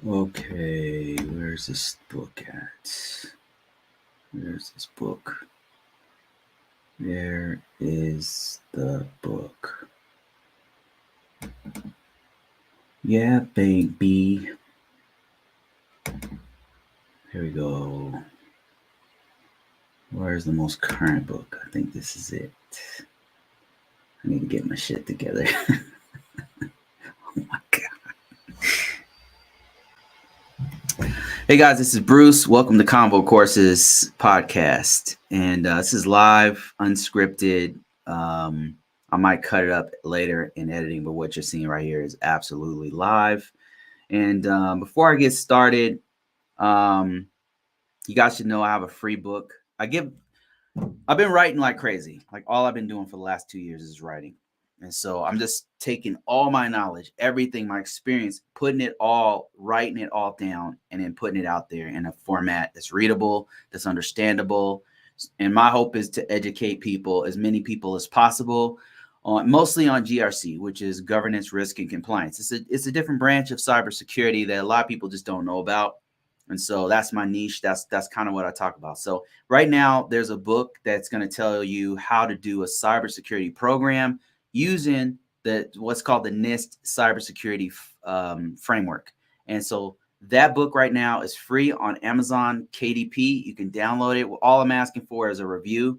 Okay, where's this book at? Where's this book? There is the book. Yeah, baby. Here we go. Where's the most current book? I think this is it. I need to get my shit together. Oh my God. Hey guys, this is Bruce. Welcome to ConvoCourses podcast. And this is live, unscripted. I might cut it up later in editing, but what you're seeing right here is absolutely live. And before I get started, you guys should know I have a free book. I've been writing like crazy. Like all I've been doing for the last 2 years is writing. And so I'm just taking all my knowledge, everything, my experience, writing it all down, and then putting it out there in a format that's readable, that's understandable. And my hope is to educate people, as many people as possible, mostly on GRC, which is governance, risk, and compliance. It's a different branch of cybersecurity that a lot of people just don't know about. And so that's my niche. That's kind of what I talk about. So right now, there's a book that's going to tell you how to do a cybersecurity program using what's called the NIST cybersecurity framework. And so that book right now is free on Amazon KDP. You can download it. All I'm asking for is a review.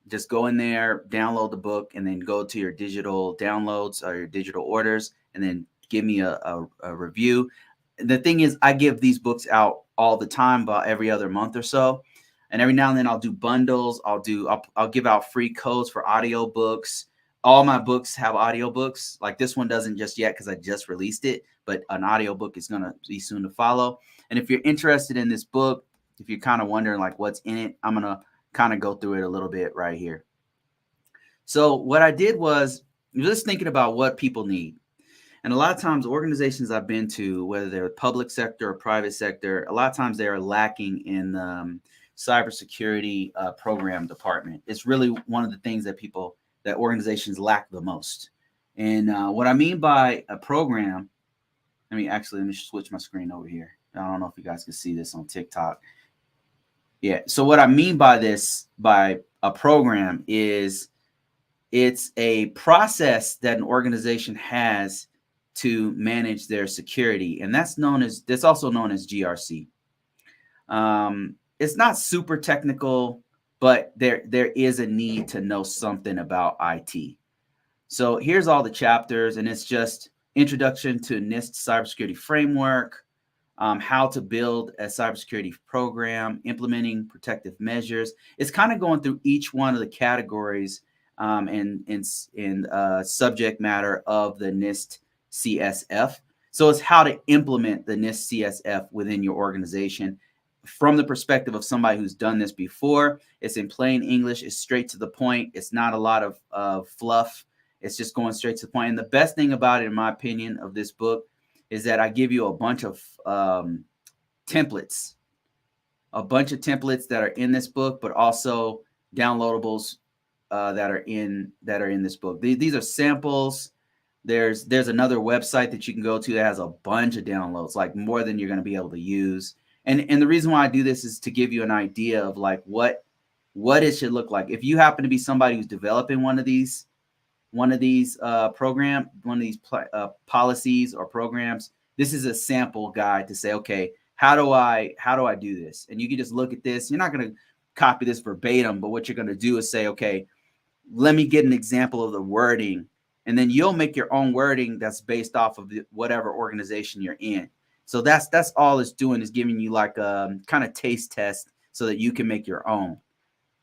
Just go in there, download the book, and then go to your digital downloads or your digital orders, and then give me a review. The thing is, I give these books out all the time, about every other month or so. And every now and then I'll do bundles. I'll give out free codes for audio books. All my books have audio books. Like this one doesn't just yet because I just released it, but an audio book is going to be soon to follow. And if you're interested in this book, if you're kind of wondering like what's in it, I'm going to kind of go through it a little bit right here. So what I did was just thinking about what people need. And a lot of times organizations I've been to, whether they're public sector or private sector, a lot of times they are lacking in cybersecurity program department. It's really one of the things that organizations lack the most. And what I mean by a program, let me switch my screen over here. I don't know if you guys can see this on TikTok. Yeah. So what I mean by a program is it's a process that an organization has to manage their security, and that's also known as GRC. It's not super technical, but there is a need to know something about IT. So here's all the chapters, and it's just introduction to NIST cybersecurity framework, how to build a cybersecurity program, implementing protective measures. It's kind of going through each one of the categories and subject matter of the NIST CSF. So it's how to implement the NIST CSF within your organization from the perspective of somebody who's done this before. It's in plain English. It's straight to the point. It's not a lot of fluff. It's just going straight to the point. And the best thing about it, in my opinion, of this book is that I give you a bunch of templates that are in this book, but also downloadables that are in this book. These are samples. There's another website that you can go to that has a bunch of downloads, like more than you're going to be able to use. And the reason why I do this is to give you an idea of like what it should look like. If you happen to be somebody who's developing one of these policies or programs, this is a sample guide to say, okay, how do I do this? And you can just look at this. You're not going to copy this verbatim, but what you're going to do is say, okay, let me get an example of the wording. And then you'll make your own wording that's based off of whatever organization you're in. So that's all it's doing, is giving you like a kind of taste test so that you can make your own.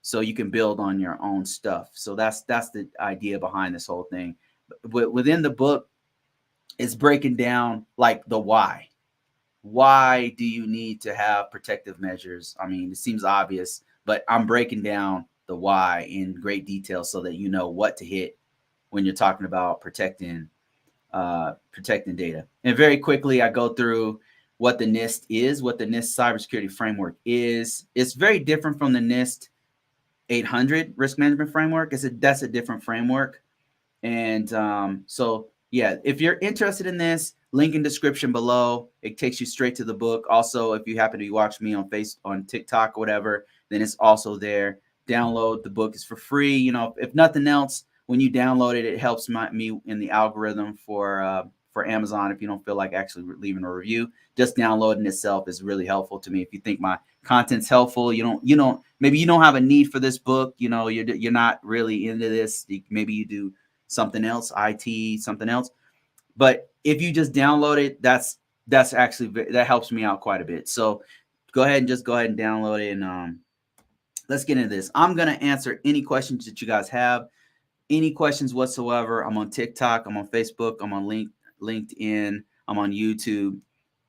So you can build on your own stuff. So that's the idea behind this whole thing. But within the book, it's breaking down like the why. Why do you need to have protective measures? I mean, it seems obvious, but I'm breaking down the why in great detail so that you know what to hit when you're talking about protecting data. And very quickly, I go through what the NIST is, what the NIST cybersecurity framework is. It's very different from the NIST 800 risk management framework. That's a different framework. And so, yeah, if you're interested in this, Link in description below. It takes you straight to the book. Also, if you happen to be watching me on TikTok or whatever, then it's also there. Download the book. It's for free. You know, if nothing else, when you download it, it helps me in the algorithm for Amazon. If you don't feel like actually leaving a review, just downloading itself is really helpful to me. If you think my content's helpful, maybe you don't have a need for this book. You know, you're not really into this. Maybe you do something else, IT, something else. But if you just download it, that's actually, that helps me out quite a bit. So go ahead and download it, and let's get into this. I'm going to answer any questions that you guys have, any questions whatsoever. I'm on TikTok, I'm on Facebook, I'm on LinkedIn, I'm on YouTube.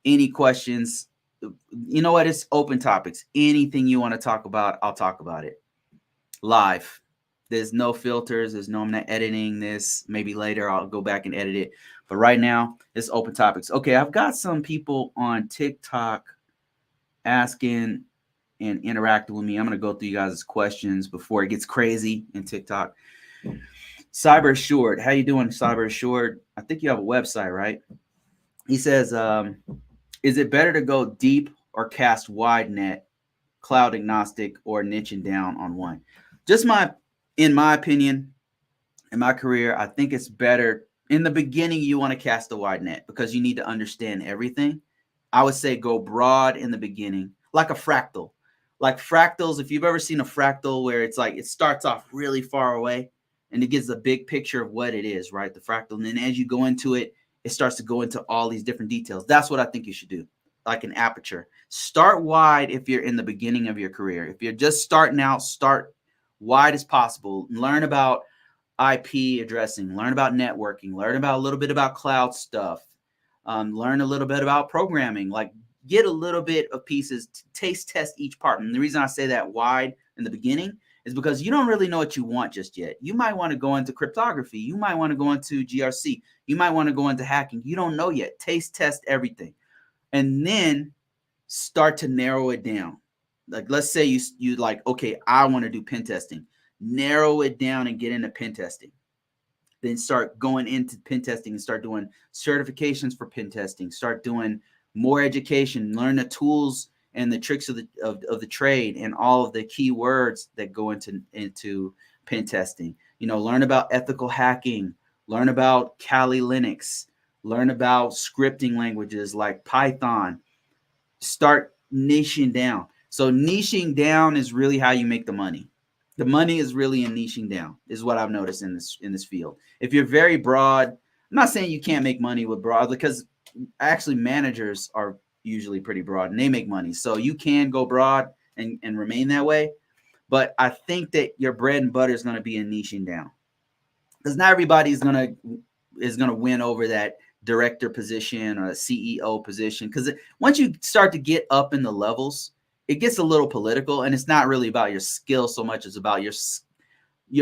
Any questions, you know what? It's open topics. Anything you want to talk about, I'll talk about it live. There's no filters. There's no, I'm not editing this. Maybe later I'll go back and edit it. But right now, it's open topics. Okay, I've got some people on TikTok asking and interacting with me. I'm going to go through you guys' questions before it gets crazy in TikTok. Cyber Assured. How you doing, Cyber Assured? I think you have a website, right? He says, is it better to go deep or cast wide net, cloud agnostic, or niching down on one? In my opinion, in my career, I think it's better in the beginning. You want to cast a wide net because you need to understand everything. I would say go broad in the beginning, like a fractal. Like fractals, if you've ever seen a fractal where it's like it starts off really far away and it gives a big picture of what it is, right? The fractal. And then as you go into it, it starts to go into all these different details. That's what I think you should do, like an aperture. Start wide if you're in the beginning of your career. If you're just starting out, start wide as possible. Learn about IP addressing, learn about networking, learn about a little bit about cloud stuff, learn a little bit about programming, like get a little bit of pieces, taste test each part. And the reason I say that wide in the beginning is because you don't really know what you want just yet. You might want to go into cryptography. You might want to go into GRC. You might want to go into hacking. You don't know yet. Taste test everything. And then start to narrow it down. Like, let's say you like, okay, I want to do pen testing. Narrow it down and get into pen testing. Then start going into pen testing and start doing certifications for pen testing. Start doing more education. Learn the tools and the tricks of the trade and all of the keywords that go into pen testing. You know, learn about ethical hacking. Learn about Kali Linux. Learn about scripting languages like Python. Start niching down. So niching down is really how you make the money. The money is really in niching down, is what I've noticed in this field. If you're very broad, I'm not saying you can't make money with broad, because actually managers are usually pretty broad and they make money. So you can go broad and remain that way. But I think that your bread and butter is going to be in niching down, because not everybody is going to win over that director position or a CEO position. Because once you start to get up in the levels, it gets a little political, and it's not really about your skill so much as about your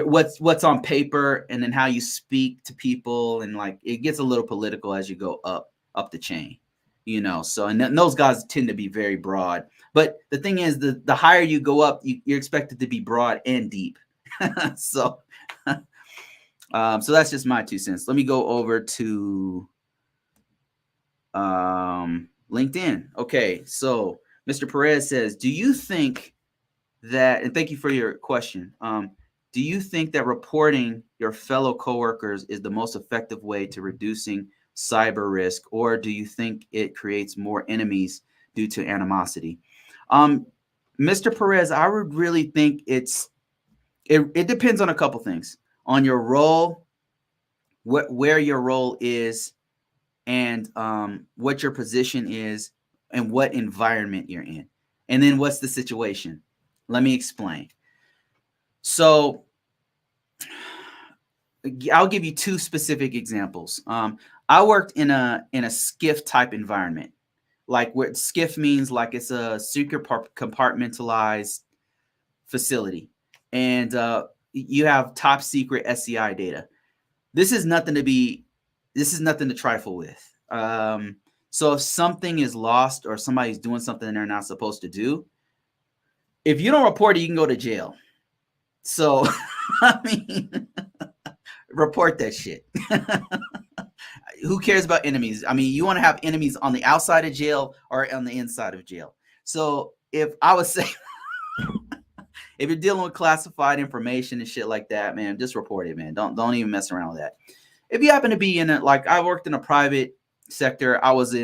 what's on paper, and then how you speak to people, and like it gets a little political as you go up the chain, you know. So, and those guys tend to be very broad. But the thing is, the higher you go up, you're expected to be broad and deep. So that's just my 2 cents. Let me go over to LinkedIn. Okay, so Mr. Perez says, do you think that, and thank you for your question, do you think that reporting your fellow coworkers is the most effective way to reducing cyber risk, or do you think it creates more enemies due to animosity? Mr. Perez, I would really think it depends on a couple things. On your role, where your role is, and what your position is, and what environment you're in, and then what's the situation. Let me explain. So I'll give you 2 specific examples. I worked in a SCIF type environment. Like, what SCIF means, like it's a secret compartmentalized facility, and you have top secret SCI data. This is nothing to trifle with. So if something is lost or somebody's doing something they're not supposed to do, if you don't report it, you can go to jail. So, I mean, report that shit. who cares about enemies? I mean, you want to have enemies on the outside of jail or on the inside of jail. So if I would say, if you're dealing with classified information and shit like that, man, just report it, man. Don't even mess around with that. If you happen to be in it, like I worked in a private sector, I worked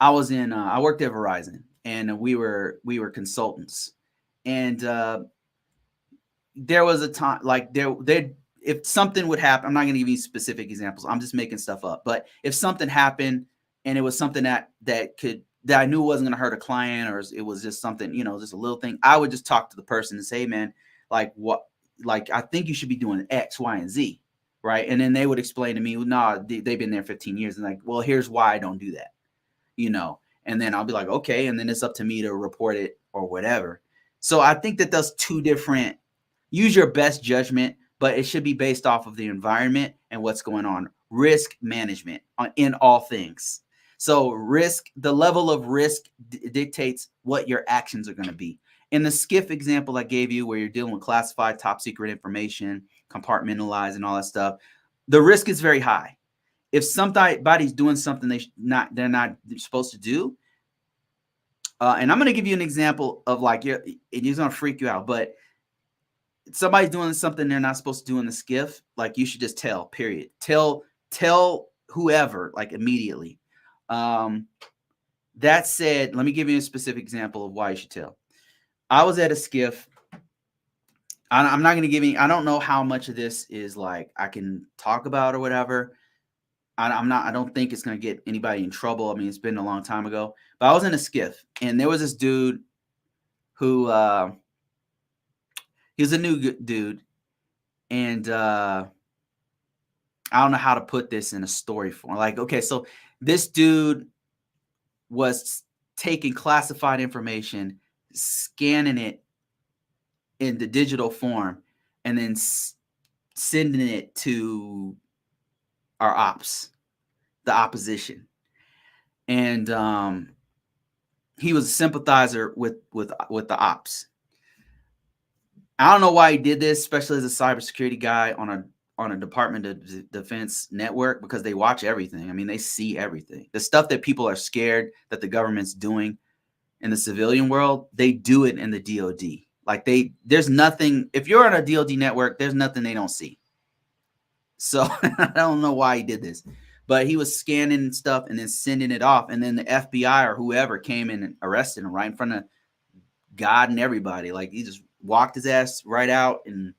at Verizon, and we were consultants, and there was a time like there if something would happen, I'm not going to give you specific examples. I'm just making stuff up. But if something happened and it was something that I knew wasn't going to hurt a client, or it was just something, just a little thing, I would just talk to the person and say, hey, man, like I think you should be doing X, Y, and Z. Right. And then they would explain to me, well, no, they've been there 15 years. And like, well, here's why I don't do that, and then I'll be like, okay. And then it's up to me to report it or whatever. So I think that those two different, use your best judgment, but it should be based off of the environment and what's going on. Risk management in all things. So the level of risk dictates what your actions are going to be. In the SCIF example I gave you, where you're dealing with classified top secret information, compartmentalized and all that stuff, the risk is very high. If somebody's doing something they're not supposed to do, and I'm going to give you an example of like, it's going to freak you out, but somebody's doing something they're not supposed to do in the SCIF, like you should just tell, period. Tell whoever, like immediately. That said, let me give you a specific example of why you should tell. I was at a SCIF. I'm not going to give you, I don't know how much of this is like I can talk about or whatever. I don't think it's going to get anybody in trouble. I mean, it's been a long time ago, but I was in a SCIF, and there was this dude who, he was a new dude, and I don't know how to put this in a story form. Like, okay, so this dude was taking classified information, scanning it in the digital form, and then sending it to our ops, the opposition. And he was a sympathizer with the ops. I don't know why he did this, especially as a cybersecurity guy on a Department of Defense network, because they watch everything. I mean, they see everything. The stuff that people are scared that the government's doing in the civilian world, they do it in the DoD. Like there's nothing, if you're on a DoD network, there's nothing they don't see. So I don't know why he did this, but he was scanning stuff and then sending it off. And then the FBI or whoever came in and arrested him right in front of God and everybody. Like he just walked his ass right out, and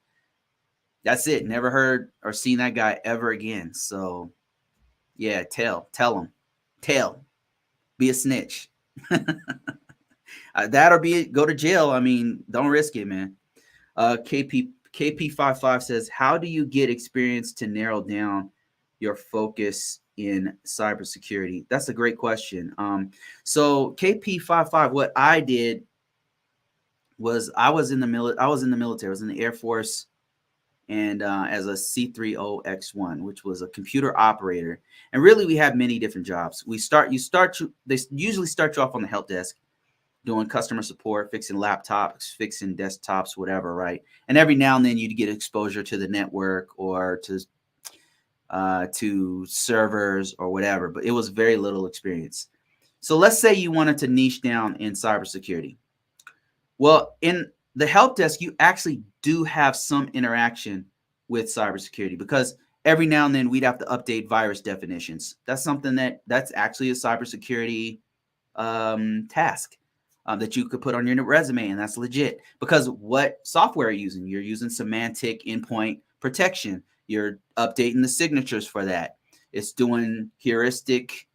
that's it. Never heard or seen that guy ever again. So yeah, tell him, be a snitch. That or go to jail. I mean, don't risk it, man. KP55 says, how do you get experience to narrow down your focus in cybersecurity? That's a great question. So KP55, what I did was I was in the military. I was in the Air Force, and as a C3OX1, which was a computer operator. And really, we had many different jobs. They usually start you off on the help desk, doing customer support, fixing laptops, fixing desktops, whatever, right? And every now and then you'd get exposure to the network or to servers or whatever, but it was very little experience. So let's say you wanted to niche down in cybersecurity. Well, in the help desk, you actually do have some interaction with cybersecurity, because every now and then we'd have to update virus definitions. That's something that's actually a cybersecurity task. That you could put on your resume, and that's legit, because what software are you using? You're using semantic endpoint protection. You're updating the signatures for that. It's doing heuristic.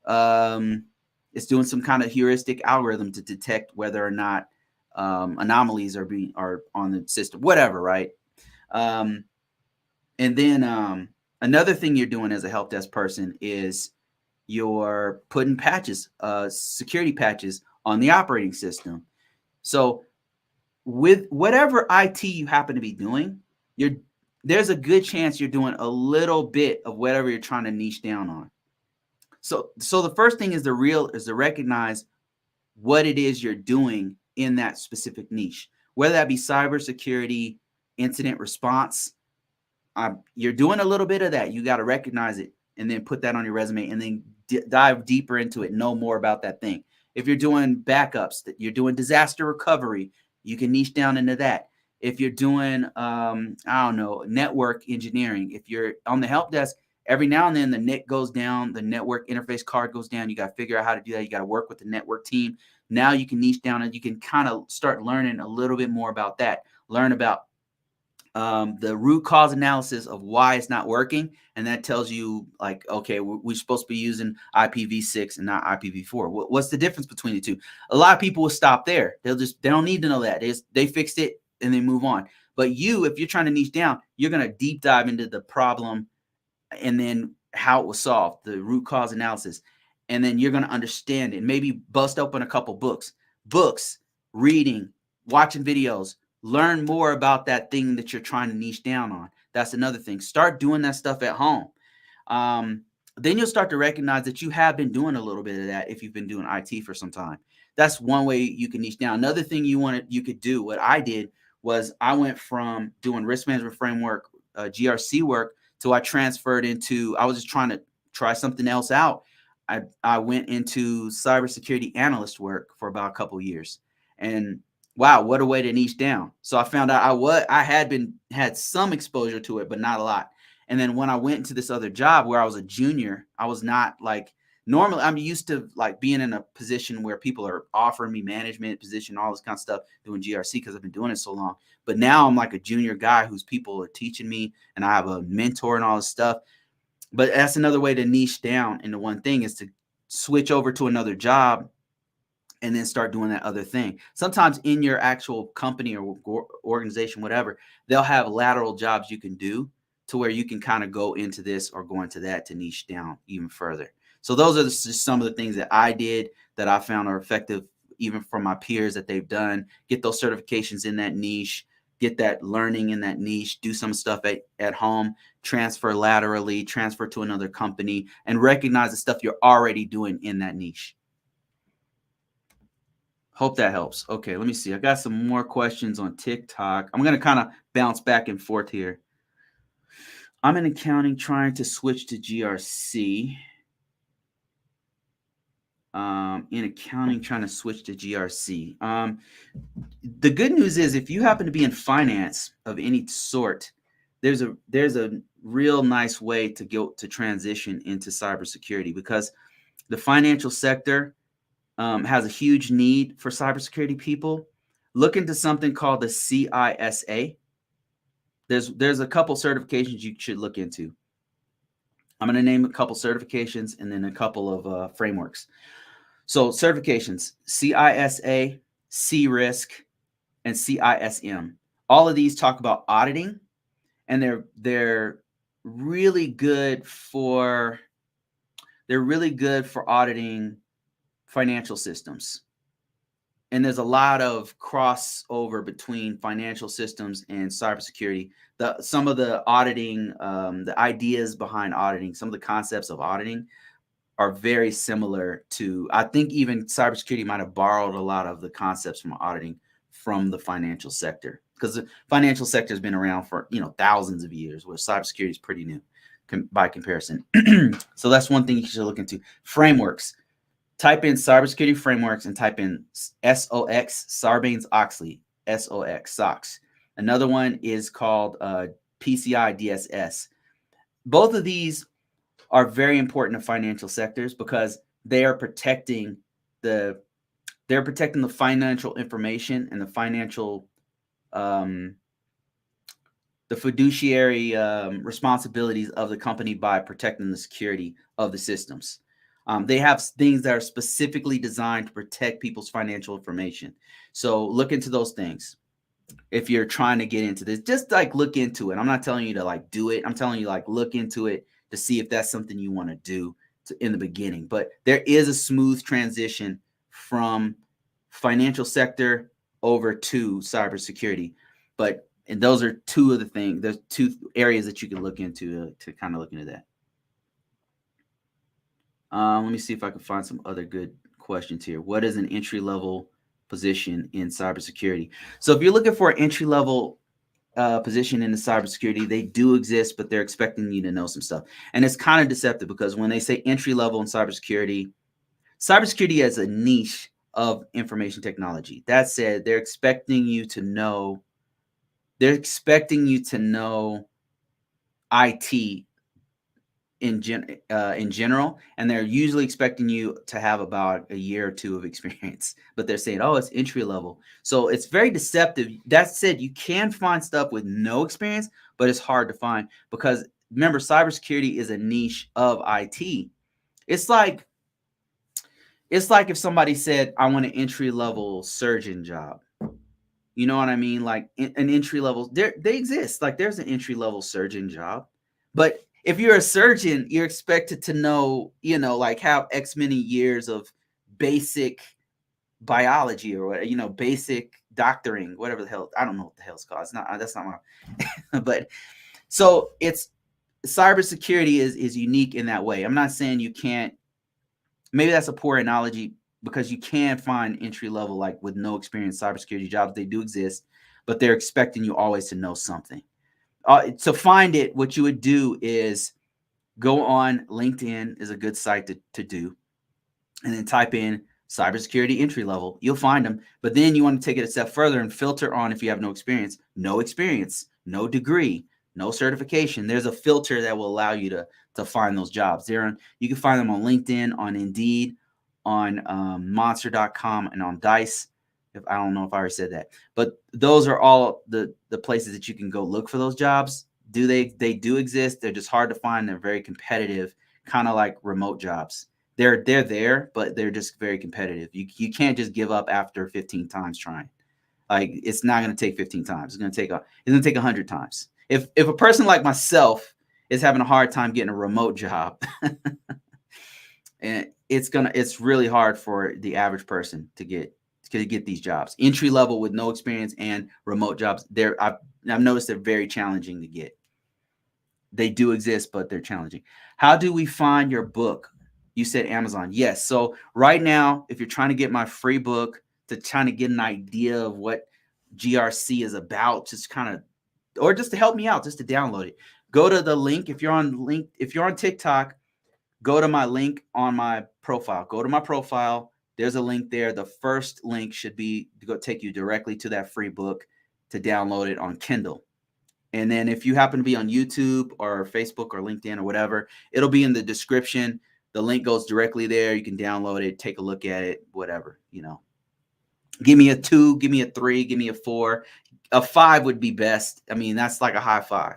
It's doing some kind of heuristic algorithm to detect whether or not anomalies are on the system, whatever, right? And then another thing you're doing as a help desk person is you're putting patches, security patches on the operating system. So with whatever IT you happen to be doing, there's a good chance you're doing a little bit of whatever you're trying to niche down on. So the first thing is to recognize what it is you're doing in that specific niche, whether that be cybersecurity, incident response, you're doing a little bit of that. You got to recognize it and then put that on your resume and then dive deeper into it, know more about that thing. If you're doing backups, that you're doing disaster recovery, you can niche down into that. If you're doing, I don't know, network engineering, if you're on the help desk, every now and then the net goes down, the network interface card goes down. You got to figure out how to do that. You got to work with the network team. Now you can niche down and you can kind of start learning a little bit more about that. Learn about the root cause analysis of why it's not working. And that tells you like, okay, we're supposed to be using IPv6 and not IPv4. What's the difference between the two? A lot of people will stop there. They don't need to know that. They fixed it and they move on. But if you're trying to niche down, you're going to deep dive into the problem and then how it was solved, the root cause analysis. And then you're going to understand it. Maybe bust open a couple books, reading, watching videos, learn more about that thing that you're trying to niche down on. That's another thing. Start doing that stuff at home. Then you'll start to recognize that you have been doing a little bit of that if you've been doing IT for some time. That's one way you can niche down. Another thing you could do, what I did was I went from doing risk management framework, GRC work, to I transferred into, I was just trying to try something else out. I went into cybersecurity analyst work for about a couple of years. And wow, what a way to niche down. So I found out I had some exposure to it, but not a lot. And then when I went into this other job where I was a junior, I was not like, normally I'm used to like being in a position where people are offering me management position, all this kind of stuff, doing GRC because I've been doing it so long. But now I'm like a junior guy whose people are teaching me and I have a mentor and all this stuff. But that's another way to niche down into one thing, is to switch over to another job and then start doing that other thing. Sometimes in your actual company or organization, whatever, they'll have lateral jobs you can do to where you can kind of go into this or go into that to niche down even further. So those are just some of the things that I did that I found are effective, even from my peers that they've done. Get those certifications in that niche, get that learning in that niche, do some stuff at home, transfer laterally, transfer to another company, and recognize the stuff you're already doing in that niche. Hope that helps. Okay, let me see. I got some more questions on TikTok. I'm going to kind of bounce back and forth here. I'm in accounting trying to switch to GRC. The good news is if you happen to be in finance of any sort, there's a real nice way to go to transition into cybersecurity, because the financial sector has a huge need for cybersecurity people. Look into something called the CISA. There's a couple certifications you should look into. I'm going to name a couple certifications and then a couple of frameworks. So certifications: CISA, CRISC, and CISM. All of these talk about auditing, and they're really good for auditing financial systems. And there's a lot of crossover between financial systems and cybersecurity. Some of the auditing, the ideas behind auditing, some of the concepts of auditing are very similar to, I think even cybersecurity might have borrowed a lot of the concepts from auditing from the financial sector, because the financial sector has been around for thousands of years, where cybersecurity is pretty new by comparison. So that's one thing you should look into. Frameworks. Type in cybersecurity frameworks and type in SOX, Sarbanes-Oxley, SOX. Another one is called PCI DSS. Both of these are very important to financial sectors because they are protecting the financial information and the financial the fiduciary responsibilities of the company by protecting the security of the systems. They have things that are specifically designed to protect people's financial information. So look into those things. If you're trying to get into this, just like look into it. I'm not telling you to like do it. I'm telling you like look into it to see if that's something you want to do in the beginning. But there is a smooth transition from financial sector over to cybersecurity. And those are two of the things. There's two areas that you can look into to kind of look into that. Let me see if I can find some other good questions here. What is an entry-level position in cybersecurity? So if you're looking for an entry-level position in the cybersecurity. They do exist, but they're expecting you to know some stuff. And it's kind of deceptive because when they say entry level in cybersecurity, cybersecurity is a niche of information technology. That said, they're expecting you to know IT in general, and they're usually expecting you to have about a year or two of experience, but they're saying, oh, it's entry level. So it's very deceptive. That said, you can find stuff with no experience, but it's hard to find because remember, cybersecurity is a niche of IT. It's like if somebody said, I want an entry level surgeon job. You know what I mean? Like an entry level, they exist. Like there's an entry level surgeon job, but if you're a surgeon, you're expected to know, like have X many years of basic biology or basic doctoring, whatever the hell. I don't know what the hell's called. It's not. That's not my. But so it's cybersecurity is unique in that way. I'm not saying you can't. Maybe that's a poor analogy because you can find entry level, like with no experience cybersecurity jobs. They do exist, but they're expecting you always to know something. To find it, what you would do is go on LinkedIn is a good site to do, and then type in cybersecurity entry level. You'll find them, but then you want to take it a step further and filter on if you have no experience, no degree, no certification. There's a filter that will allow you to find those jobs. You can find them on LinkedIn, on Indeed, on Monster.com, and on Dice. I don't know if I already said that, but those are all the places that you can go look for those jobs. They do exist. They're just hard to find. They're very competitive, kind of like remote jobs. They're there, but they're just very competitive. You can't just give up after 15 times trying. Like it's not going to take 15 times. It's going to take 100 times. If a person like myself is having a hard time getting a remote job, and it's really hard for the average person to get these jobs. Entry level with no experience and remote jobs, I've noticed they're very challenging to get. They do exist, but they're challenging. How do we find your book? You said Amazon. Yes. So right now, if you're trying to get my free book to trying to get an idea of what GRC is about, just kind of, or just to help me out, just to download it, go to the link. If you're on TikTok, go to my link on my profile. Go to my profile. There's a link there. The first link should be to go take you directly to that free book to download it on Kindle. And then if you happen to be on YouTube or Facebook or LinkedIn or whatever, it'll be in the description. The link goes directly there. You can download it, take a look at it, whatever, Give me a 2, give me a 3, give me a 4. A 5 would be best. I mean, that's like a high 5.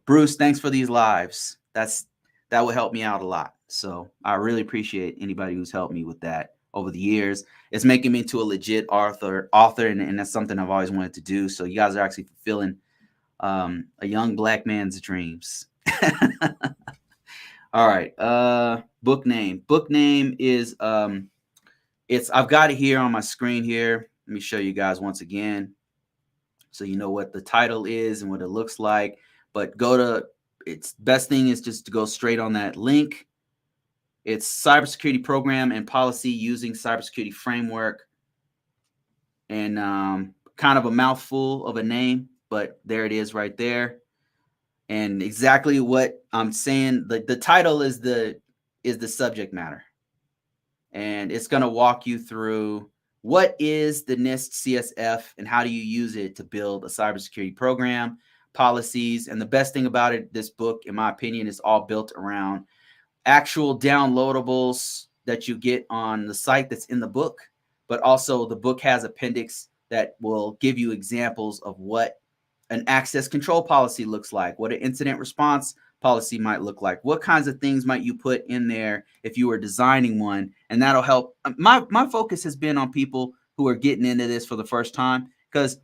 Bruce, thanks for these lives. That would help me out a lot. So I really appreciate anybody who's helped me with that over the years. It's making me into a legit author, and that's something I've always wanted to do. So you guys are actually fulfilling a young black man's dreams. All right. Book name is I've got it here on my screen here. Let me show you guys once again, so you know what the title is and what it looks like. But it's best thing is just to go straight on that link. It's Cybersecurity Program and Policy Using Cybersecurity Framework, and kind of a mouthful of a name, but there it is right there. And exactly what I'm saying, the title is the subject matter, and it's going to walk you through what is the NIST CSF and how do you use it to build a cybersecurity program, policies. And the best thing about it, this book, in my opinion, is all built around actual downloadables that you get on the site that's in the book, but also the book has appendix that will give you examples of what an access control policy looks like, what an incident response policy might look like, what kinds of things might you put in there if you were designing one, and that'll help. My focus has been on people who are getting into this for the first time, because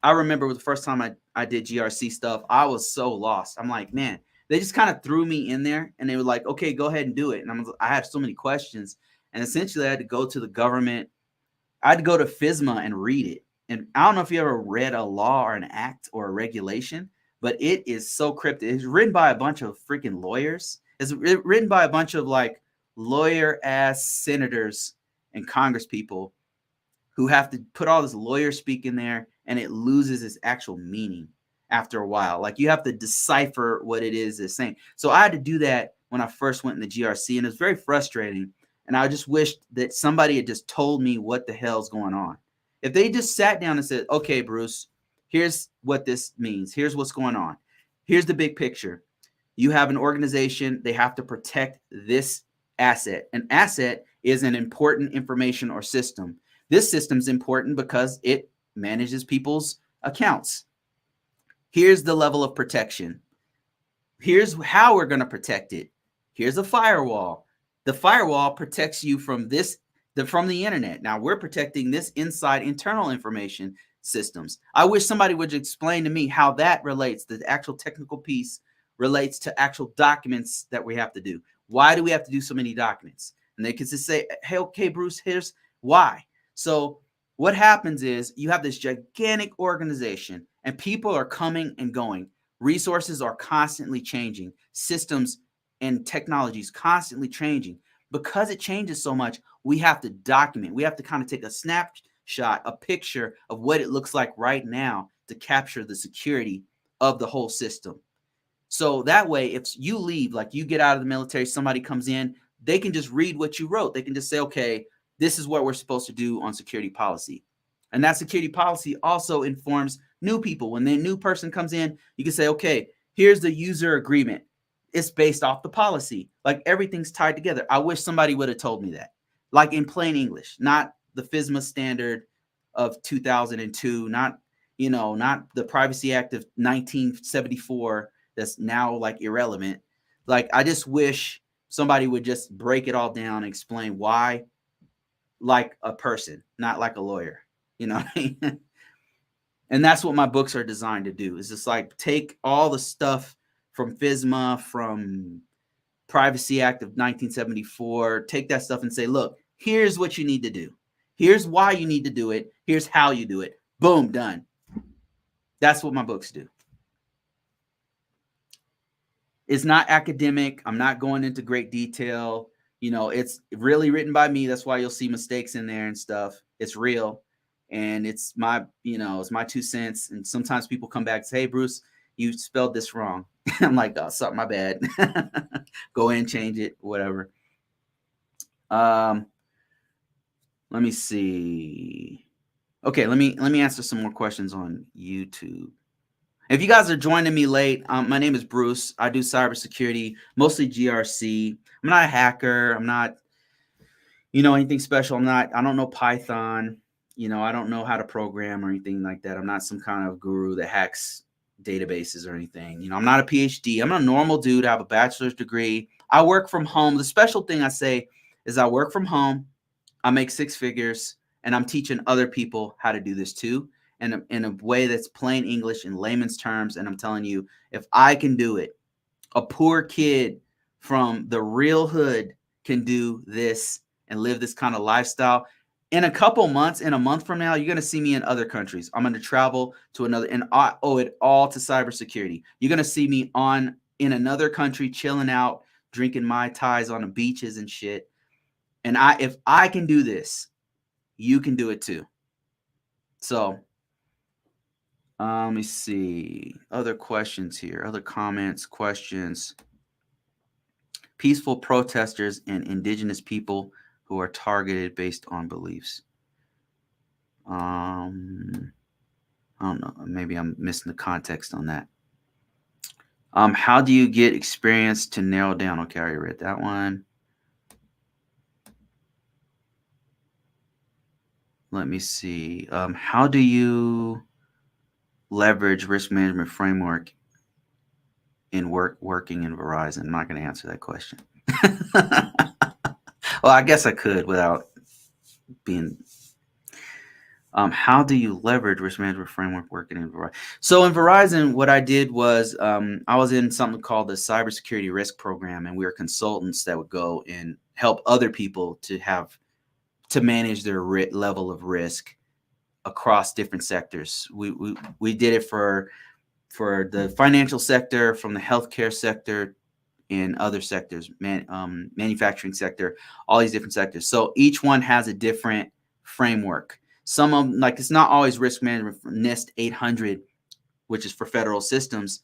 I remember the first time I did GRC stuff, I was so lost. I'm like, man, they just kind of threw me in there and they were like, okay, go ahead and do it. And I had so many questions, and essentially I had to go to the government. I had to go to FSMA and read it. And I don't know if you ever read a law or an act or a regulation, but it is so cryptic. It's written by a bunch of freaking lawyers. It's written by a bunch of like lawyer-ass senators and Congress people who have to put all this lawyer speak in there. and it loses its actual meaning after a while. Like you have to decipher what it is it's saying. So I had to do that when I first went in the GRC, and it was very frustrating. And I just wished that somebody had just told me what the hell's going on. If they just sat down and said, okay, Bruce, here's what this means. Here's what's going on. Here's the big picture. You have an organization. They have to protect this asset. An asset is an important information or system. This system's important because it manages people's accounts. Here's the level of protection. Here's how we're going to protect it. Here's a firewall. The firewall protects you from from the internet. Now we're protecting this inside internal information systems. I wish somebody would explain to me how that relates, the actual technical piece relates to actual documents that we have to do. Why do we have to do so many documents? And they can just say, hey, okay, Bruce, here's why. So what happens is you have this gigantic organization and people are coming and going. Resources are constantly changing. Systems and technologies constantly changing. Because it changes so much, we have to document. We have to kind of take a snapshot, a picture of what it looks like right now to capture the security of the whole system. So that way, if you leave, like you get out of the military, somebody comes in, they can just read what you wrote. They can just say, okay, this is what we're supposed to do on security policy. And that security policy also informs new people. When the new person comes in, you can say, okay, here's the user agreement. It's based off the policy. Like everything's tied together. I wish somebody would have told me that. Like in plain English, not the FISMA standard of 2002, not the Privacy Act of 1974 that's now like irrelevant. Like I just wish somebody would just break it all down and explain why, like a person, not like a lawyer. You know what I mean? And that's what my books are designed to do. Is just like take all the stuff from FISMA, from Privacy Act of 1974, take that stuff and say, look, here's what you need to do. Here's why you need to do it. Here's how you do it. Boom, done. That's what my books do. It's not academic. I'm not going into great detail. It's really written by me. That's why you'll see mistakes in there and stuff. It's real. And it's my 2 cents. And sometimes people come back and say, hey, Bruce, you spelled this wrong. I'm like, oh, sorry, my bad. Go in, change it, whatever. Let me see. Okay, let me answer some more questions on YouTube. If you guys are joining me late, my name is Bruce. I do cybersecurity, mostly GRC. I'm not a hacker. I'm not, anything special. I don't know Python. I don't know how to program or anything like that. I'm not some kind of guru that hacks databases or anything. I'm not a PhD. I'm a normal dude. I have a bachelor's degree. I work from home. The special thing I say is I work from home. I make 6 figures, and I'm teaching other people how to do this too. And in a way that's plain English in layman's terms. And I'm telling you, if I can do it, a poor kid from the real hood can do this and live this kind of lifestyle. In a couple months, in a month from now, you're going to see me in other countries. I'm going to travel to another, and I owe it all to cybersecurity. You're going to see me in another country, chilling out, drinking Mai Tais on the beaches and shit. And if I can do this, you can do it too. So, let me see. Other questions here. Other comments, questions. Peaceful protesters and indigenous people who are targeted based on beliefs. I don't know. Maybe I'm missing the context on that. How do you get experience to narrow down? Okay, I already read that one. Let me see. How do you leverage risk management framework in working in Verizon? I'm not going to answer that question. Well, I guess I could without being. How do you leverage risk management framework working in Verizon? So in Verizon, what I did was I was in something called the cybersecurity risk program, and we were consultants that would go and help other people to manage their level of risk across different sectors. We did it for the financial sector, from the healthcare sector, and other sectors, manufacturing sector, all these different sectors. So each one has a different framework. Some of them, like it's not always risk management for NIST 800, which is for federal systems.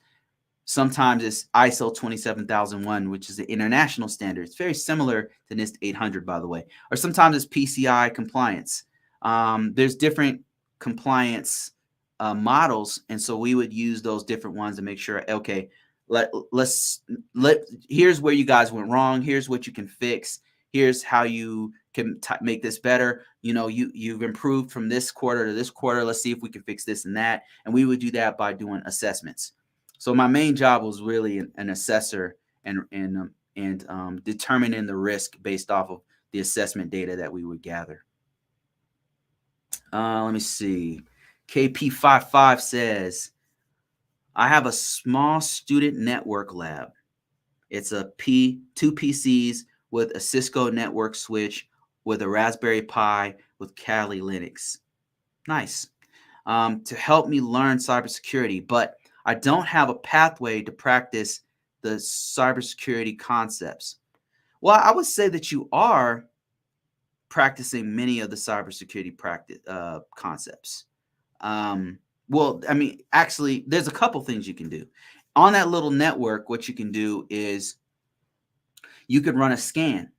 Sometimes it's ISO 27001, which is the international standard. It's very similar to NIST 800, by the way. Or sometimes it's PCI compliance. There's different compliance models, and so we would use those different ones to make sure, okay, here's where you guys went wrong. Here's what you can fix. Here's how you can make this better. You know, you've improved from this quarter to this quarter. Let's see if we can fix this and that. And we would do that by doing assessments. So my main job was really an assessor and determining the risk based off of the assessment data that we would gather. Let me see. KP55 says, I have a small student network lab. It's a two PCs with a Cisco network switch with a Raspberry Pi with Kali Linux. Nice. To help me learn cybersecurity, but I don't have a pathway to practice the cybersecurity concepts. Well, I would say that you are practicing many of the cybersecurity concepts. Well, I mean, actually, there's a couple things you can do. On that little network, what you can do is you could run a scan.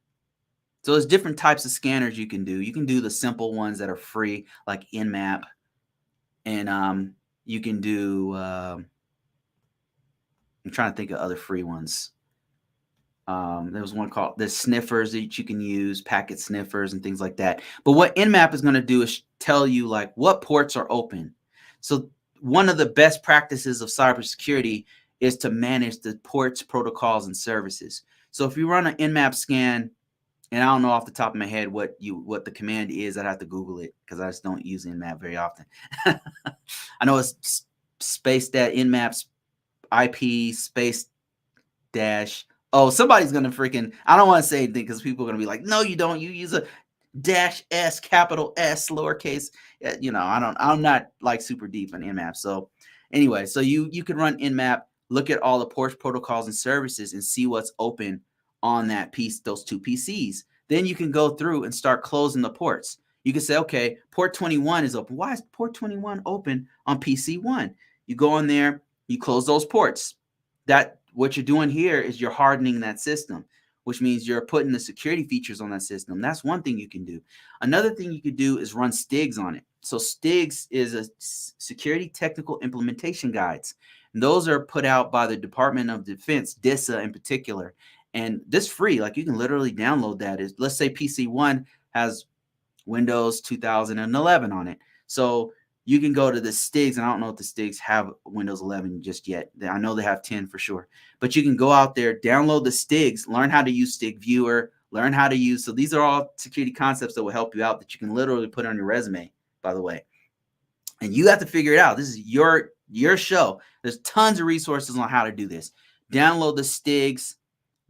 So there's different types of scanners you can do. You can do the simple ones that are free, like Nmap. And you can do, I'm trying to think of other free ones. There was one called the sniffers that you can use, packet sniffers and things like that. But what Nmap is going to do is tell you like what ports are open. So one of the best practices of cybersecurity is to manage the ports, protocols, and services. So if you run an Nmap scan, and I don't know off the top of my head what the command is, I'd have to Google it because I just don't use Nmap very often. I know it's space that Nmap's IP space dash. Oh, somebody's gonna freaking. I don't want to say anything because people are gonna be like, no, you don't. You use a dash S, capital S, lowercase. You know, I'm not like super deep in Nmap. So anyway, so you can run Nmap, look at all the ports, protocols, and services, and see what's open on that piece, those two PCs. Then you can go through and start closing the ports. You can say, okay, port 21 is open. Why is port 21 open on PC 1? You go in there, you close those ports. That what you're doing here is you're hardening that system, which means you're putting the security features on that system. That's one thing you can do. Another thing you could do is run STIGs on it. So STIGs is a security technical implementation guides. And those are put out by the Department of Defense, DISA in particular. And this free, like you can literally download that. Let's say PC1 has Windows 2011 on it. So you can go to the STIGs, and I don't know if the STIGs have Windows 11 just yet. I know they have 10 for sure. But you can go out there, download the STIGs, learn how to use STIG Viewer, learn how to use. So these are all security concepts that will help you out that you can literally put on your resume, by the way. And you have to figure it out. This is your show. There's tons of resources on how to do this. Download the STIGs,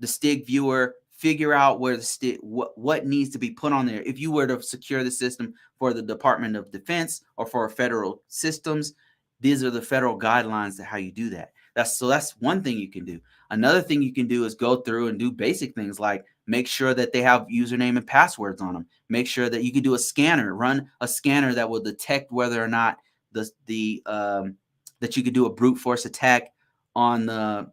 the STIG Viewer, figure out where the STIG, what needs to be put on there. If you were to secure the system for the Department of Defense or for federal systems, these are the federal guidelines to how you do that. That's one thing you can do. Another thing you can do is go through and do basic things like make sure that they have username and passwords on them. Make sure that you can do a scanner, run a scanner that will detect whether or not that you could do a brute force attack on the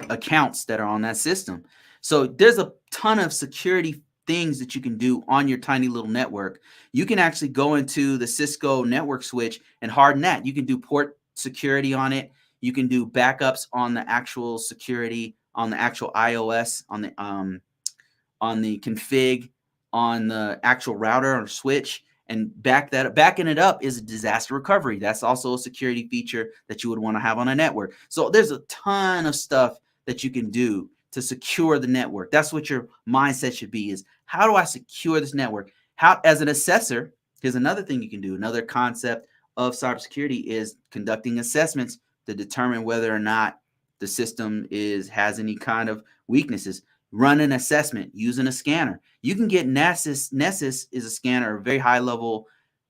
accounts that are on that system. So there's a ton of security things that you can do on your tiny little network. You can actually go into the Cisco network switch and harden that. You can do port security on it. You can do backups on the actual security, on the actual iOS, on the config, on the actual router or switch, and backing it up is a disaster recovery. That's also a security feature that you would want to have on a network. So there's a ton of stuff that you can do to secure the network. That's what your mindset should be, is how do I secure this network? How, as an assessor, here's another thing you can do. Another concept of cybersecurity is conducting assessments to determine whether or not the system has any kind of weaknesses. Run an assessment using a scanner. You can get Nessus. Nessus is a scanner, a very high level,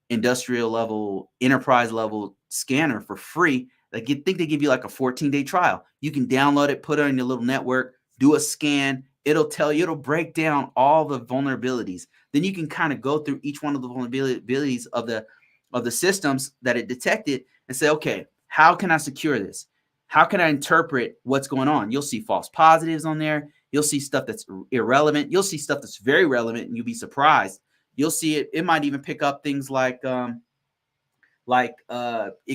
industrial level, enterprise level scanner for free. I think they give you like a 14-day trial. You can download it, put it on your little network, do a scan, it'll tell you, it'll break down all the vulnerabilities. Then you can kind of go through each one of the vulnerabilities of the systems that it detected and say, okay, how can I secure this? How can I interpret what's going on? You'll see false positives on there. You'll see stuff that's irrelevant. You'll see stuff that's very relevant, and you'll be surprised. You'll see it. It might even pick up things like it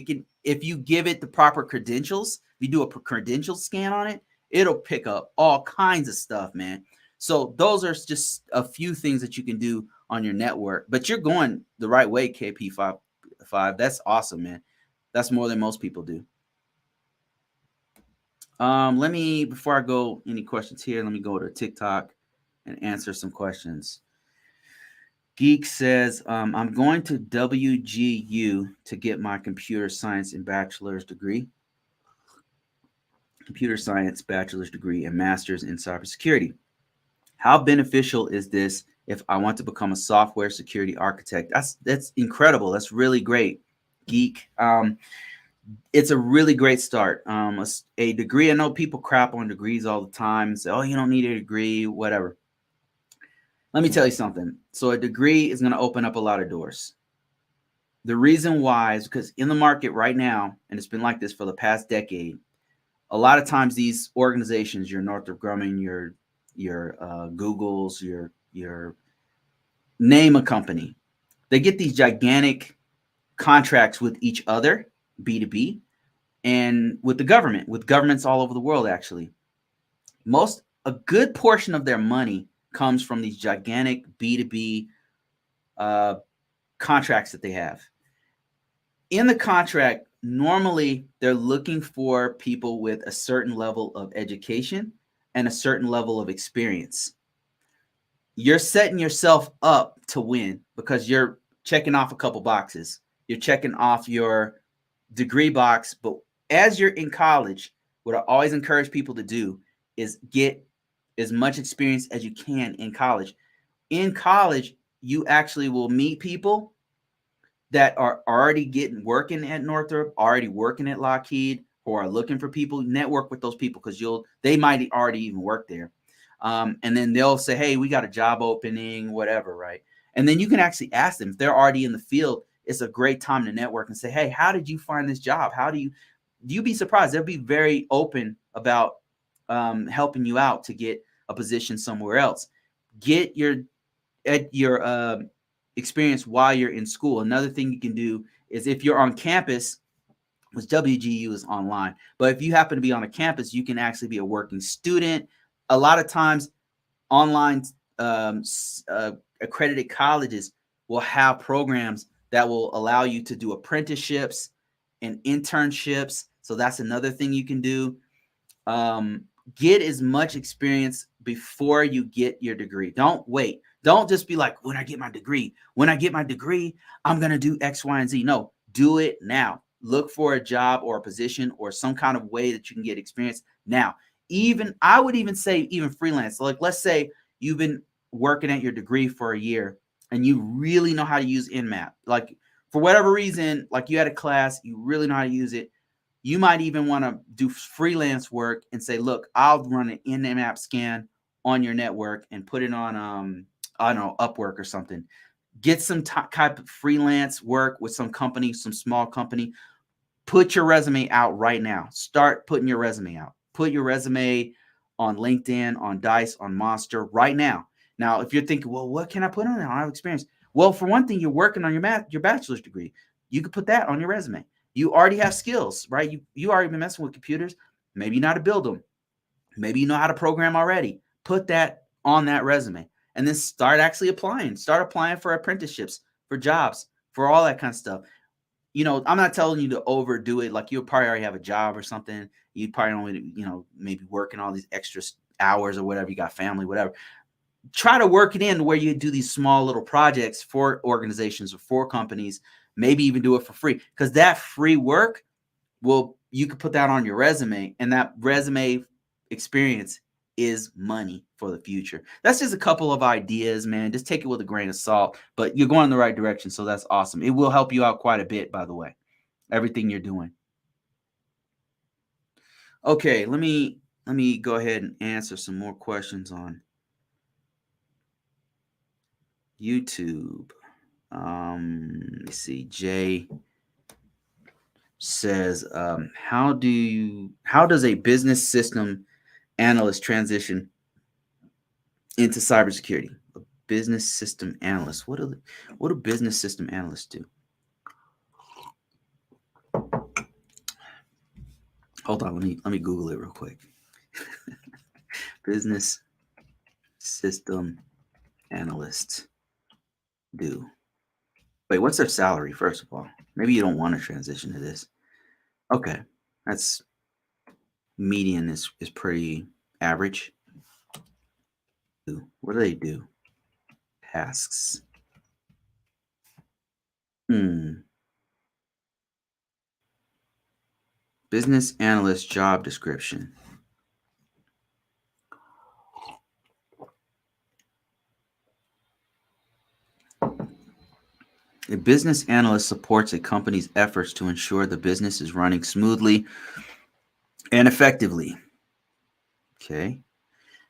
can, if you give it the proper credentials, if you do a credential scan on it, it'll pick up all kinds of stuff, man. So those are just a few things that you can do on your network, but you're going the right way, KP5. That's awesome, man. That's more than most people do. Let me, before I go any questions here, let me go to TikTok and answer some questions. Geek says, I'm going to WGU to get my computer science and bachelor's degree. Computer science, bachelor's degree, and master's in cybersecurity. How beneficial is this if I want to become a software security architect? That's incredible. That's really great, Geek. It's a really great start. A degree, I know people crap on degrees all the time and say, oh, you don't need a degree, whatever. Let me tell you something. So a degree is going to open up a lot of doors. The reason why is because in the market right now, and it's been like this for the past decade, a lot of times these organizations, your Northrop Grumman, your Googles, your name a company, they get these gigantic contracts with each other, B2B, and with the government, with governments all over the world, actually. A good portion of their money comes from these gigantic B2B contracts that they have. In the contract, normally they're looking for people with a certain level of education and a certain level of experience. You're setting yourself up to win because you're checking off a couple boxes. You're checking off your degree box, but as you're in college, what I always encourage people to do is get as much experience as you can in college. In college, you actually will meet people that are already working at Northrop, already working at Lockheed, who are looking for people. Network with those people because they might already even work there. And then they'll say, hey, we got a job opening, whatever, right? And then you can actually ask them if they're already in the field. It's a great time to network and say, hey, how did you find this job? You'd be surprised. They'll be very open about helping you out to get a position somewhere else. Get your experience while you're in school. Another thing you can do is if you're on campus, which WGU is online, but if you happen to be on a campus, you can actually be a working student. A lot of times online accredited colleges will have programs that will allow you to do apprenticeships and internships. So that's another thing you can do. Get as much experience before you get your degree. Don't wait. Don't just be like, when I get my degree, I'm going to do X, Y, and Z. No, do it now. Look for a job or a position or some kind of way that you can get experience now. I would even say even freelance. Like, let's say you've been working at your degree for a year and you really know how to use Nmap. Like, for whatever reason, like you had a class, you really know how to use it. You might even want to do freelance work and say, look, I'll run an Nmap scan on your network and put it on, I don't know, Upwork or something. Get some type of freelance work with some company, some small company. Put your resume out right now. Start putting your resume out. Put your resume on LinkedIn, on Dice, on Monster right now. Now, if you're thinking, well, what can I put on there? I don't have experience. Well, for one thing, you're working on your bachelor's degree. You could put that on your resume. You already have skills, right? You already been messing with computers. Maybe you know how to build them. Maybe you know how to program already. Put that on that resume and then start actually applying. Start applying for apprenticeships, for jobs, for all that kind of stuff. You know, I'm not telling you to overdo it. Like, you'll probably already have a job or something. You probably only, maybe working all these extra hours or whatever. You got family, whatever. Try to work it in where you do these small little projects for organizations or for companies. Maybe even do it for free, because that free work you could put that on your resume, and that resume experience is money for the future. That's just a couple of ideas, man. Just take it with a grain of salt, but you're going in the right direction. So that's awesome. It will help you out quite a bit, by the way, everything you're doing. Okay, let me let me go ahead and answer some more questions on YouTube. Let me see. Jay says, how does a business system analyst transition into cybersecurity? A business system analyst. What do business system analysts do? Hold on, let me Google it real quick. Business system analysts do. Wait, what's their salary, first of all? Maybe you don't want to transition to this. Okay. That's median is pretty average. What do they do? Tasks. Business analyst job description. A business analyst supports a company's efforts to ensure the business is running smoothly and effectively. Okay.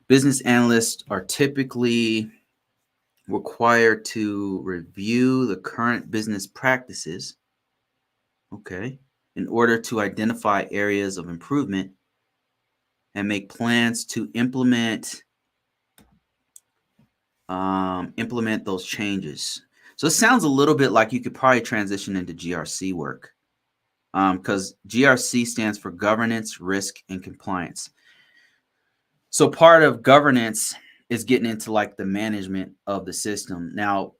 Business analysts are typically required to review the current business practices, okay, in order to identify areas of improvement and make plans to implement those changes. So it sounds a little bit like you could probably transition into GRC work, because GRC stands for governance, risk, and compliance. So part of governance is getting into like the management of the system. Now,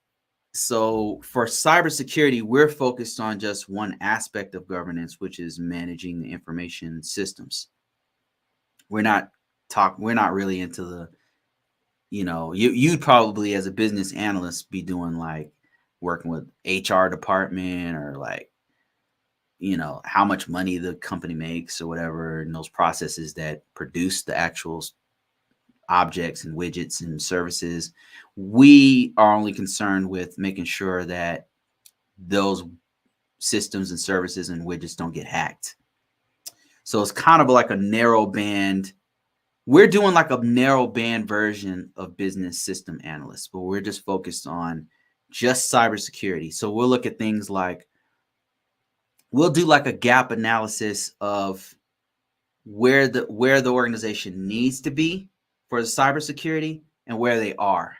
so for cybersecurity, we're focused on just one aspect of governance, which is managing the information systems. We're not really into the, you'd probably as a business analyst be doing like working with HR department or like, how much money the company makes or whatever, and those processes that produce the actual objects and widgets and services. We are only concerned with making sure that those systems and services and widgets don't get hacked. So it's kind of like a narrow band. We're doing like a narrow band version of business system analysts, but we're just focused on just cybersecurity. So we'll look at things like, we'll do like a gap analysis of where the organization needs to be for the cybersecurity and where they are.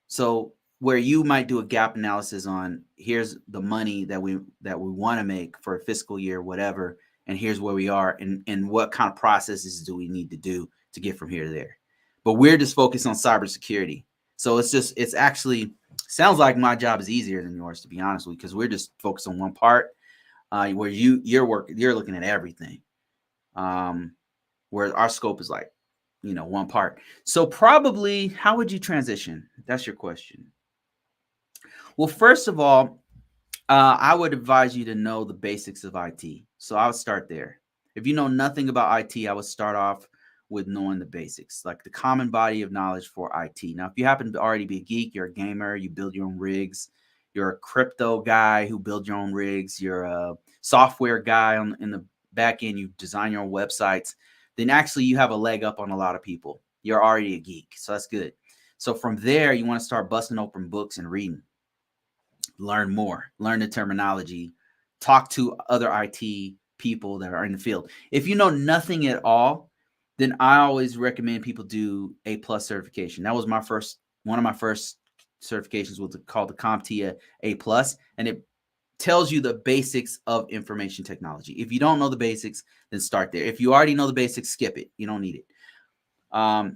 So where you might do a gap analysis on, here's the money that we want to make for a fiscal year, whatever, and here's where we are, and what kind of processes do we need to do to get from here to there. But we're just focused on cybersecurity. So it's actually sounds like my job is easier than yours, to be honest with you, because we're just focused on one part, where you're looking at everything. Where our scope is like, one part. So probably, how would you transition? That's your question. Well, first of all, I would advise you to know the basics of IT. So I would start there. If you know nothing about IT, I would start off with knowing the basics, like the common body of knowledge for IT. Now, if you happen to already be a geek, you're a gamer, you build your own rigs, you're a crypto guy who builds your own rigs, you're a software guy in the back end, you design your own websites, then actually you have a leg up on a lot of people. You're already a geek, so that's good. So from there, you want to start busting open books and reading. Learn more, learn the terminology, talk to other IT people that are in the field. If you know nothing at all, then I always recommend people do A+ certification. That was one of my first certifications was called the CompTIA A+, and it tells you the basics of information technology. If you don't know the basics, then start there. If you already know the basics, skip it. You don't need it.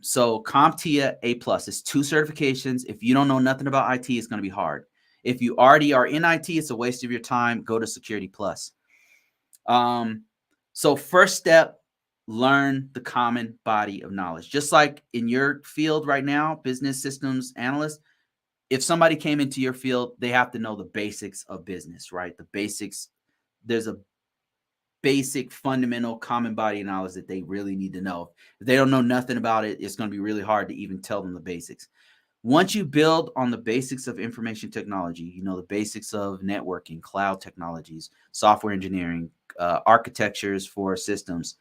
So CompTIA A+, it's 2 certifications. If you don't know nothing about IT, it's going to be hard. If you already are in IT, it's a waste of your time. Go to Security Plus. So first step, learn the common body of knowledge. Just like in your field right now, business systems analyst, if somebody came into your field, they have to know the basics of business, right? The basics. There's a basic fundamental common body of knowledge that they really need to know. If they don't know nothing about it, it's going to be really hard to even tell them the basics. Once you build on the basics of information technology, the basics of networking, cloud technologies, software engineering, architectures for systems.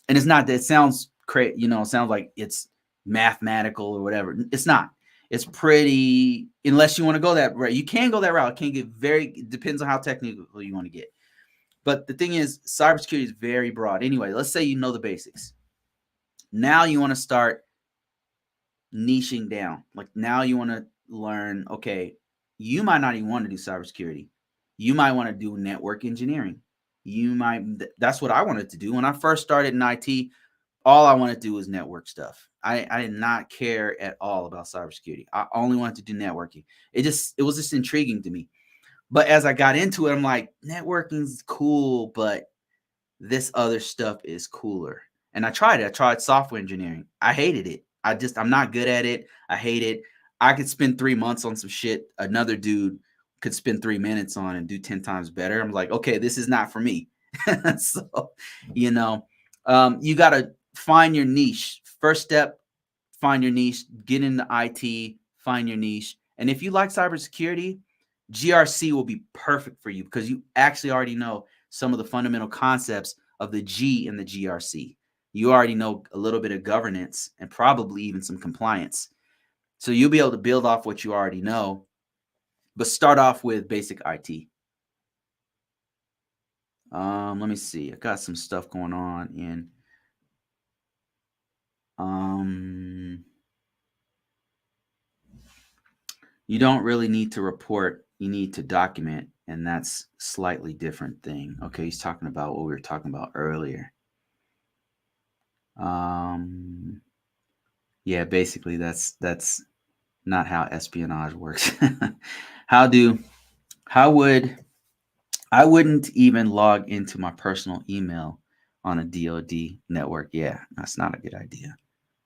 And it sounds sounds like it's mathematical or whatever. It's not. It's pretty, unless you want to go that route. You can go that route. It can get it depends on how technical you want to get. But the thing is, cybersecurity is very broad. Anyway, let's say you know the basics. Now you want to start niching down. Like now you want to learn, okay, you might not even want to do cybersecurity. You might want to do network engineering. That's what I wanted to do. When I first started in IT, all I wanted to do was network stuff. I did not care at all about cybersecurity. I only wanted to do networking. It was just intriguing to me. But as I got into it, I'm like, networking's cool, but this other stuff is cooler. And I tried it. I tried software engineering. I hated it. I'm not good at it. I hate it. I could spend 3 months on some shit another dude could spend 3 minutes on and do 10 times better. I'm like, okay, this is not for me. So, you got to find your niche. First step, find your niche, get into IT, find your niche. And if you like cybersecurity, GRC will be perfect for you because you actually already know some of the fundamental concepts of the G in the GRC. You already know a little bit of governance and probably even some compliance. So you'll be able to build off what you already know, but start off with basic IT. Let me see. I got some stuff going on in you don't really need to report, you need to document, and that's slightly different thing. Okay, he's talking about what we were talking about earlier. Yeah, basically that's not how espionage works. I wouldn't even log into my personal email on a DoD network. Yeah, that's not a good idea.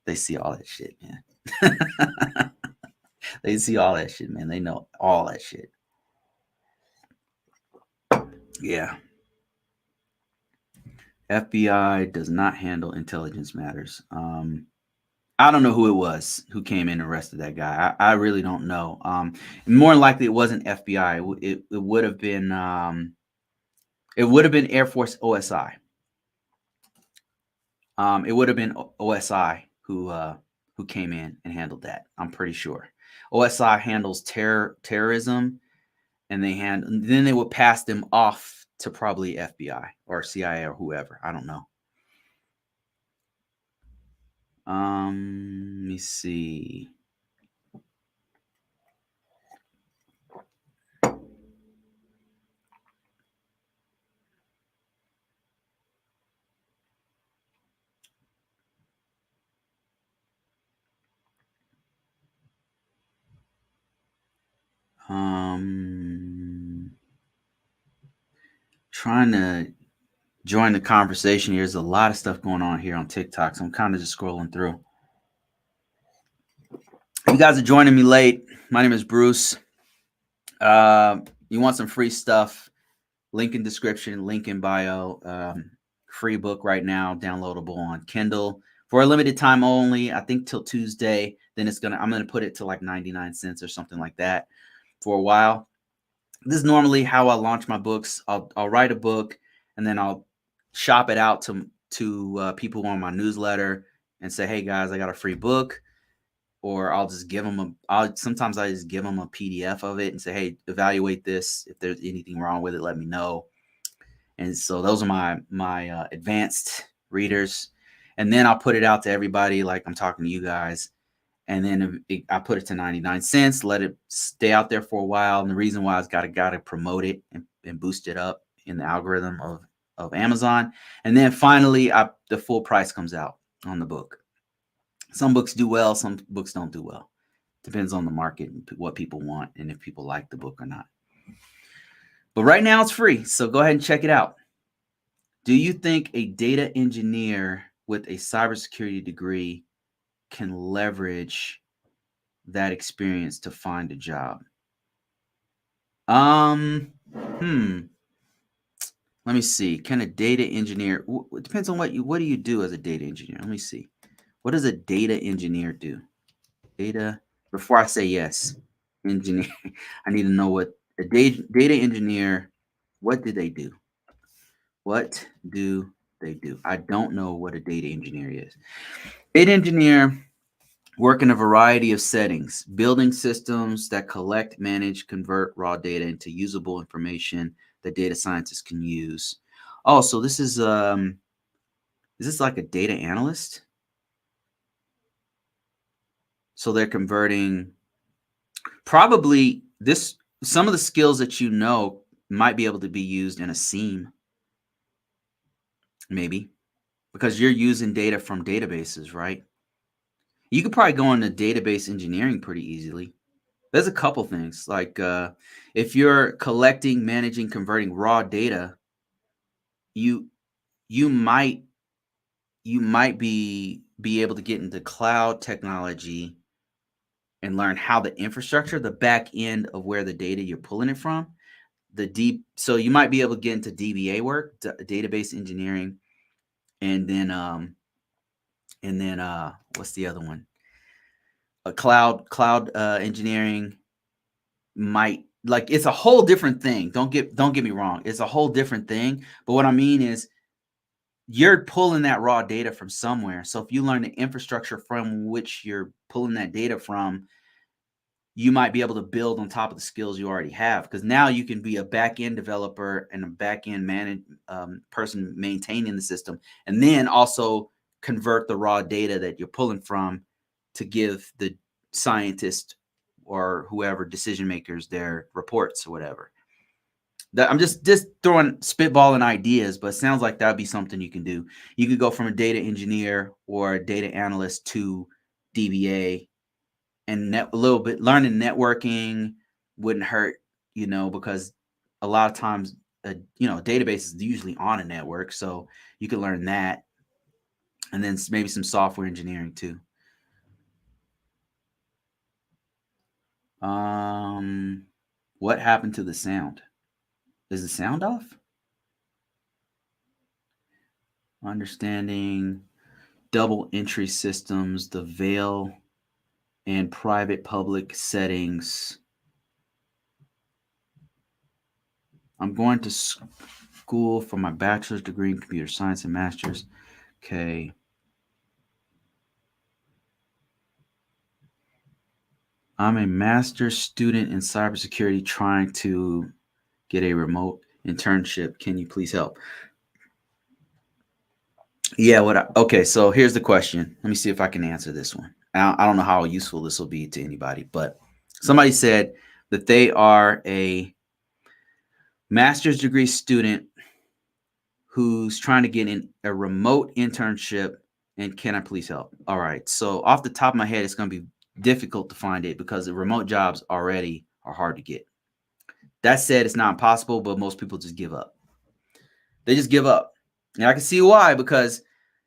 They see all that shit, man. They see all that shit, man. They know all that shit. Yeah. FBI does not handle intelligence matters. I don't know who it was who came in and arrested that guy. I really don't know. More than likely, it wasn't FBI. It would have been Air Force OSI. It would have been OSI who came in and handled that. I'm pretty sure. OSI handles terrorism, and then they would pass them off to probably FBI or CIA or whoever. I don't know. Let me see. Trying to join the conversation here. There's a lot of stuff going on here on TikTok, so I'm kind of just scrolling through. If you guys are joining me late, my name is Bruce. You want some free stuff? Link in description, link in bio. Free book right now, downloadable on Kindle for a limited time only. I think till Tuesday. Then I'm gonna put it to like 99 cents or something like that for a while. This is normally how I launch my books. I'll write a book and then I'll shop it out to people on my newsletter and say, hey guys, I got a free book. Or I'll just give them sometimes I just give them a PDF of it and say, hey, evaluate this. If there's anything wrong with it, let me know. And so those are my advanced readers. And then I'll put it out to everybody like I'm talking to you guys. And then I put it to 99 cents, let it stay out there for a while. And the reason why is got to promote it and boost it up in the algorithm of Amazon. And then finally, the full price comes out on the book. Some books do well, some books don't do well. Depends on the market and what people want and if people like the book or not. But right now it's free, so go ahead and check it out. Do you think a data engineer with a cybersecurity degree can leverage that experience to find a job? Let me see. Can a data engineer? It depends on what do you do as a data engineer? Let me see. What does a data engineer do? Data. Before I say yes, engineer. I need to know what a data engineer. What do they do? What do they do. I don't know what a data engineer is. Data engineer work in a variety of settings, building systems that collect, manage, convert raw data into usable information that data scientists can use. Oh, so this is this like a data analyst? So they're converting probably this, some of the skills that you know might be able to be used in a seam, maybe, because you're using data from databases, right? You could probably go into database engineering pretty easily. There's a couple things like if you're collecting, managing, converting raw data, you you might be able to get into cloud technology and learn how the infrastructure, the back end of where the data you're pulling it from, the deep. So you might be able to get into DBA work, database engineering, and then what's the other one? A cloud engineering might, like, it's a whole different thing. Don't get me wrong. It's a whole different thing. But what I mean is you're pulling that raw data from somewhere. So if you learn the infrastructure from which you're pulling that data from, you might be able to build on top of the skills you already have, because now you can be a back-end developer and a back-end person maintaining the system, and then also convert the raw data that you're pulling from to give the scientist or whoever decision makers their reports or whatever. That I'm just throwing spitballing ideas, but it sounds like that'd be something you can do. You could go from a data engineer or a data analyst to DBA, and a little bit learning networking wouldn't hurt, because a lot of times, a database is usually on a network, so you could learn that, and then maybe some software engineering too. What happened to the sound? Is the sound off? Understanding double entry systems, the veil, and private public settings. I'm going to school for my bachelor's degree in computer science and master's. Okay. I'm a master's student in cybersecurity trying to get a remote internship. Can you please help? Yeah, okay, so here's the question. Let me see if I can answer this one. I don't know how useful this will be to anybody, but somebody said that they are a master's degree student who's trying to get in a remote internship, and can I please help? All right, so off the top of my head, it's going to be difficult to find it because the remote jobs already are hard to get. That said, it's not impossible, but most people just give up. They just give up. And I can see why, because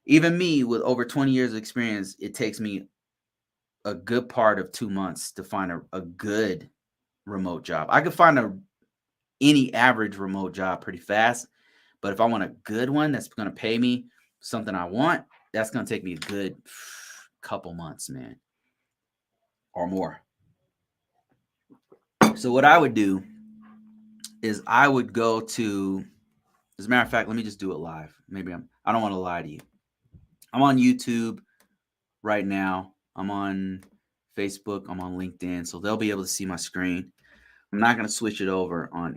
even me with over 20 years of experience, it takes me a good part of 2 months to find a good remote job. I could find any average remote job pretty fast, but if I want a good one that's going to pay me something I want, that's going to take me a good couple months, man, or more. So what I would do is I would go to, as a matter of fact, let me just do it live. I don't want to lie to you. I'm on YouTube right now. I'm on Facebook. I'm on LinkedIn, so they'll be able to see my screen. I'm not going to switch it over on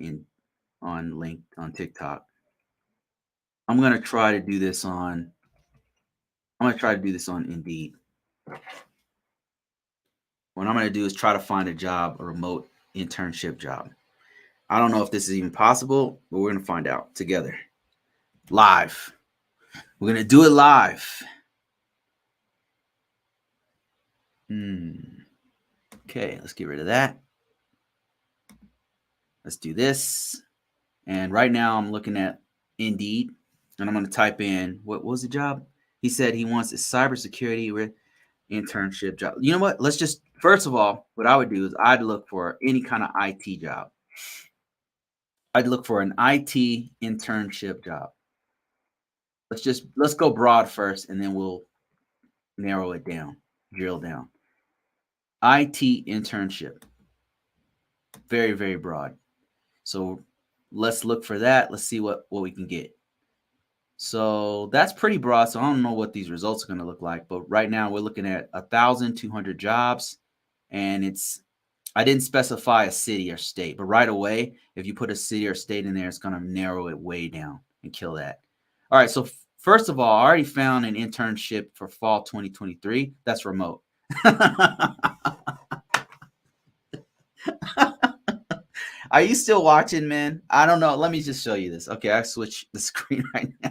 TikTok. I'm going to try to do this on Indeed. What I'm going to do is try to find a job, a remote internship job. I don't know if this is even possible, but we're going to find out together. Live. We're going to do it live. Okay, let's get rid of that. Let's do this. And right now I'm looking at Indeed, and I'm going to type in, what was the job? He said he wants a cybersecurity internship job. You know what? Let's just, first of all, what I would do is I'd look for any kind of IT job. I'd look for an IT internship job. Let's go broad first, and then we'll narrow it down, drill down. IT internship. Very, very broad. So let's look for that. Let's see what we can get. So that's pretty broad. So I don't know what these results are going to look like, but right now we're looking at 1,200 jobs, and I didn't specify a city or state, but right away, if you put a city or state in there, it's going to narrow it way down and kill that. All right. So first of all, I already found an internship for fall 2023. That's remote. Are you still watching, man? I don't know. Let me just show you this. Okay, I switched the screen right now.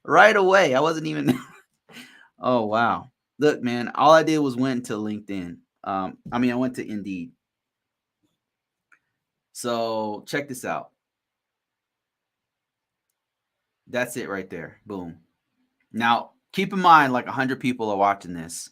Right away. I wasn't even. Oh wow. Look, man, all I did was went to LinkedIn. I went to Indeed. So check this out. That's it right there. Boom. Now, keep in mind, like 100 people are watching this.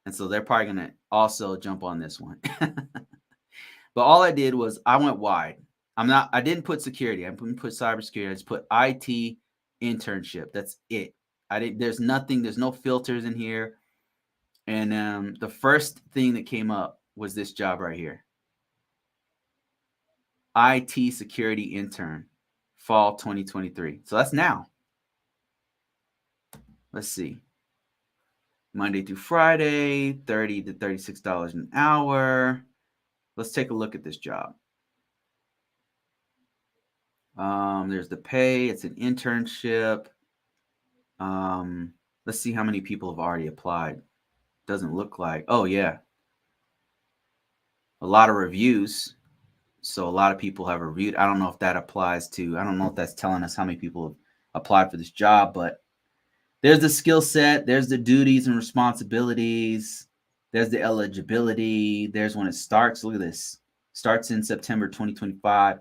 And so they're probably going to also jump on this one. But all I did was I went wide. I didn't put security. I didn't put cybersecurity. I just put IT internship. That's it. There's nothing, there's no filters in here. And the first thing that came up was this job right here. IT security intern, fall 2023. So that's now. Let's see. Monday through Friday, $30 to $36 an hour. Let's take a look at this job. There's the pay. It's an internship. Let's see how many people have already applied. Doesn't look like. Oh, yeah. A lot of reviews. So a lot of people have reviewed. I don't know if that applies to, I don't know if that's telling us how many people have applied for this job, but there's the skill set. There's the duties and responsibilities. There's the eligibility. There's when it starts. Look at this. Starts in September 2025.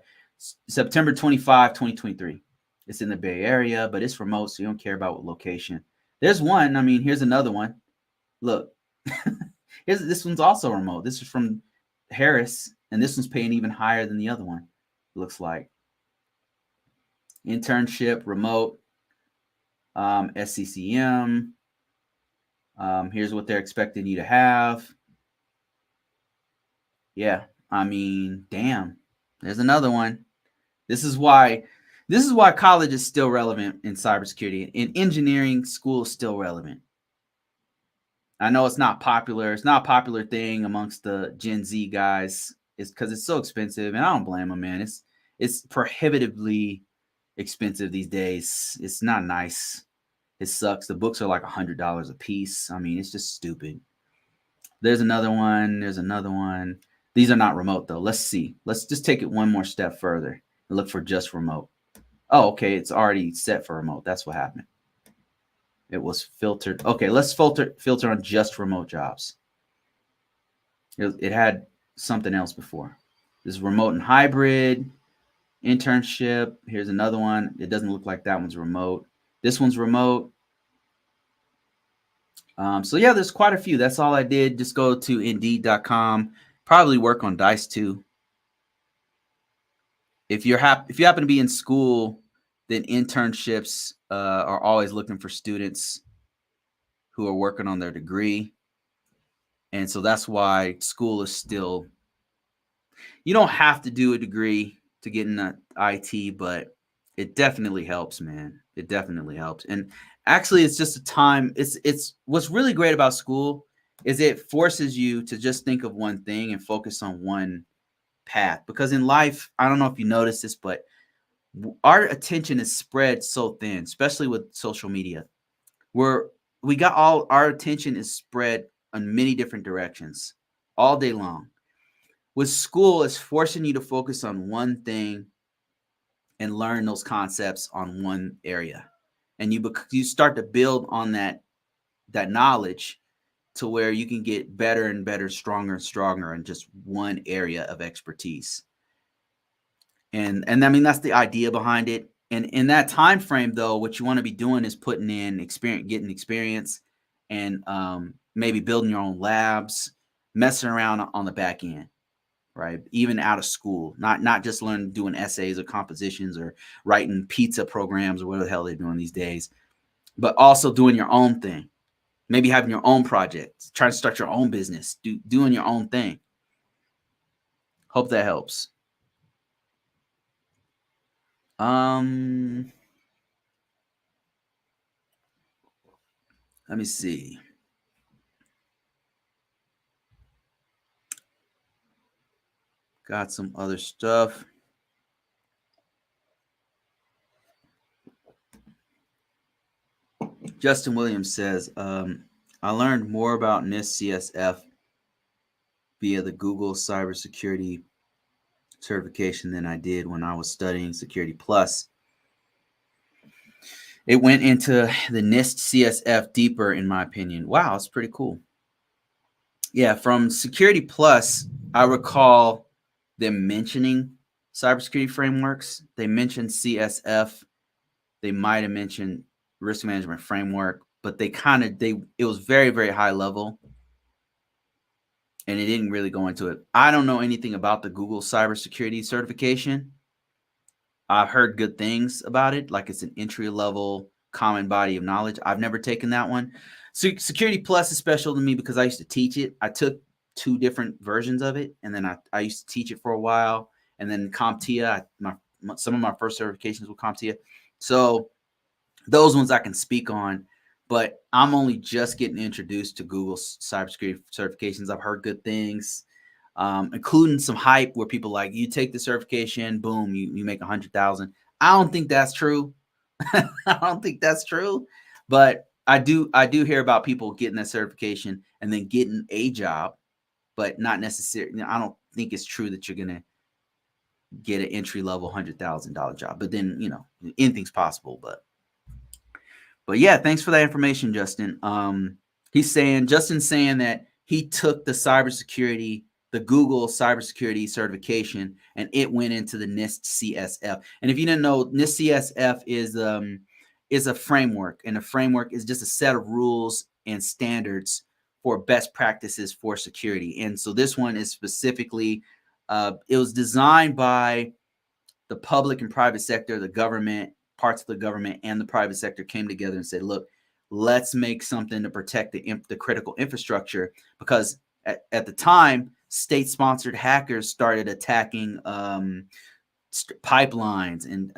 September 25, 2023. It's in the Bay Area, but it's remote, so you don't care about what location. There's one. Here's another one. Look. This one's also remote. This is from Harris, and this one's paying even higher than the other one, looks like. Internship, remote, SCCM. Here's what they're expecting you to have. Yeah, damn. There's another one. This is why college is still relevant in cybersecurity. In engineering, school is still relevant. I know it's not popular. It's not a popular thing amongst the Gen Z guys. It's because it's so expensive, and I don't blame them, man. It's prohibitively expensive these days. It's not nice. It sucks. The books are like $100 a piece. It's just stupid. There's another one. There's another one. These are not remote though. Let's see. Let's just take it one more step further and look for just remote. Oh, okay. It's already set for remote. That's what happened. It was filtered. Okay, let's filter on just remote jobs. It had something else before. This is remote and hybrid, internship. Here's another one. It doesn't look like that one's remote. This one's remote. So yeah, there's quite a few. That's all I did. Just go to Indeed.com. Probably work on Dice too. If you happen to be in school, then internships are always looking for students who are working on their degree. And so that's why school is still, you don't have to do a degree to get into IT, but it definitely helps, man. It definitely helps. And actually, it's just a time. It's what's really great about school is it forces you to just think of one thing and focus on one path. Because in life, I don't know if you notice this, but our attention is spread so thin, especially with social media. We got all our attention is spread in many different directions all day long. With school, it's forcing you to focus on one thing and learn those concepts on one area, and you start to build on that knowledge to where you can get better and better, stronger and stronger in just one area of expertise. And that's the idea behind it. And in that time frame, though, what you want to be doing is putting in experience, getting experience, and maybe building your own labs, messing around on the back end, right? Even out of school, not just learning doing essays or compositions or writing pizza programs or whatever the hell they're doing these days, but also doing your own thing. Maybe having your own project, trying to start your own business, doing your own thing. Hope that helps. Let me see. Got some other stuff. Justin Williams says, I learned more about NIST CSF via the Google cybersecurity certification than I did when I was studying Security Plus. It went into the NIST CSF deeper, in my opinion. Wow, that's pretty cool. Yeah, from Security Plus, I recall them mentioning cybersecurity frameworks. They mentioned CSF. They might have mentioned risk management framework, but it was very, very high level, and it didn't really go into it. I don't know anything about the Google cybersecurity certification. I've heard good things about it, like it's an entry level common body of knowledge. I've never taken that one. Security Plus is special to me because I used to teach it. I took 2 different versions of it, and then I used to teach it for a while. And then CompTIA, some of my first certifications with CompTIA. So those ones I can speak on, but I'm only just getting introduced to Google's cybersecurity certifications. I've heard good things, including some hype where people like, you take the certification, boom, you make 100,000. I don't think that's true. I don't think that's true, but I do hear about people getting that certification and then getting a job, but not necessarily. I don't think it's true that you're gonna get an entry level $100,000 job. But then anything's possible. But yeah, thanks for that information, Justin. Justin's saying that he took the Google cybersecurity certification, and it went into the NIST CSF. And if you didn't know, NIST CSF is a framework, and a framework is just a set of rules and standards for best practices for security. And so this one is specifically, it was designed by the public and private sector, the government, parts of the government and the private sector came together and said, look, let's make something to protect the critical infrastructure, because at the time, state-sponsored hackers started attacking pipelines and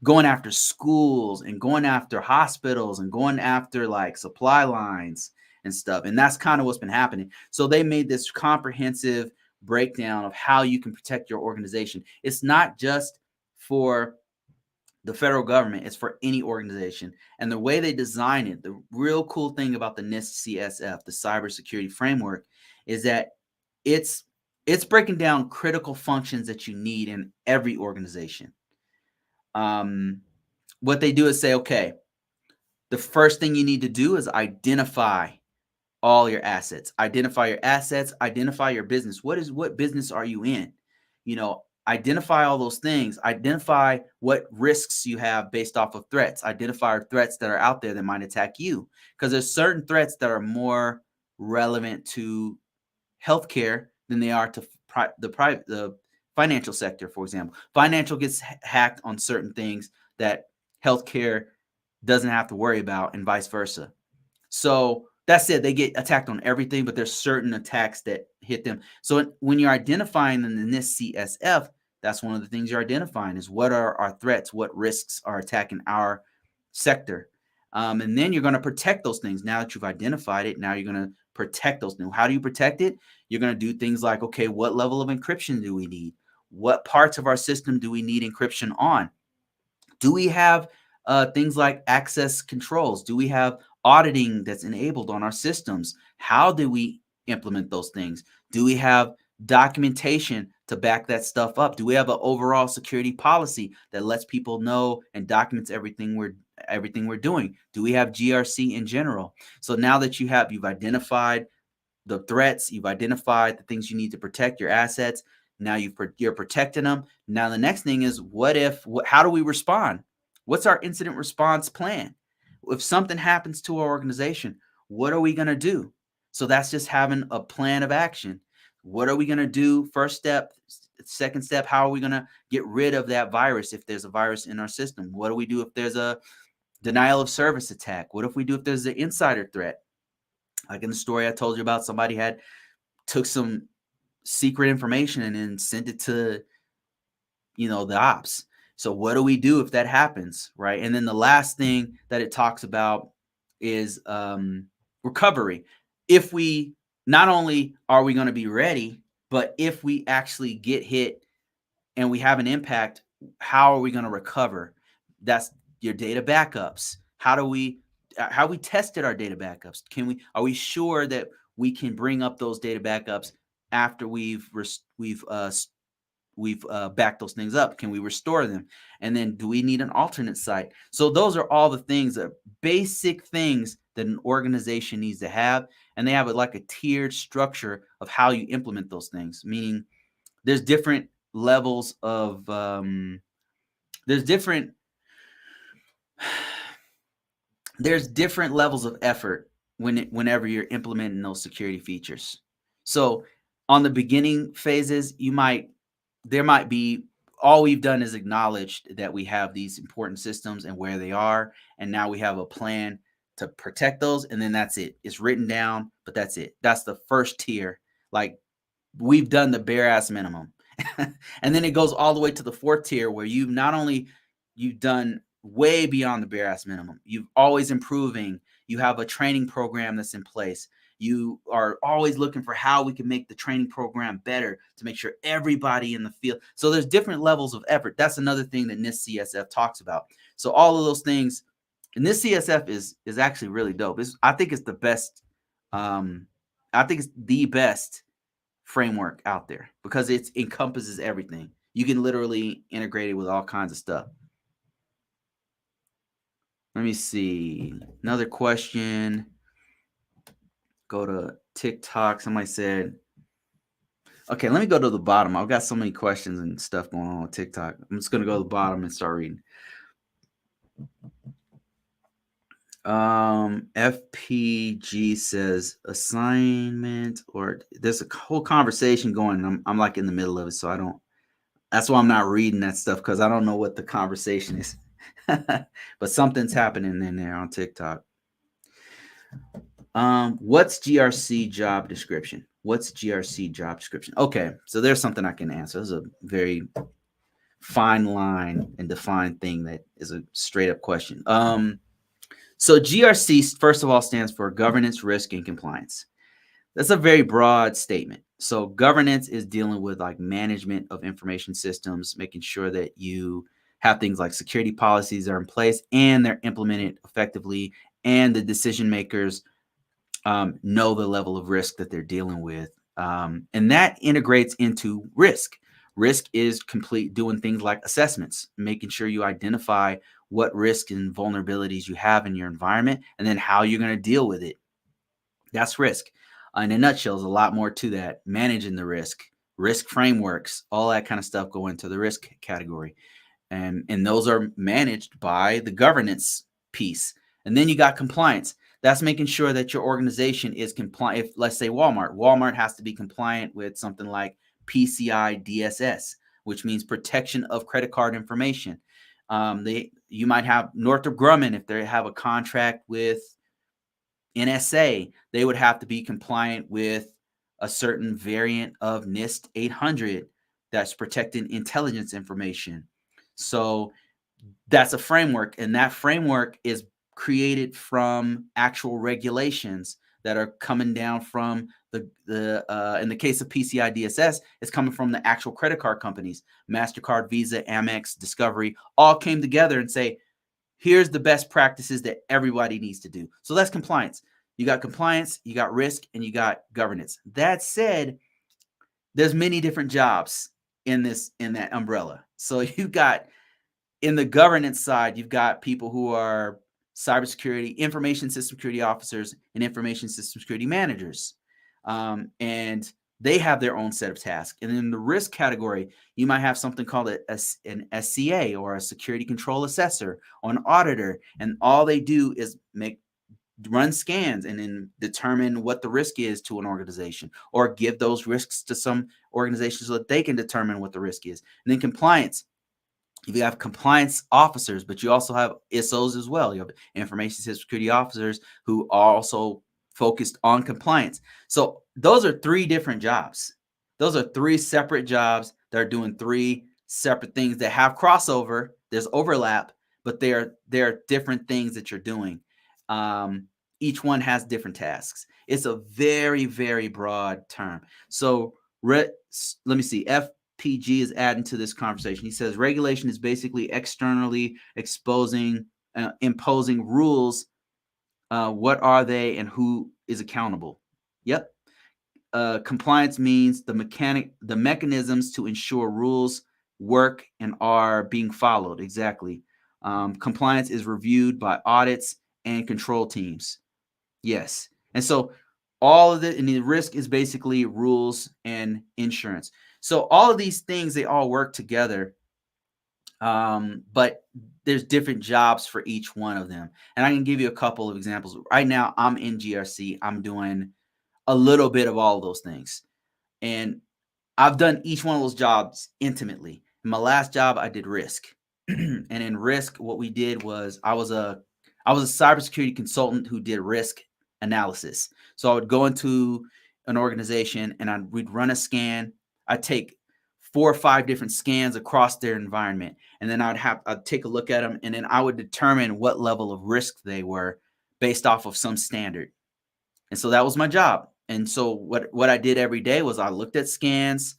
going after schools and going after hospitals and going after like supply lines and stuff. And that's kind of what's been happening. So they made this comprehensive breakdown of how you can protect your organization. It's not just for the federal government, it's for any organization. And the way they design it, the real cool thing about the NIST CSF, the cybersecurity framework, is that it's breaking down critical functions that you need in every organization. What they do is say, okay, the first thing you need to do is identify all your assets. Identify your business. What business are you in? Identify all those things. Identify what risks you have based off of threats. Identify threats that are out there that might attack you, because there's certain threats that are more relevant to healthcare than they are to the financial sector, for example. Financial gets hacked on certain things that healthcare doesn't have to worry about, and vice versa. So that's it. They get attacked on everything, but there's certain attacks that hit them. So when you're identifying in this CSF, that's one of the things you're identifying is what are our threats, what risks are attacking our sector. And then you're going to protect those things. Now that you've identified it, now you're going to protect those things. How do you protect it? You're going to do things like, okay, what level of encryption do we need? What parts of our system do we need encryption on? Do we have things like access controls? Do we have auditing that's enabled on our systems? How do we implement those things? Do we have documentation to back that stuff up? Do we have an overall security policy that lets people know and documents everything we're doing? Do we have GRC in general? So now that you've identified the threats, you've identified the things you need to protect your assets. Now you're protecting them. Now the next thing is, how do we respond? What's our incident response plan? If something happens to our organization, what are we going to do? So that's just having a plan of action. What are we going to do? First step, second step, how are we going to get rid of that virus if there's a virus in our system? What do we do if there's a denial of service attack? What if we do if there's an insider threat? Like in the story I told you about, somebody took some secret information and then sent it to, the ops. So what do we do if that happens, right? And then the last thing that it talks about is recovery. If we not only are we going to be ready, but if we actually get hit and we have an impact, how are we going to recover? That's your data backups. How we tested our data backups? Are we sure that we can bring up those data backups after we've backed those things up? Can we restore them? And then do we need an alternate site? So those are all the things, that basic things that an organization needs to have. And they have like a tiered structure of how you implement those things, meaning there's different levels of there's different levels of effort whenever you're implementing those security features. So on the beginning phases, there might be, all we've done is acknowledged that we have these important systems and where they are, and now we have a plan to protect those, and then that's it. It's written down, but that's it. That's the first tier. Like, we've done the bare ass minimum. And then it goes all the way to the fourth tier, where you've done way beyond the bare ass minimum. You've always improving. You have a training program that's in place. You are always looking for how we can make the training program better to make sure everybody in the field. So there's different levels of effort. That's another thing that NIST CSF talks about. So all of those things, and NIST CSF is actually really dope. I think it's the best. I think it's the best framework out there because it encompasses everything. You can literally integrate it with all kinds of stuff. Let me see. Another question. Go to TikTok. Somebody said, okay, let me go to the bottom. I've got so many questions and stuff going on with TikTok. I'm just going to go to the bottom and start reading. FPG says assignment, or there's a whole conversation going. I'm like in the middle of it, so that's why I'm not reading that stuff, because I don't know what the conversation is. But something's happening in there on TikTok. What's GRC job description? Okay, so there's something I can answer. This is a very fine line and defined thing that is a straight up question. So GRC, first of all, stands for governance, risk, and compliance. That's a very broad statement. So governance is dealing with like management of information systems, making sure that you have things like security policies are in place and they're implemented effectively, and the decision makers know the level of risk that they're dealing with. And that integrates into risk. Risk is doing things like assessments, making sure you identify what risk and vulnerabilities you have in your environment, and then how you're going to deal with it. That's risk. In a nutshell, there's a lot more to that. Managing the risk frameworks, all that kind of stuff go into the risk category. And those are managed by the governance piece. And then you got compliance. That's making sure that your organization is compliant. If, let's say, Walmart has to be compliant with something like PCI DSS, which means protection of credit card information. You might have Northrop Grumman, if they have a contract with NSA, they would have to be compliant with a certain variant of NIST 800 that's protecting intelligence information. So that's a framework, and that framework is created from actual regulations that are coming down from in the case of PCI DSS, it's coming from the actual credit card companies. MasterCard, Visa, Amex, Discovery all came together and say, here's the best practices that everybody needs to do. So that's compliance. You got compliance, you got risk, and you got governance. That said, there's many different jobs in that umbrella. So you got, in the governance side, you've got people who are cybersecurity, information system security officers, and information system security managers. And they have their own set of tasks. And in the risk category, you might have something called an SCA, or a security control assessor, or an auditor. And all they do is run scans and then determine what the risk is to an organization, or give those risks to some organizations so that they can determine what the risk is. And then compliance. You have compliance officers, but you also have ISOs as well. You have information system security officers who are also focused on compliance. So those are three different jobs. Those are three separate jobs that are doing three separate things that have crossover. There's overlap, but they are different things that you're doing. Each one has different tasks. It's a very, very broad term. So let me see. FPG is adding to this conversation. He says regulation is basically externally imposing rules. What are they and who is accountable? Yep. Compliance means the mechanisms to ensure rules work and are being followed. Exactly. Compliance is reviewed by audits and control teams. Yes. And so all of and the risk is basically rules and insurance. So all of these things, they all work together. But there's different jobs for each one of them. And I can give you a couple of examples. Right now, I'm in GRC. I'm doing a little bit of all of those things. And I've done each one of those jobs intimately. In my last job, I did risk. And in risk, what we did was I was a cybersecurity consultant who did risk analysis. So I would go into an organization and we'd run a scan. I'd take 4 or 5 different scans across their environment. And then I'd take a look at them, and then I would determine what level of risk they were based off of some standard. And so that was my job. And so what I did every day was I looked at scans.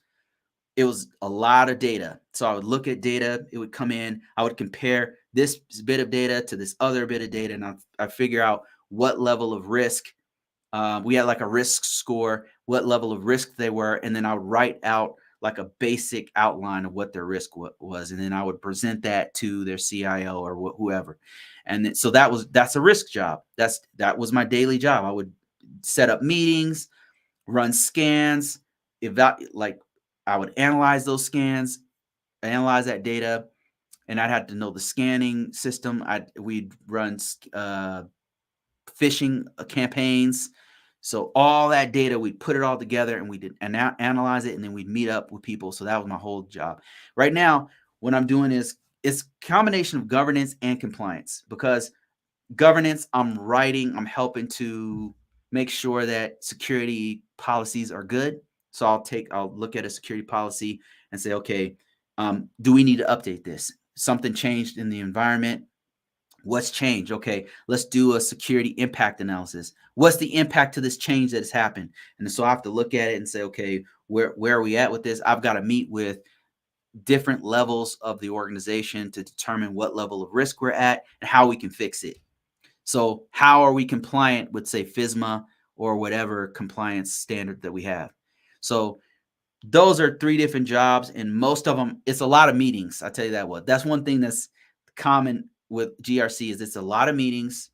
It was a lot of data. So I would look at data. It would come in. I would compare this bit of data to this other bit of data, and I figure out what level of risk. We had like a risk score, what level of risk they were, and then I would write out like a basic outline of what their risk was, and then I would present that to their CIO or whoever. And then, so that's a risk job. That was my daily job. I would set up meetings, run scans, I would analyze those scans, analyze that data, and I'd have to know the scanning system. We'd run phishing campaigns. So all that data, we'd put it all together and we did analyze it, and then we'd meet up with people. So that was my whole job. Right now, what I'm doing is it's a combination of governance and compliance, because governance, I'm helping to make sure that security policies are good. So I'll look at a security policy and say, okay, do we need to update this? Something changed in the environment. What's changed? Okay, let's do a security impact analysis. What's the impact to this change that has happened? And so I have to look at it and say, okay, where are we at with this? I've got to meet with different levels of the organization to determine what level of risk we're at and how we can fix it. So how are we compliant with, say, FISMA or whatever compliance standard that we have? So those are 3 different jobs, and most of them, it's a lot of meetings. I tell you that. That's one thing that's common with GRC is it's a lot of meetings.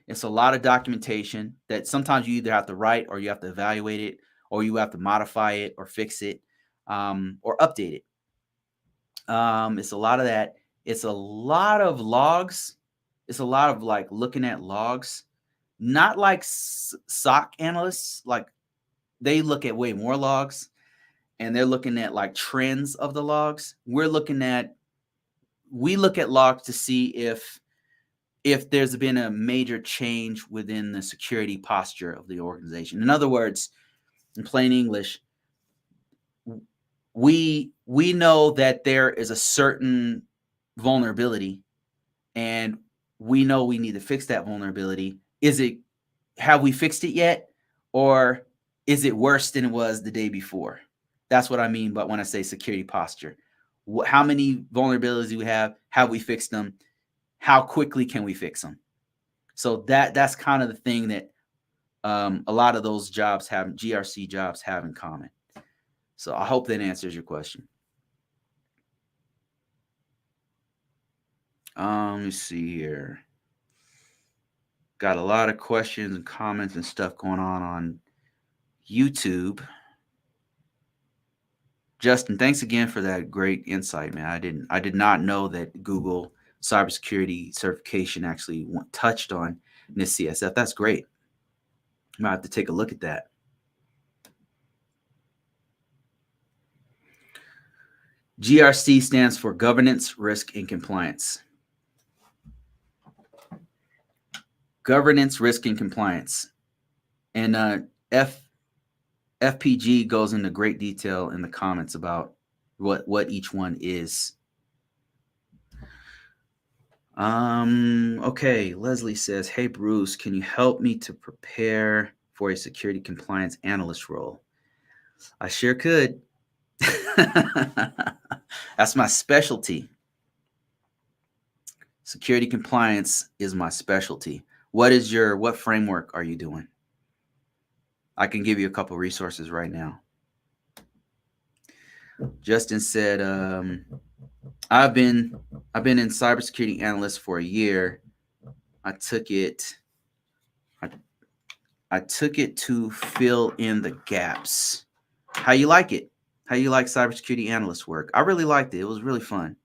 It's a lot of documentation that sometimes you either have to write or you have to evaluate it or you have to modify it or fix it or update it. It's a lot of that. It's a lot of logs. It's a lot of like looking at logs, not like SOC analysts. Like they look at way more logs and they're looking at like trends of the logs. We look at logs to see if there's been a major change within the security posture of the organization. In other words, in plain English, we know that there is a certain vulnerability and we know we need to fix that vulnerability. Have we fixed it yet? Or is it worse than it was the day before? That's what I mean by when I say security posture. How many vulnerabilities do we have? Have we fixed them? How quickly can we fix them? So that's kind of the thing that a lot of those GRC jobs have in common. So I hope that answers your question. Let me see here. Got a lot of questions and comments and stuff going on YouTube. Justin, thanks again for that great insight, man. I did not know that Google cybersecurity certification actually touched on NIST CSF. That's great. I might have to take a look at that. GRC stands for Governance, Risk, and Compliance. Governance, Risk, and Compliance. And FPG goes into great detail in the comments about what each one is. Okay, Leslie says, "Hey Bruce, can you help me to prepare for a security compliance analyst role?" I sure could. That's my specialty. Security compliance is my specialty. What framework are you doing? I can give you a couple resources right now. Justin said, I've been in cybersecurity analyst for a year. I took it to fill in the gaps. How you like it? How you like cybersecurity analyst work? I really liked it. It was really fun.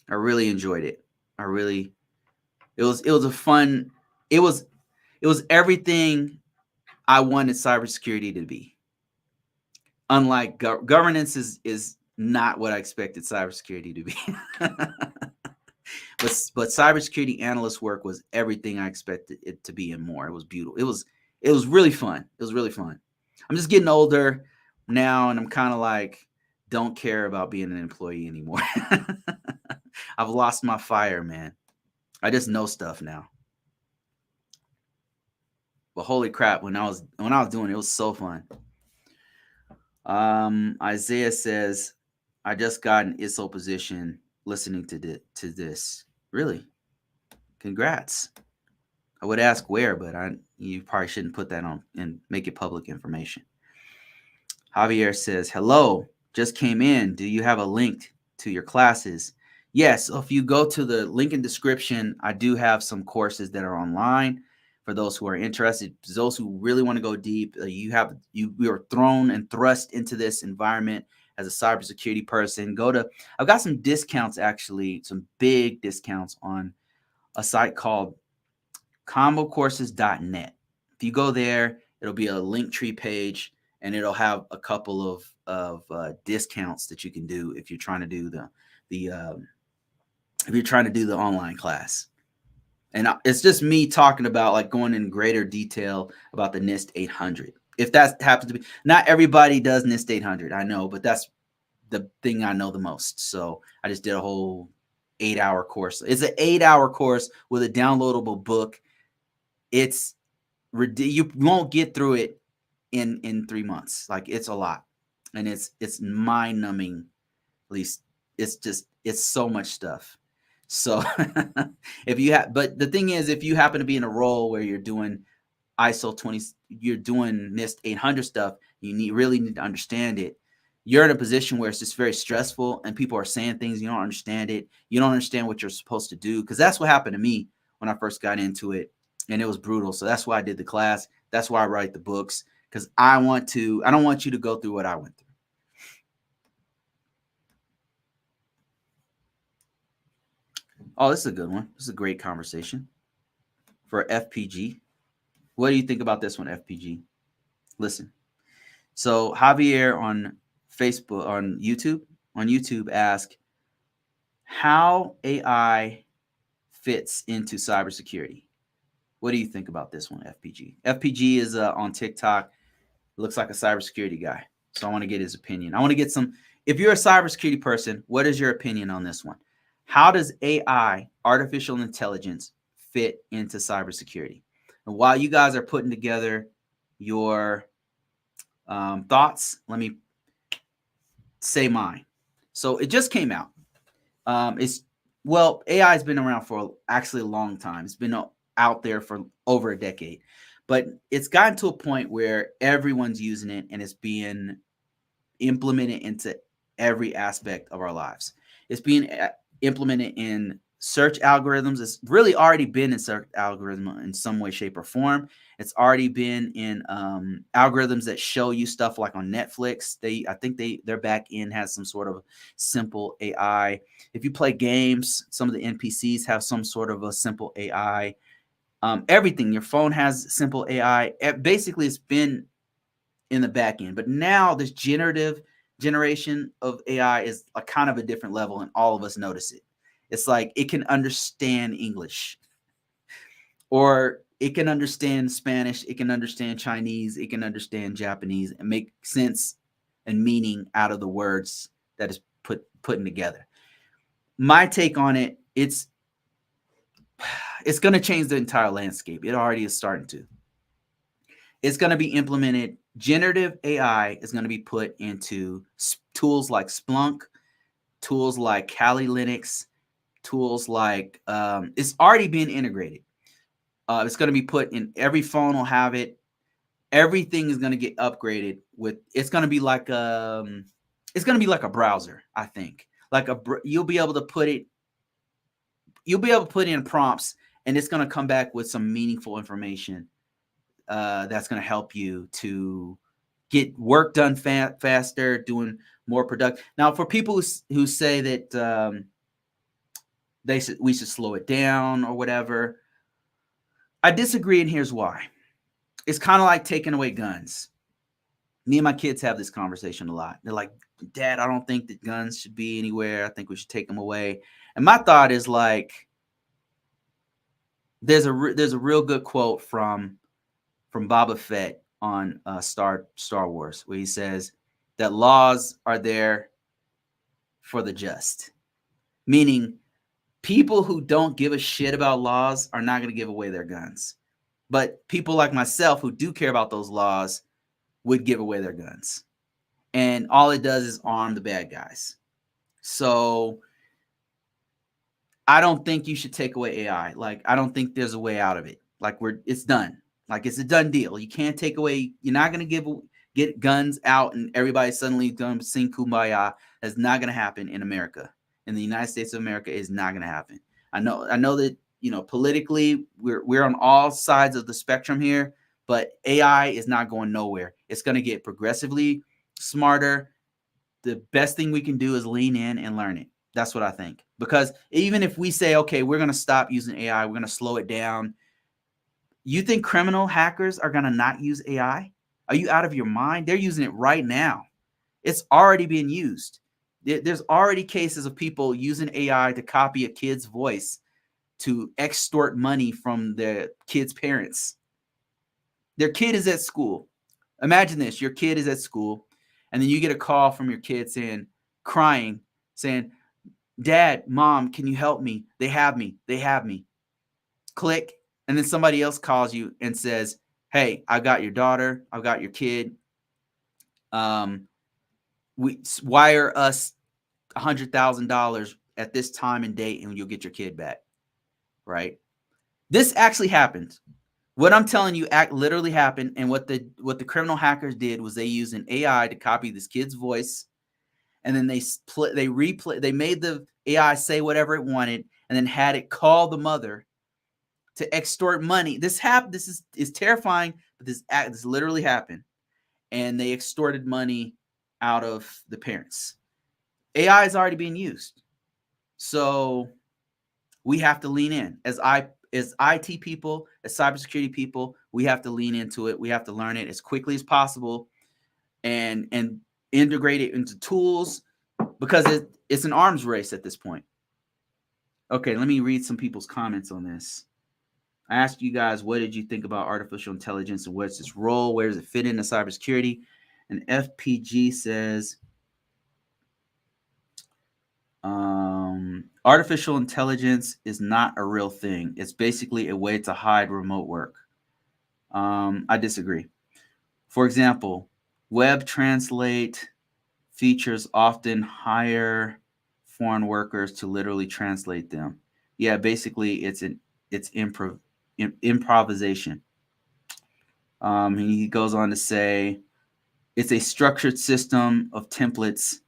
I really enjoyed it. It was a fun, it was everything I wanted cybersecurity to be. Unlike governance is not what I expected cybersecurity to be. but cybersecurity analyst work was everything I expected it to be and more. It was beautiful. It was really fun. It was really fun. I'm just getting older now, and I'm kind of like, don't care about being an employee anymore. I've lost my fire, man. I just know stuff now. But holy crap, when I was doing it, it was so fun. Isaiah says, I just got an ISO position listening to this. Really? Congrats. I would ask where, but you probably shouldn't put that on and make it public information. Javier says, hello, just came in. Do you have a link to your classes? Yes. So if you go to the link in description, I do have some courses that are online for those who are interested. Those who really want to go deep, we are thrown and thrust into this environment as a cybersecurity person. I've got some discounts, actually, some big discounts on a site called ConvoCourses.net. If you go there, it'll be a Linktree page, and it'll have a couple of discounts that you can do if you're trying to do the online class. And it's just me talking about, like, going in greater detail about the NIST 800. If that happens to be, not everybody does NIST 800, I know, but that's the thing I know the most. So I just did a whole 8-hour course. It's an 8-hour course with a downloadable book. You won't get through it in 3 months. Like, it's a lot, and it's mind numbing. At least it's so much stuff. So but the thing is, if you happen to be in a role where you're doing ISO 20, you're doing NIST 800 stuff, really need to understand it. You're in a position where it's just very stressful, and people are saying things, you don't understand it. You don't understand what you're supposed to do, because that's what happened to me when I first got into it, and it was brutal. So that's why I did the class. That's why I write the books, because I don't want you to go through what I went through. Oh, this is a good one. This is a great conversation for FPG. What do you think about this one, FPG? Listen. So Javier on Facebook, on YouTube asked how AI fits into cybersecurity. What do you think about this one, FPG? FPG is on TikTok. Looks like a cybersecurity guy. So I want to get his opinion. I want to get some. If you're a cybersecurity person, what is your opinion on this one? How does AI, artificial intelligence, fit into cybersecurity? And while you guys are putting together your thoughts, let me say mine. So it just came out. AI has been around for actually a long time. It's been out there for over a decade, but it's gotten to a point where everyone's using it, and it's being implemented into every aspect of our lives. It's being implemented in search algorithms. It's really already been in search algorithm in some way, shape, or form. It's already been in algorithms that show you stuff, like on Netflix. I think their back end has some sort of simple AI. If you play games, some of the NPCs have some sort of a simple AI. Everything, your phone has simple AI. Basically, it's been in the back end, but now this generative generation of AI is a kind of a different level, and all of us notice it. It's like it can understand English, or it can understand Spanish, it can understand Chinese, it can understand Japanese, and make sense and meaning out of the words that is putting together. My take on it it's going to change the entire landscape. It already is starting to. It's going to be implemented. Generative AI is going to be put into tools like Splunk, tools like Kali Linux, tools like it's already being integrated. It's going to be put in every phone will have it. Everything is going to get upgraded with. It's going to be like a browser. I think you'll be able to put it. You'll be able to put in prompts, and it's going to come back with some meaningful information that's going to help you to get work done faster, doing more productive. Now, for people who say that we should slow it down or whatever, I disagree, and here's why. It's kind of like taking away guns. Me and my kids have this conversation a lot. They're like, Dad, I don't think that guns should be anywhere. I think we should take them away. And my thought is like, there's a real good quote from Boba Fett on Star Wars, where he says that laws are there for the just, meaning people who don't give a shit about laws are not going to give away their guns. But people like myself who do care about those laws would give away their guns. And all it does is arm the bad guys. So I don't think you should take away AI. Like, I don't think there's a way out of it. Like, it's done. Like, it's a done deal. You can't take away. You're not going to get guns out and everybody suddenly going to sing Kumbaya. That's not going to happen in America. In the United States of America, is not going to happen. I know that, politically we're on all sides of the spectrum here, but AI is not going nowhere. It's going to get progressively smarter. The best thing we can do is lean in and learn it. That's what I think. Because even if we say, okay, we're going to stop using AI, we're going to slow it down. You think criminal hackers are going to not use AI? Are you out of your mind? They're using it right now. It's already being used. There's already cases of people using AI to copy a kid's voice to extort money from the kid's parents. Their kid is at school. Imagine this. Your kid is at school, and then you get a call from your kid crying, saying, Dad, Mom, can you help me? They have me. They have me. Click. And then somebody else calls you and says, hey, I got your daughter. I've got your kid. We wire us $100,000 at this time and date, and you'll get your kid back. Right? This actually happened. What I'm telling you literally happened. And what the criminal hackers did was they used an AI to copy this kid's voice. And then they made the AI say whatever it wanted, and then had it call the mother to extort money. This is terrifying, but this literally happened. And they extorted money out of the parents. AI is already being used. So we have to lean in. As IT people, as cybersecurity people, we have to lean into it. We have to learn it as quickly as possible and integrate it into tools, because it's an arms race at this point. Okay, let me read some people's comments on this. I asked you guys, what did you think about artificial intelligence and what's its role? Where does it fit into cybersecurity? And FPG says, artificial intelligence is not a real thing. It's basically a way to hide remote work. I disagree. For example, web translate features often hire foreign workers to literally translate them. Yeah, basically it's improvisation. He goes on to say it's a structured system of templates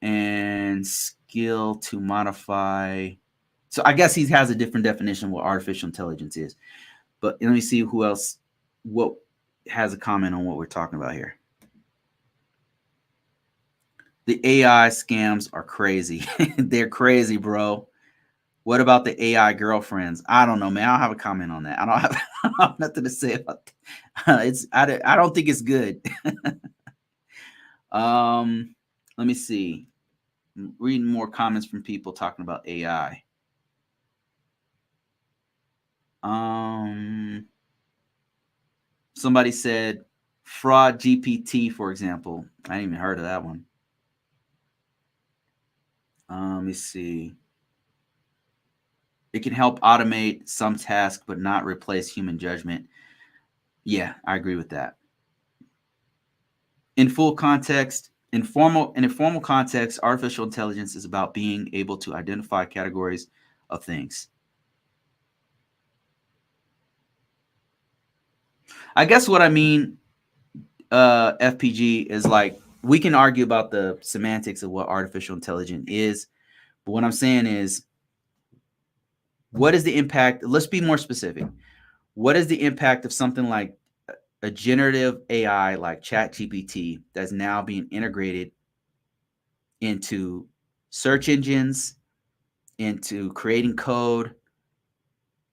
and skill to modify. So I guess he has a different definition of what artificial intelligence is. But let me see who else has a comment on what we're talking about here. The AI scams are crazy. They're crazy, bro. What about the AI girlfriends? I don't know, man. I don't have a comment on that. I don't have nothing to say about that. I don't think it's good. Let me see. I'm reading more comments from people talking about AI. Somebody said fraud GPT, for example. I ain't even heard of that one. Let me see. It can help automate some tasks, but not replace human judgment. Yeah, I agree with that. In full context, in a formal context, artificial intelligence is about being able to identify categories of things. I guess what I mean, FPG, is like we can argue about the semantics of what artificial intelligence is, but what I'm saying is, what is the impact? Let's be more specific. What is the impact of something like a generative AI like ChatGPT that's now being integrated into search engines, into creating code,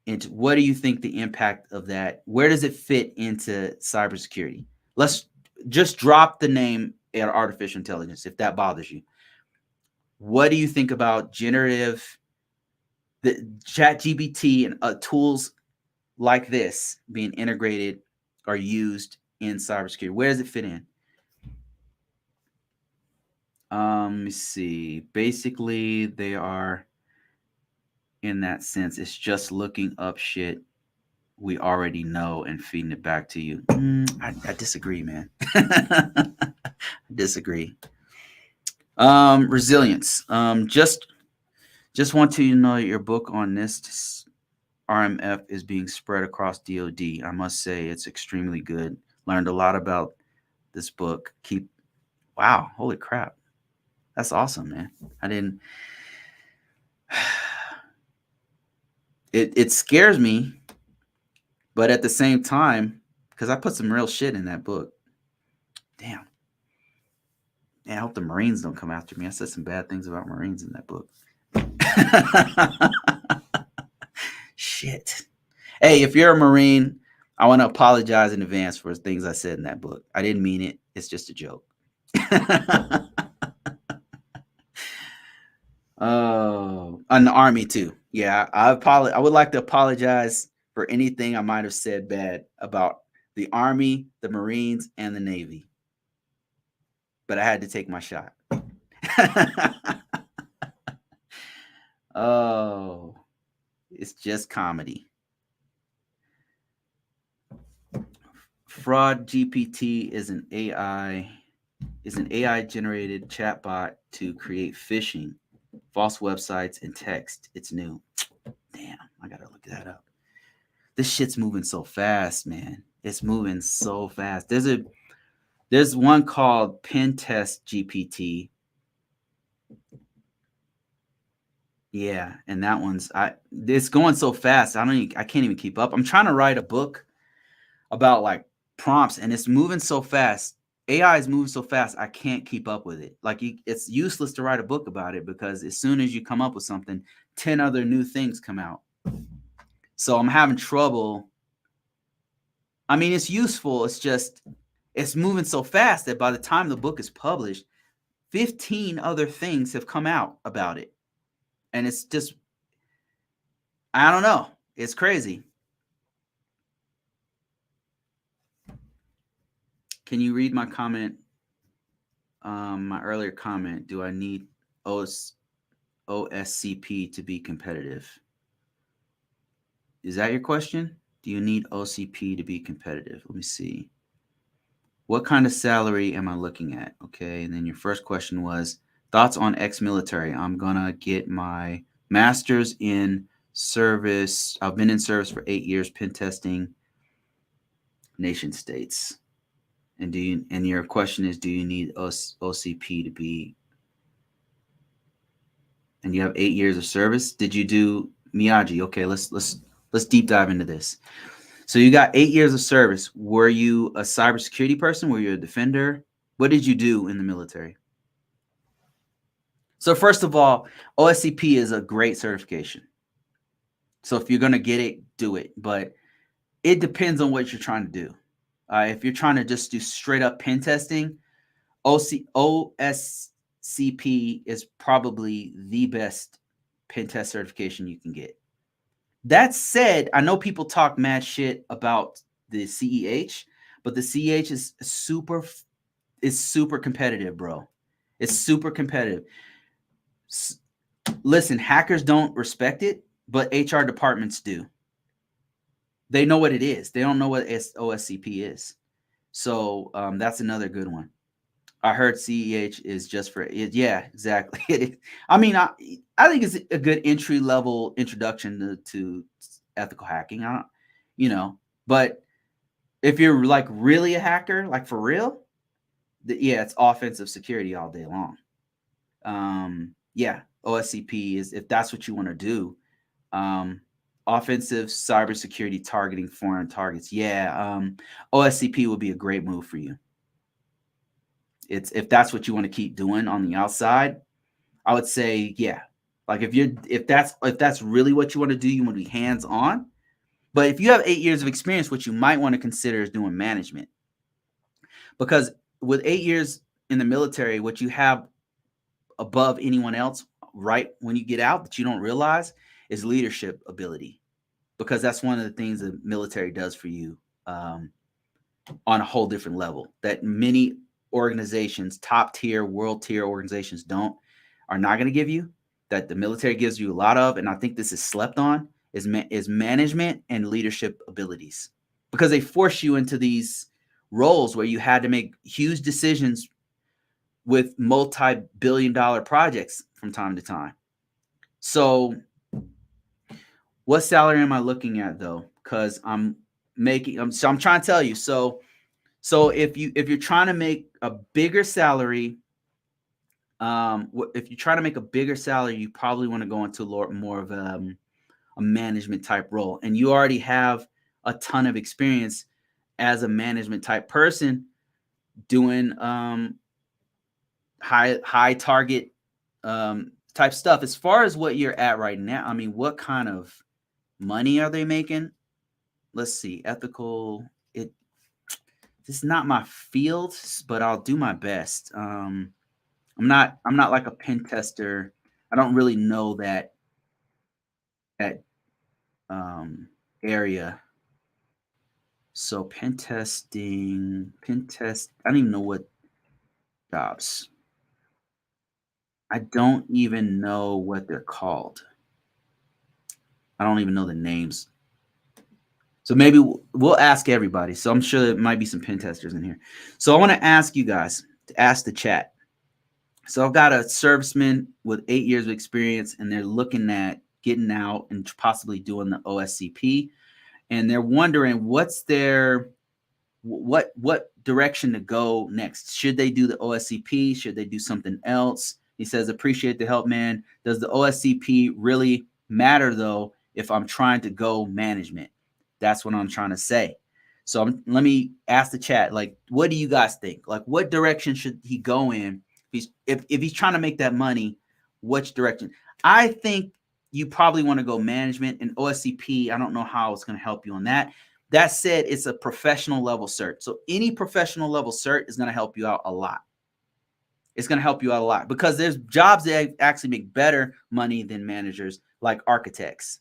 into what do you think the impact of that? Where does it fit into cybersecurity? Let's just drop the name artificial intelligence if that bothers you. What do you think about generative, the ChatGPT and tools like this being integrated or used in cybersecurity? Where does it fit in? Let me see. Basically, they are, in that sense, it's just looking up shit we already know and feeding it back to you. I disagree, man. I disagree. Resilience. Just want to know your book on NIST RMF is being spread across DoD. I must say it's extremely good. Learned a lot about this book. Wow, holy crap. That's awesome, man. I didn't. It scares me, but at the same time, because I put some real shit in that book. Damn. Man, I hope the Marines don't come after me. I said some bad things about Marines in that book. Shit. Hey, if you're a Marine, I want to apologize in advance for things I said in that book. I didn't mean it. It's just a joke. Oh, and the Army too. Yeah, I would like to apologize for anything I might have said bad about the Army, the Marines, and the Navy. But I had to take my shot. Oh, it's just comedy. Fraud GPT is an AI generated chatbot to create phishing, false websites, and text. It's new. Damn, I gotta look that up. This shit's moving so fast, man. It's moving so fast. There's one called Pen Test GPT. Yeah, and that one's it's going so fast. I can't even keep up. I'm trying to write a book about like prompts, and it's moving so fast. AI is moving so fast, I can't keep up with it. Like it's useless to write a book about it because as soon as you come up with something, 10 other new things come out. So I'm having trouble. I mean, it's useful. It's just it's moving so fast that by the time the book is published, 15 other things have come out about it. And it's just, I don't know. It's crazy. Can you read my comment? My earlier comment. Do I need OSCP to be competitive? Is that your question? Do you need OCP to be competitive? Let me see. What kind of salary am I looking at? Okay. And then your first question was thoughts on ex-military. I'm going to get my master's in service. I've been in service for 8 years, pen testing, nation states. And your question is, do you need OCP to be? And you have 8 years of service. Did you do Miyagi? Okay, let's deep dive into this. So you got 8 years of service. Were you a cybersecurity person? Were you a defender? What did you do in the military? So first of all, OSCP is a great certification. So if you're going to get it, do it. But it depends on what you're trying to do. If you're trying to just do straight up pen testing, OSCP is probably the best pen test certification you can get. That said, I know people talk mad shit about the CEH, but the CEH is super competitive, bro. It's super competitive. Listen, hackers don't respect it, but HR departments do. They know what it is. They don't know what OSCP is. So that's another good one. I heard CEH is just for it. Yeah, exactly. I mean, I think it's a good entry level introduction to ethical hacking. But if you're like really a hacker, like for real, yeah, it's offensive security all day long. Yeah, OSCP is, if that's what you want to do. Offensive cybersecurity targeting foreign targets. Yeah, OSCP would be a great move for you. It's, if that's what you want to keep doing on the outside, I would say, yeah. Like if that's really what you want to do, you want to be hands on. But if you have 8 years of experience, what you might want to consider is doing management, because with 8 years in the military, what you have above anyone else, right when you get out, that you don't realize, is leadership ability, because that's one of the things the military does for you on a whole different level that many organizations, top tier, world tier organizations are not going to give you, that the military gives you a lot of, and I think this is slept on, is management and leadership abilities, because they force you into these roles where you had to make huge decisions with multi-billion-dollar projects from time to time. So what salary am I looking at though? Because I'm trying to tell you. So if you're trying to make a bigger salary, if you're trying to make a bigger salary, you probably want to go into more of a management type role, and you already have a ton of experience as a management type person doing high target type stuff. As far as what you're at right now, I mean, what kind of money are they making? Let's see. Ethical. This is not my field, but I'll do my best. I'm not like a pen tester. I don't really know that area. So pen test. I don't even know what jobs. I don't even know what they're called. I don't even know the names. So maybe we'll ask everybody. So I'm sure there might be some pen testers in here. So I want to ask you guys to ask the chat. So I've got a serviceman with 8 years of experience, and they're looking at getting out and possibly doing the OSCP. And they're wondering what direction to go next. Should they do the OSCP? Should they do something else? He says, appreciate the help, man. Does the OSCP really matter though if I'm trying to go management? That's what I'm trying to say. So let me ask the chat, like, what do you guys think? Like, what direction should he go in? If he's trying to make that money, which direction? I think you probably want to go management, and OSCP, I don't know how it's going to help you on that. That said, it's a professional level cert. So any professional level cert is going to help you out a lot. It's going to help you out a lot, because there's jobs that actually make better money than managers, like architects.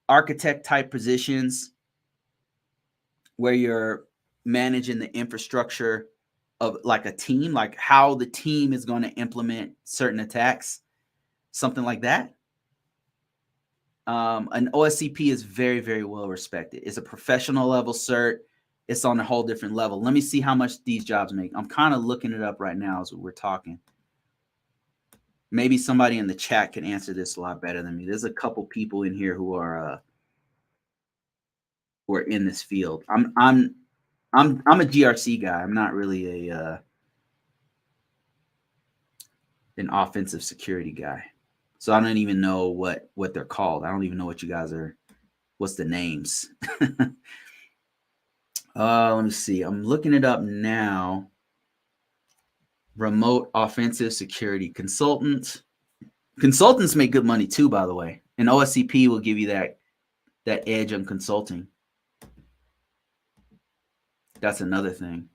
Architect type positions where you're managing the infrastructure of like a team, like how the team is going to implement certain attacks, something like that. An OSCP is very, very well respected. It's a professional level cert. It's on a whole different level. Let me see how much these jobs make. I'm kind of looking it up right now as we're talking. Maybe somebody in the chat can answer this a lot better than me. There's a couple people in here who are in this field. I'm a GRC guy. I'm not really an offensive security guy. So I don't even know what they're called. I don't even know what you guys are, what's the names. Let me see. I'm looking it up now. Remote offensive security consultant. Consultants make good money too, by the way. And OSCP will give you that edge on consulting. That's another thing.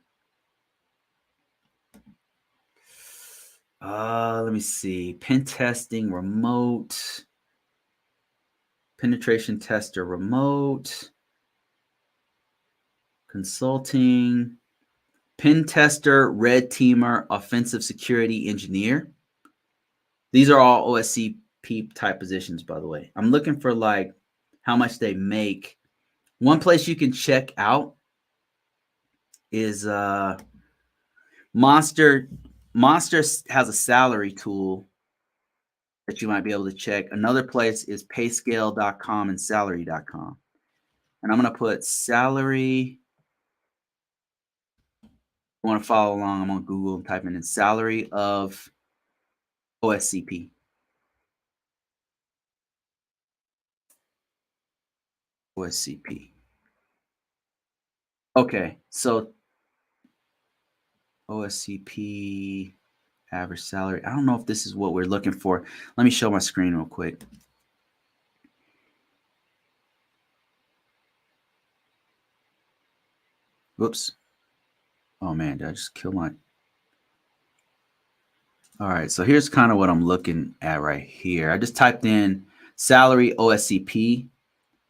Let me see. Pen testing, remote. Penetration tester, remote. Consulting. Pen tester, red teamer, offensive security engineer. These are all OSCP OSP type positions, by the way. I'm looking for like how much they make. One place you can check out is Monster. Monster has a salary tool that you might be able to check. Another place is payscale.com and salary.com. And I'm going to put salary. I want to follow along. I'm on Google typing in salary of OSCP. OSCP. Okay, so OSCP average salary. I don't know if this is what we're looking for. Let me show my screen real quick. Whoops. Oh man, did I just kill my... All right, so here's kind of what I'm looking at right here. I just typed in salary OSCP,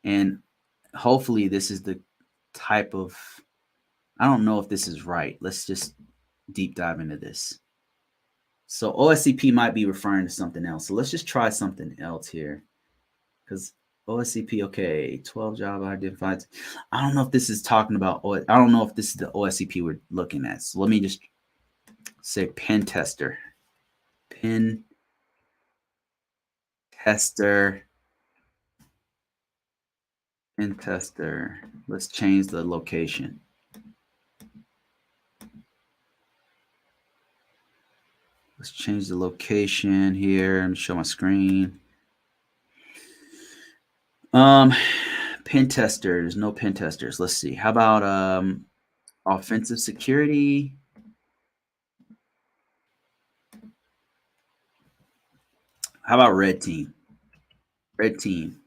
and hopefully this is the type of... I don't know if this is right. Let's just deep dive into this. So OSCP might be referring to something else. So let's just try something else here. Because OSCP, okay, 12 job identified. I don't know if this is talking about... I don't know if this is the OSCP we're looking at. So let me just say pen tester. Pen tester. Pen tester. Let's change the location. Let's change the location here and show my screen. Pen testers, no pen testers. Let's see. How about offensive security? How about red team? Red team.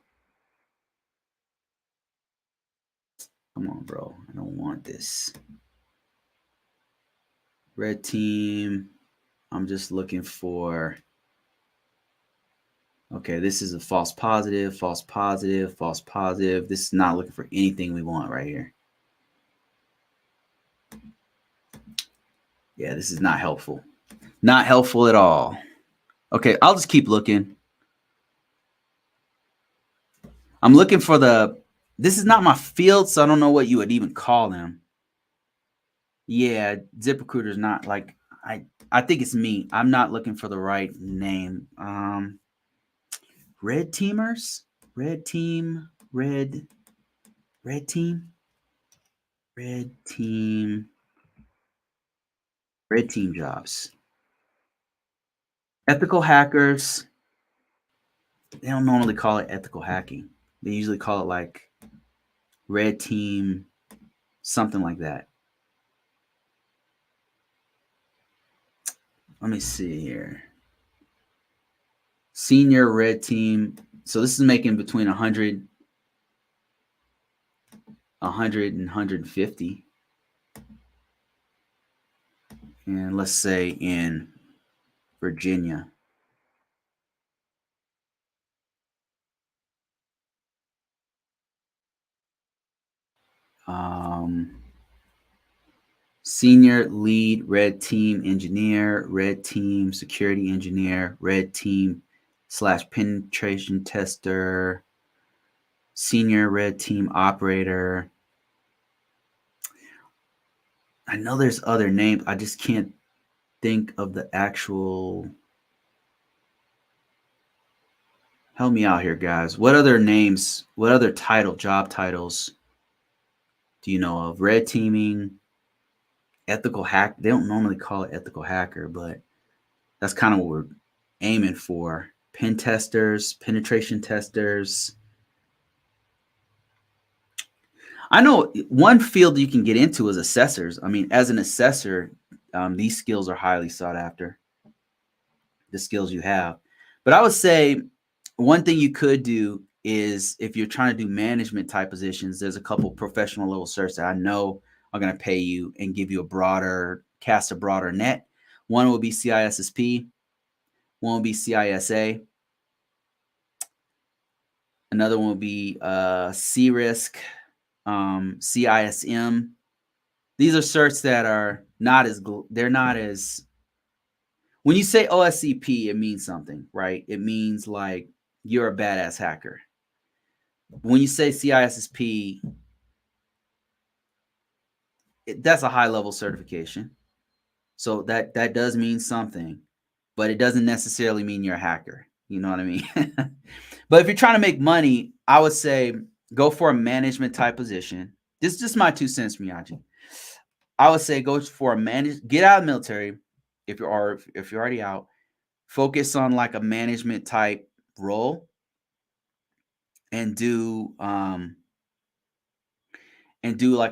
Come on, bro. I don't want this. Red team. I'm just looking for... Okay, this is a false positive, false positive, false positive. This is not looking for anything we want right here. Yeah, this is not helpful. Not helpful at all. Okay, I'll just keep looking. I'm looking for the... This is not my field, so I don't know what you would even call them. Yeah, ZipRecruiter is not like... I think it's me. I'm not looking for the right name. Red teamers? Red team? Red team? Red team. Red team jobs. Ethical hackers. They don't normally call it ethical hacking. They usually call it like red team, something like that. Let me see here. Senior red team. So this is making between 100 and 150. And let's say in Virginia. Senior lead red team engineer, red team security engineer, red team / penetration tester, senior red team operator. I know there's other names. I just can't think of the actual... Help me out here, guys. What other names, what other job titles do you know of? Red teaming, ethical hack. They don't normally call it ethical hacker, but that's kind of what we're aiming for. Pen testers, penetration testers. I know one field you can get into is assessors. I mean, as an assessor, these skills are highly sought after, the skills you have. But I would say one thing you could do is if you're trying to do management type positions, there's a couple professional level certs that I know are going to pay you and give you cast a broader net. One will be CISSP. One will be CISA. Another one will be CRISC, CISM. These are certs that are not as... They're not as... When you say OSCP, it means something, right? It means like you're a badass hacker. When you say CISSP, that's a high level certification. So that does mean something, but it doesn't necessarily mean you're a hacker. You know what I mean? But if you're trying to make money, I would say go for a management type position. This is just my 2 cents, Miyaji. I would say go for get out of the military if you're already out. Focus on like a management type role and do like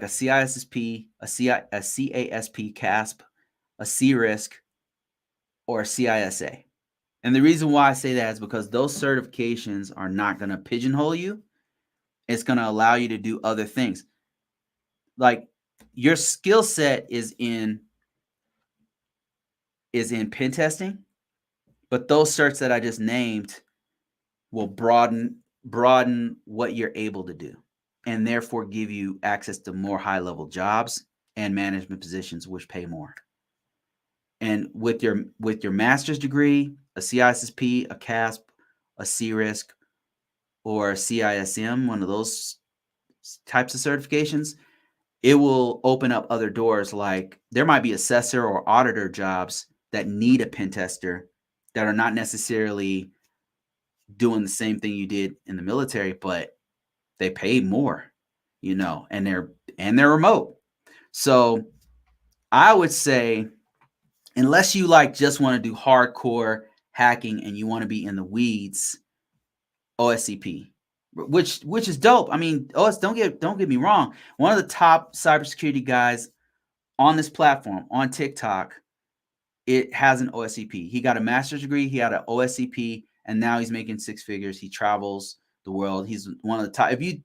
a CISSP, a CASP, CASP, a CRISC, or a CISA. And the reason why I say that is because those certifications are not going to pigeonhole you. It's going to allow you to do other things. Like your skill set is in pen testing, but those certs that I just named will broaden what you're able to do, and therefore give you access to more high level jobs and management positions which pay more. And with your master's degree, a CISSP, a CASP, a CRISC, or a CISM, one of those types of certifications, it will open up other doors. Like there might be assessor or auditor jobs that need a pen tester that are not necessarily doing the same thing you did in the military, but they pay more, and they're remote. So I would say, unless you like just want to do hardcore hacking and you want to be in the weeds, OSCP, which is dope. I mean, don't get me wrong. One of the top cybersecurity guys on this platform on TikTok, it has an OSCP. He got a master's degree, he had an OSCP, and now he's making 6 figures. He travels the world. He's one of the top. If you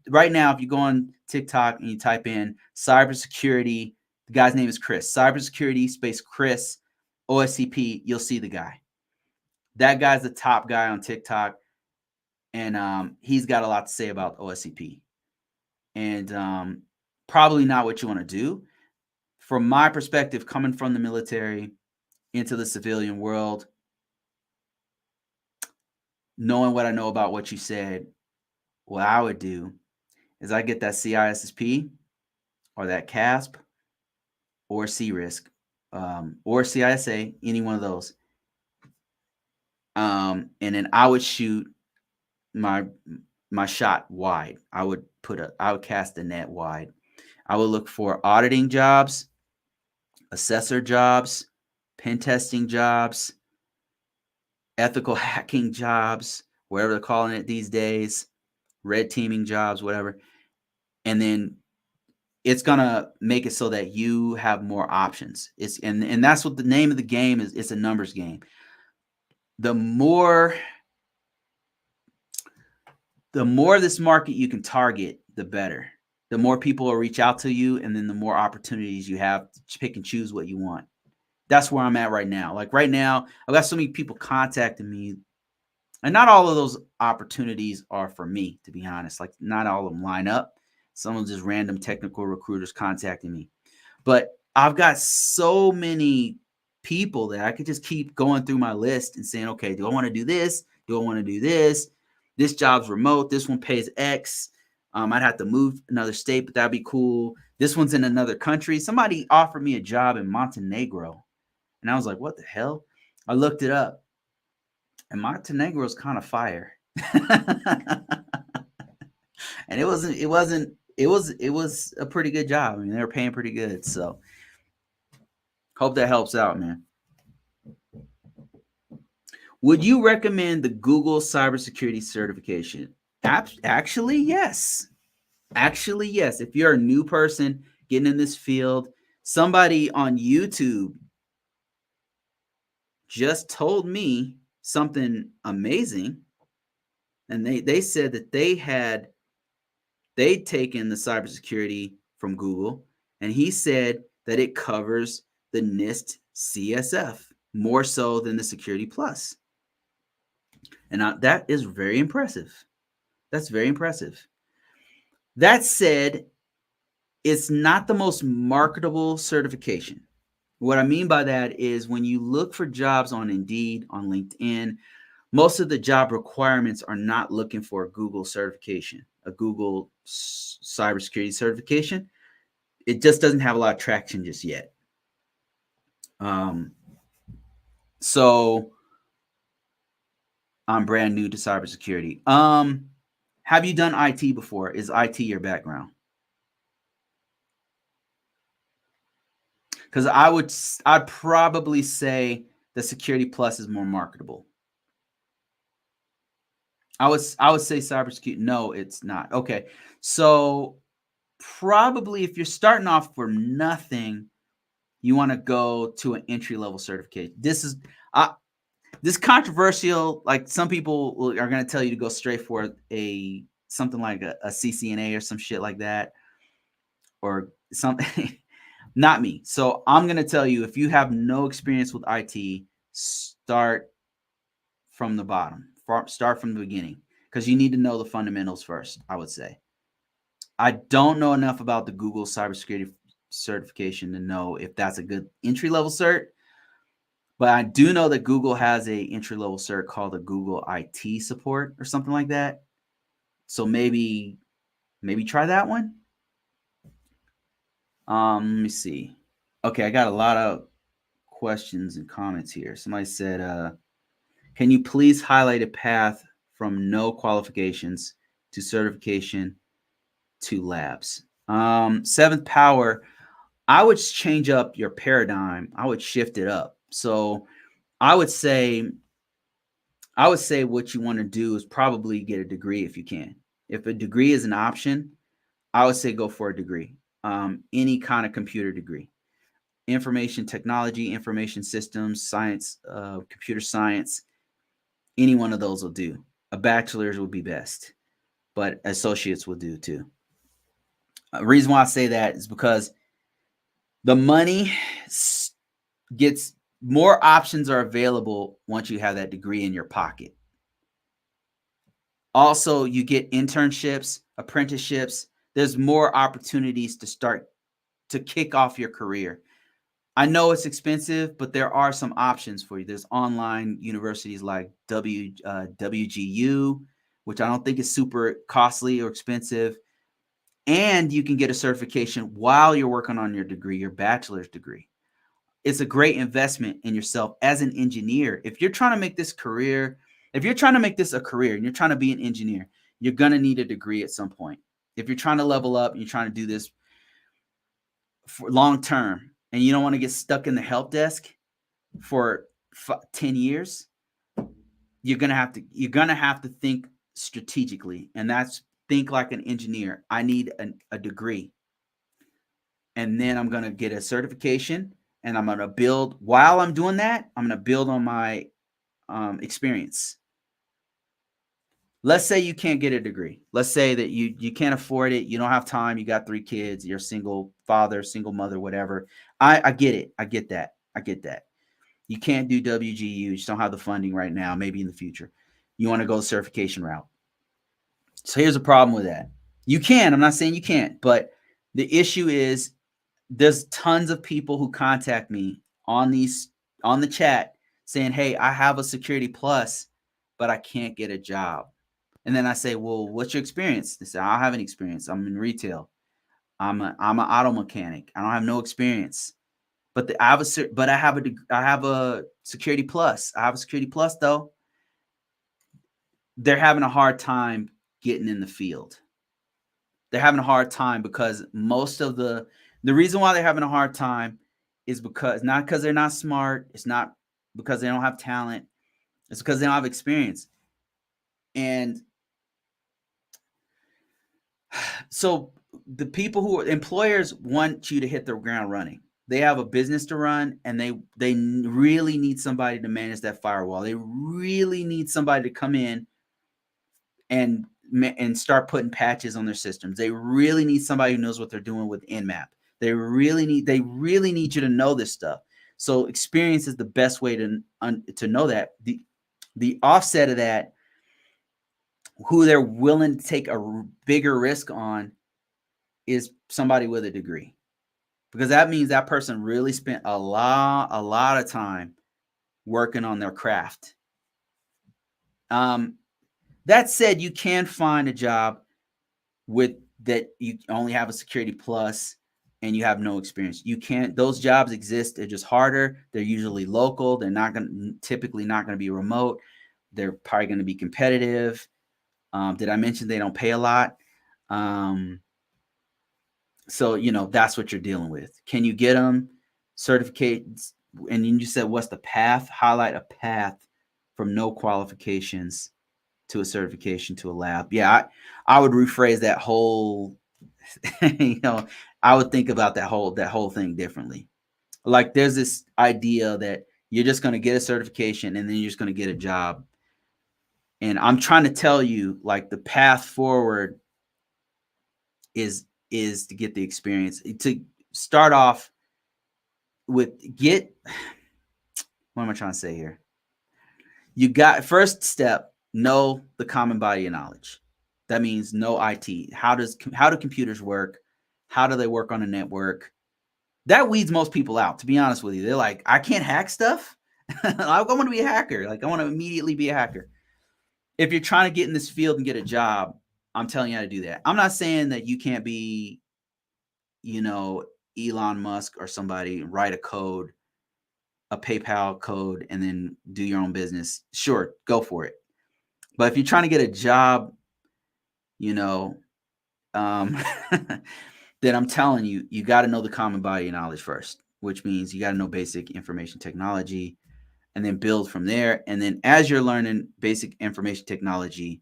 go on TikTok and you type in cybersecurity, the guy's name is Chris. Cybersecurity space Chris OSCP, you'll see the guy. That guy's the top guy on TikTok, and he's got a lot to say about OSCP. And probably not what you want to do. From my perspective, coming from the military into the civilian world, knowing what I know about what you said, what I would do is I get that CISSP or that CASP or CRISC or CISA, any one of those. And then I would shoot my shot wide. I would cast the net wide. I would look for auditing jobs, assessor jobs, pen testing jobs, ethical hacking jobs, whatever they're calling it these days, red teaming jobs, whatever. And then it's going to make it so that you have more options. And that's what the name of the game is. It's a numbers game. The more this market you can target, the better. The more people will reach out to you, and then the more opportunities you have to pick and choose what you want. That's where I'm at right now. Like right now, I've got so many people contacting me, and not all of those opportunities are for me, to be honest. Like not all of them line up. Some of them just random technical recruiters contacting me. But I've got so many people that I could just keep going through my list and saying, okay, do I want to do this? Do I want to do this? This job's remote. This one pays X. I'd have to move another state, but that'd be cool. This one's in another country. Somebody offered me a job in Montenegro. And I was like, what the hell? I looked it up. And Montenegro is kind of fire. And it was a pretty good job. I mean, they were paying pretty good. So hope that helps out, man. Would you recommend the Google cybersecurity certification? Actually, yes. Actually, yes. If you're a new person getting in this field, somebody on YouTube just told me something amazing. And they said that they'd taken the cybersecurity from Google, and he said that it covers the NIST CSF more so than the Security Plus. And that is very impressive. That's very impressive. That said, it's not the most marketable certification. What I mean by that is when you look for jobs on Indeed, on LinkedIn, most of the job requirements are not looking for a Google certification, a Google cybersecurity certification. It just doesn't have a lot of traction just yet. So I'm brand new to cybersecurity. Have you done IT before? Is IT your background? Because I'd probably say the Security Plus is more marketable. I would say cybersecurity. No, it's not. Okay, so probably if you're starting off for nothing, you want to go to an entry level certification. This is controversial. Like some people are going to tell you to go straight for something like a CCNA or some shit like that, or something. Not me. So I'm going to tell you, if you have no experience with IT, start from the bottom. Start from the beginning, because you need to know the fundamentals first, I would say. I don't know enough about the Google cybersecurity certification to know if that's a good entry level cert, but I do know that Google has a entry level cert called a Google IT support or something like that. So maybe try that one. Let me see. Okay, I got a lot of questions and comments here. Somebody said, can you please highlight a path from no qualifications to certification to labs? Seventh power, I would change up your paradigm. I would shift it up. So I would say what you want to do is probably get a degree if you can. If a degree is an option, I would say go for a degree. Any kind of computer degree, information technology, information systems, science, computer science, any one of those will do. A bachelor's would be best, but associates will do too. The reason why I say that is because the money gets more options are available once you have that degree in your pocket. Also, you get internships, apprenticeships. There's more opportunities to start to kick off your career. I know it's expensive, but there are some options for you. There's online universities like WGU, which I don't think is super costly or expensive. And you can get a certification while you're working on your degree, your bachelor's degree. It's a great investment in yourself as an engineer. If you're trying to make this career, if you're trying to make this a career and you're trying to be an engineer, you're going to need a degree at some point. If you're trying to level up and you're trying to do this for long term and you don't want to get stuck in the help desk for 10 years, you're going to have to think strategically, and that's think like an engineer. I need a degree, and then I'm going to get a certification, and I'm going to build. While I'm doing that, I'm going to build on my experience. Let's say you can't get a degree. Let's say that you can't afford it. You don't have time. You got 3 kids. You're a single father, single mother, whatever. I get it. I get that. You can't do WGU. You just don't have the funding right now. Maybe in the future. You want to go the certification route. So here's a problem with that. You can. I'm not saying you can't. But the issue is there's tons of people who contact me on the chat saying, hey, I have a Security Plus, but I can't get a job. And then I say, well, what's your experience? They say, I don't have any experience. I'm in retail. I'm an auto mechanic. I don't have no experience. But I have a Security Plus. I have a Security Plus though. They're having a hard time getting in the field. They're having a hard time because most of the reason why they're having a hard time is because not because they're not smart. It's not because they don't have talent. It's because they don't have experience. And so the people who are employers want you to hit the ground running. They have a business to run, and they really need somebody to manage that firewall. They really need somebody to come in and start putting patches on their systems. They really need somebody who knows what they're doing with Nmap. They really need you to know this stuff. So experience is the best way to know that. The offset of that, who they're willing to take a bigger risk on, is somebody with a degree. because that means that person really spent a lot of time working on their craft. That said, you can find a job with that you only have a security plus and you have no experience. You can't, those jobs exist. They're just harder. They're usually local. They're typically not going to be remote. They're probably going to be competitive. Did I mention they don't pay a lot? So, that's what you're dealing with. Can you get them certificates? And you said, what's the path? Highlight a path from no qualifications to a certification to a lab. Yeah, I would rephrase that whole, I would think about that whole thing differently. Like there's this idea that you're just going to get a certification and then you're just going to get a job. And I'm trying to tell you, like, the path forward is to get the experience, to start off with, what am I trying to say here? You got, first step, know the common body of knowledge. That means know IT. How do computers work? How do they work on a network? That weeds most people out, to be honest with you. They're like, I can't hack stuff. I want to be a hacker. Like, I want to immediately be a hacker. If you're trying to get in this field and get a job, I'm telling you how to do that. I'm not saying that you can't be, Elon Musk or somebody, write a code, a PayPal code, and then do your own business. Sure, go for it. But if you're trying to get a job, then I'm telling you, you got to know the common body of knowledge first, which means you got to know basic information technology and then build from there. And then as you're learning basic information technology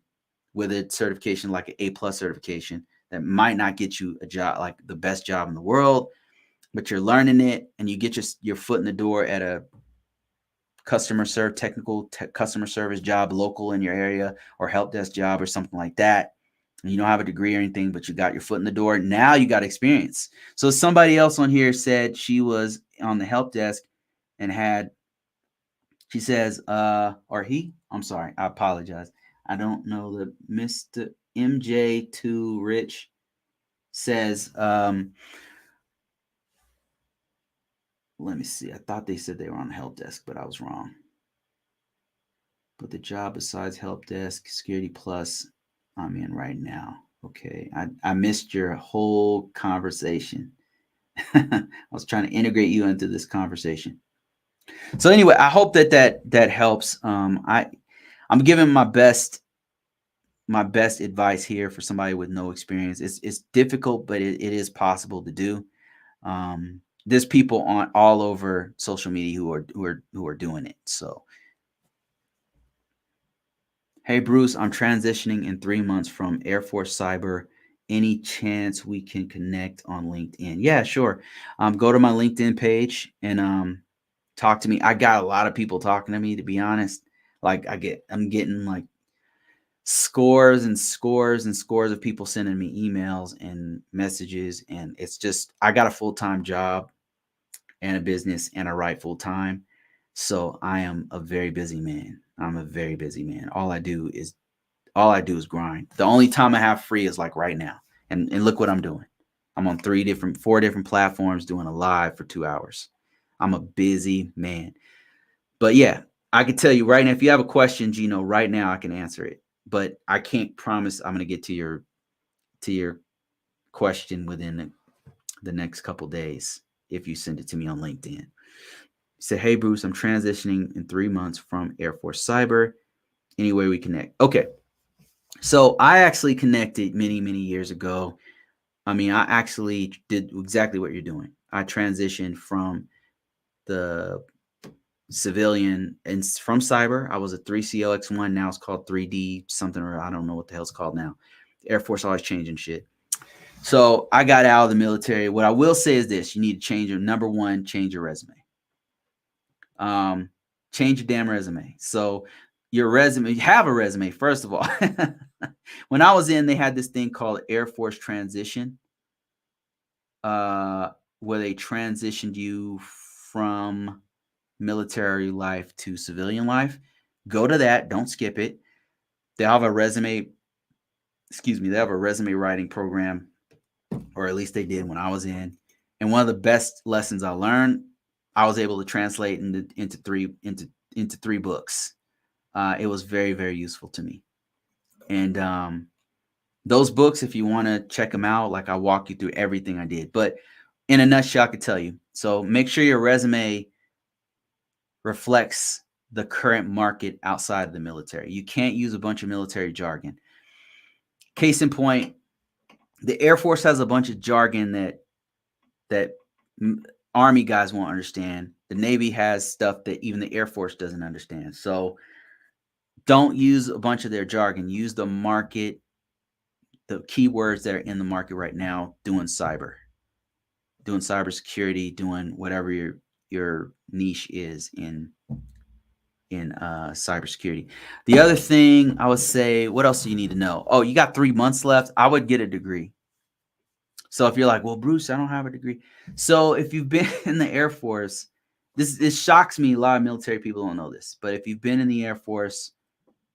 with a certification like an A+ certification that might not get you a job, like the best job in the world, but you're learning it and you get your foot in the door at a customer service job local in your area, or help desk job or something like that. And you don't have a degree or anything, but you got your foot in the door. Now you got experience. So somebody else on here said she was on the help desk and she says, I'm sorry, I apologize. I don't know that Mr. MJ2 Rich says, let me see. I thought they said they were on the help desk, but I was wrong. But the job besides help desk, security plus, I'm in right now. Okay. I missed your whole conversation. I was trying to integrate you into this conversation. So anyway, I hope that helps. I'm giving my best advice here for somebody with no experience. It's difficult, but it is possible to do. There's people on all over social media who are doing it. So, hey Bruce, I'm transitioning in 3 months from Air Force Cyber. Any chance we can connect on LinkedIn? Yeah, sure. Go to my LinkedIn page and talk to me. I got a lot of people talking to me, to be honest. Like I'm getting like scores and scores and scores of people sending me emails and messages, and it's just, I got a full-time job and a business and I write full-time. So I am a very busy man. I'm a very busy man. All I do is grind. The only time I have free is like right now. And look what I'm doing. I'm on 4 different platforms doing a live for 2 hours. I'm a busy man. But yeah, I can tell you right now, if you have a question, Gino, right now I can answer it. But I can't promise I'm going to get to your question within the next couple days if you send it to me on LinkedIn. Say, hey Bruce, I'm transitioning in 3 months from Air Force Cyber. Any way we connect? Okay. So I actually connected many years ago. I mean, I actually did exactly what you're doing. I transitioned from the civilian and from cyber. I was a 3CLX1. Now it's called 3D something, or I don't know what the hell it's called now. The Air Force always changing shit. So I got out of the military. What I will say is this: you need to change number one, change your resume. Change your damn resume. So your resume, you have a resume, first of all. When I was in, they had this thing called Air Force Transition, where they transitioned you from military life to civilian life. Go to that. Don't skip it. They have a resume. They have a resume writing program, or at least they did when I was in. And one of the best lessons I learned, I was able to translate into three books. It was very, very useful to me. And those books, if you want to check them out, like I walk you through everything I did. But in a nutshell, I could tell you. So make sure your resume reflects the current market outside of the military. You can't use a bunch of military jargon. Case in point, the Air Force has a bunch of jargon that Army guys won't understand. The Navy has stuff that even the Air Force doesn't understand. So don't use a bunch of their jargon. Use the market, the keywords that are in the market right now, doing cybersecurity, doing whatever your niche is in cybersecurity. The other thing I would say, what else do you need to know? Oh, you got 3 months left. I would get a degree. So if you're like, well, Bruce, I don't have a degree. So if you've been in the Air Force, this shocks me. A lot of military people don't know this, but if you've been in the Air Force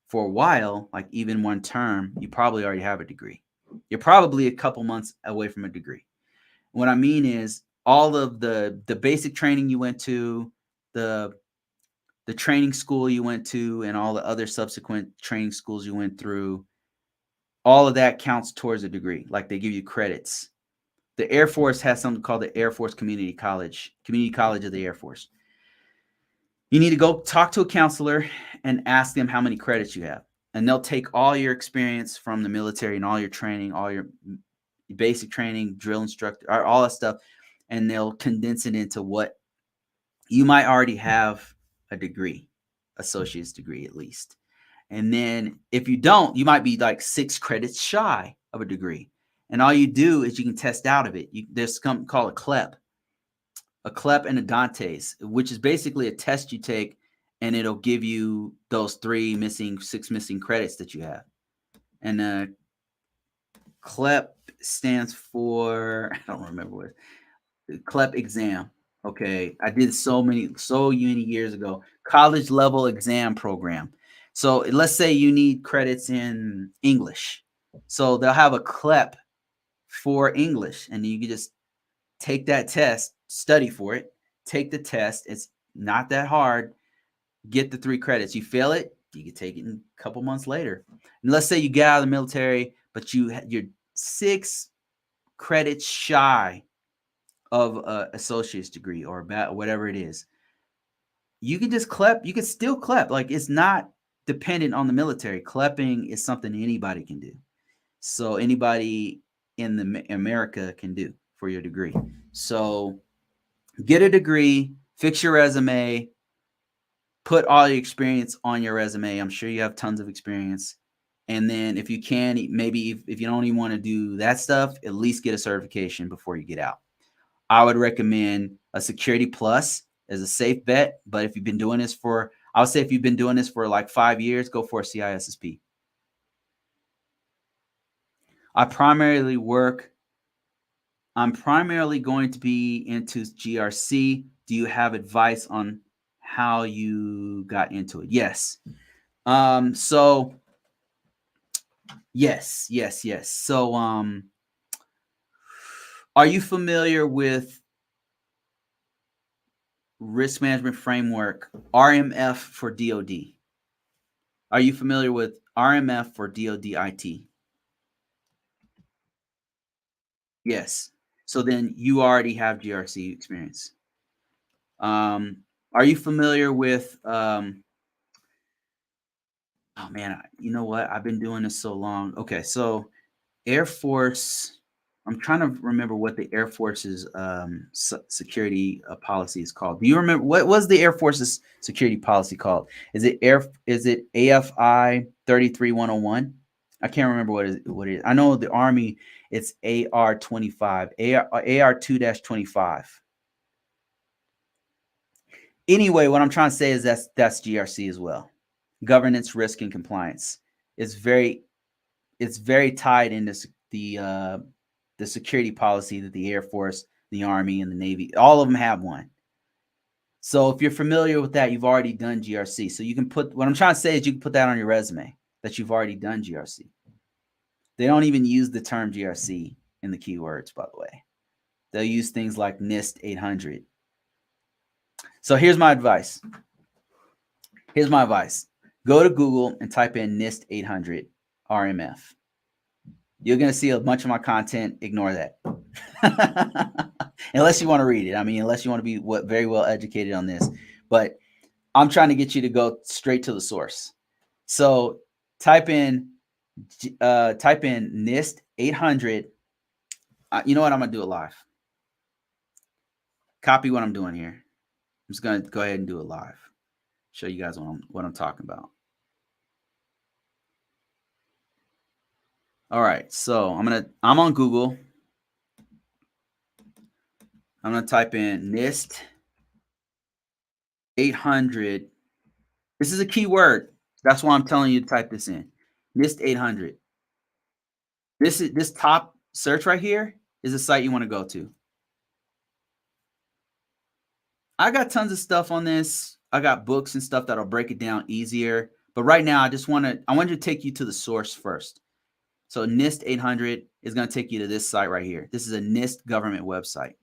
for a while, like even one term, you probably already have a degree. You're probably a couple months away from a degree. What I mean is all of the basic training you went to, the training school you went to, and all the other subsequent training schools you went through, all of that counts towards a degree. Like they give you credits. The Air Force has something called the Air Force Community College of the Air Force. You need to go talk to a counselor and ask them how many credits you have. And they'll take all your experience from the military and all your training, all your basic training, drill instructor, all that stuff, and they'll condense it into what you might already have a degree, associate's degree at least. And then if you don't, you might be like 6 credits shy of a degree. And all you do is you can test out of it. There's something called a CLEP and a Dante's, which is basically a test you take, and it'll give you those 6 missing credits that you have. And CLEP stands for, I don't remember what CLEP exam. Okay, I did so many years ago. College level exam program. So let's say you need credits in English. So they'll have a CLEP for English, and you can just take that test, study for it, take the test. It's not that hard. Get the 3 credits. You fail it, you can take it a couple months later. And let's say you get out of the military, but you're 6 credits shy of an associate's degree or whatever it is. You can just CLEP. You can still CLEP. Like, it's not dependent on the military. CLEPing is something anybody can do. So anybody in America can do for your degree. So get a degree, fix your resume, put all your experience on your resume. I'm sure you have tons of experience. And then if you can, maybe if you don't even want to do that stuff, at least get a certification before you get out. I would recommend a Security Plus as a safe bet. But if you've been doing this for like 5 years, go for a CISSP. I'm primarily going to be into GRC. Do you have advice on how you got into it? Yes. So yes. So, are you familiar with risk management framework, RMF for DoD? Are you familiar with RMF for DoD IT? Yes. So then you already have GRC experience. Are you familiar with, oh man, you know what? I've been doing this so long. Okay. So Air Force, I'm trying to remember what the Air Force's security policy is called. Do you remember what was the Air Force's security policy called? Is it AFI 33101? I can't remember what it is. I know the Army, it's AR 25, AR 2-25. Anyway, what I'm trying to say is that's GRC as well. Governance, risk, and compliance. It's very tied into the security policy that the Air Force, the Army, and the Navy, all of them have one. So if you're familiar with that, you've already done GRC. So you can what I'm trying to say is you can put that on your resume that you've already done GRC. They don't even use the term GRC in the keywords, by the way. they'll use things like NIST 800. So here's my advice. Go to Google and type in NIST 800 RMF. You're going to see a bunch of my content. Ignore that. Unless you want to read it. I mean, unless you want to be very well educated on this. But I'm trying to get you to go straight to the source. So type in NIST 800. You know what? I'm going to do it live. Copy what I'm doing here. I'm just going to go ahead and do it live. Show you guys what I'm talking about. All right, so I'm on Google. I'm gonna type in NIST 800. This is a keyword. That's why I'm telling you to type this in. NIST 800. This top search right here is a site you want to go to. I got tons of stuff on this. I got books and stuff that'll break it down easier. But right now, I want to take you to the source first. So NIST 800 is going to take you to this site right here. This is a NIST government website.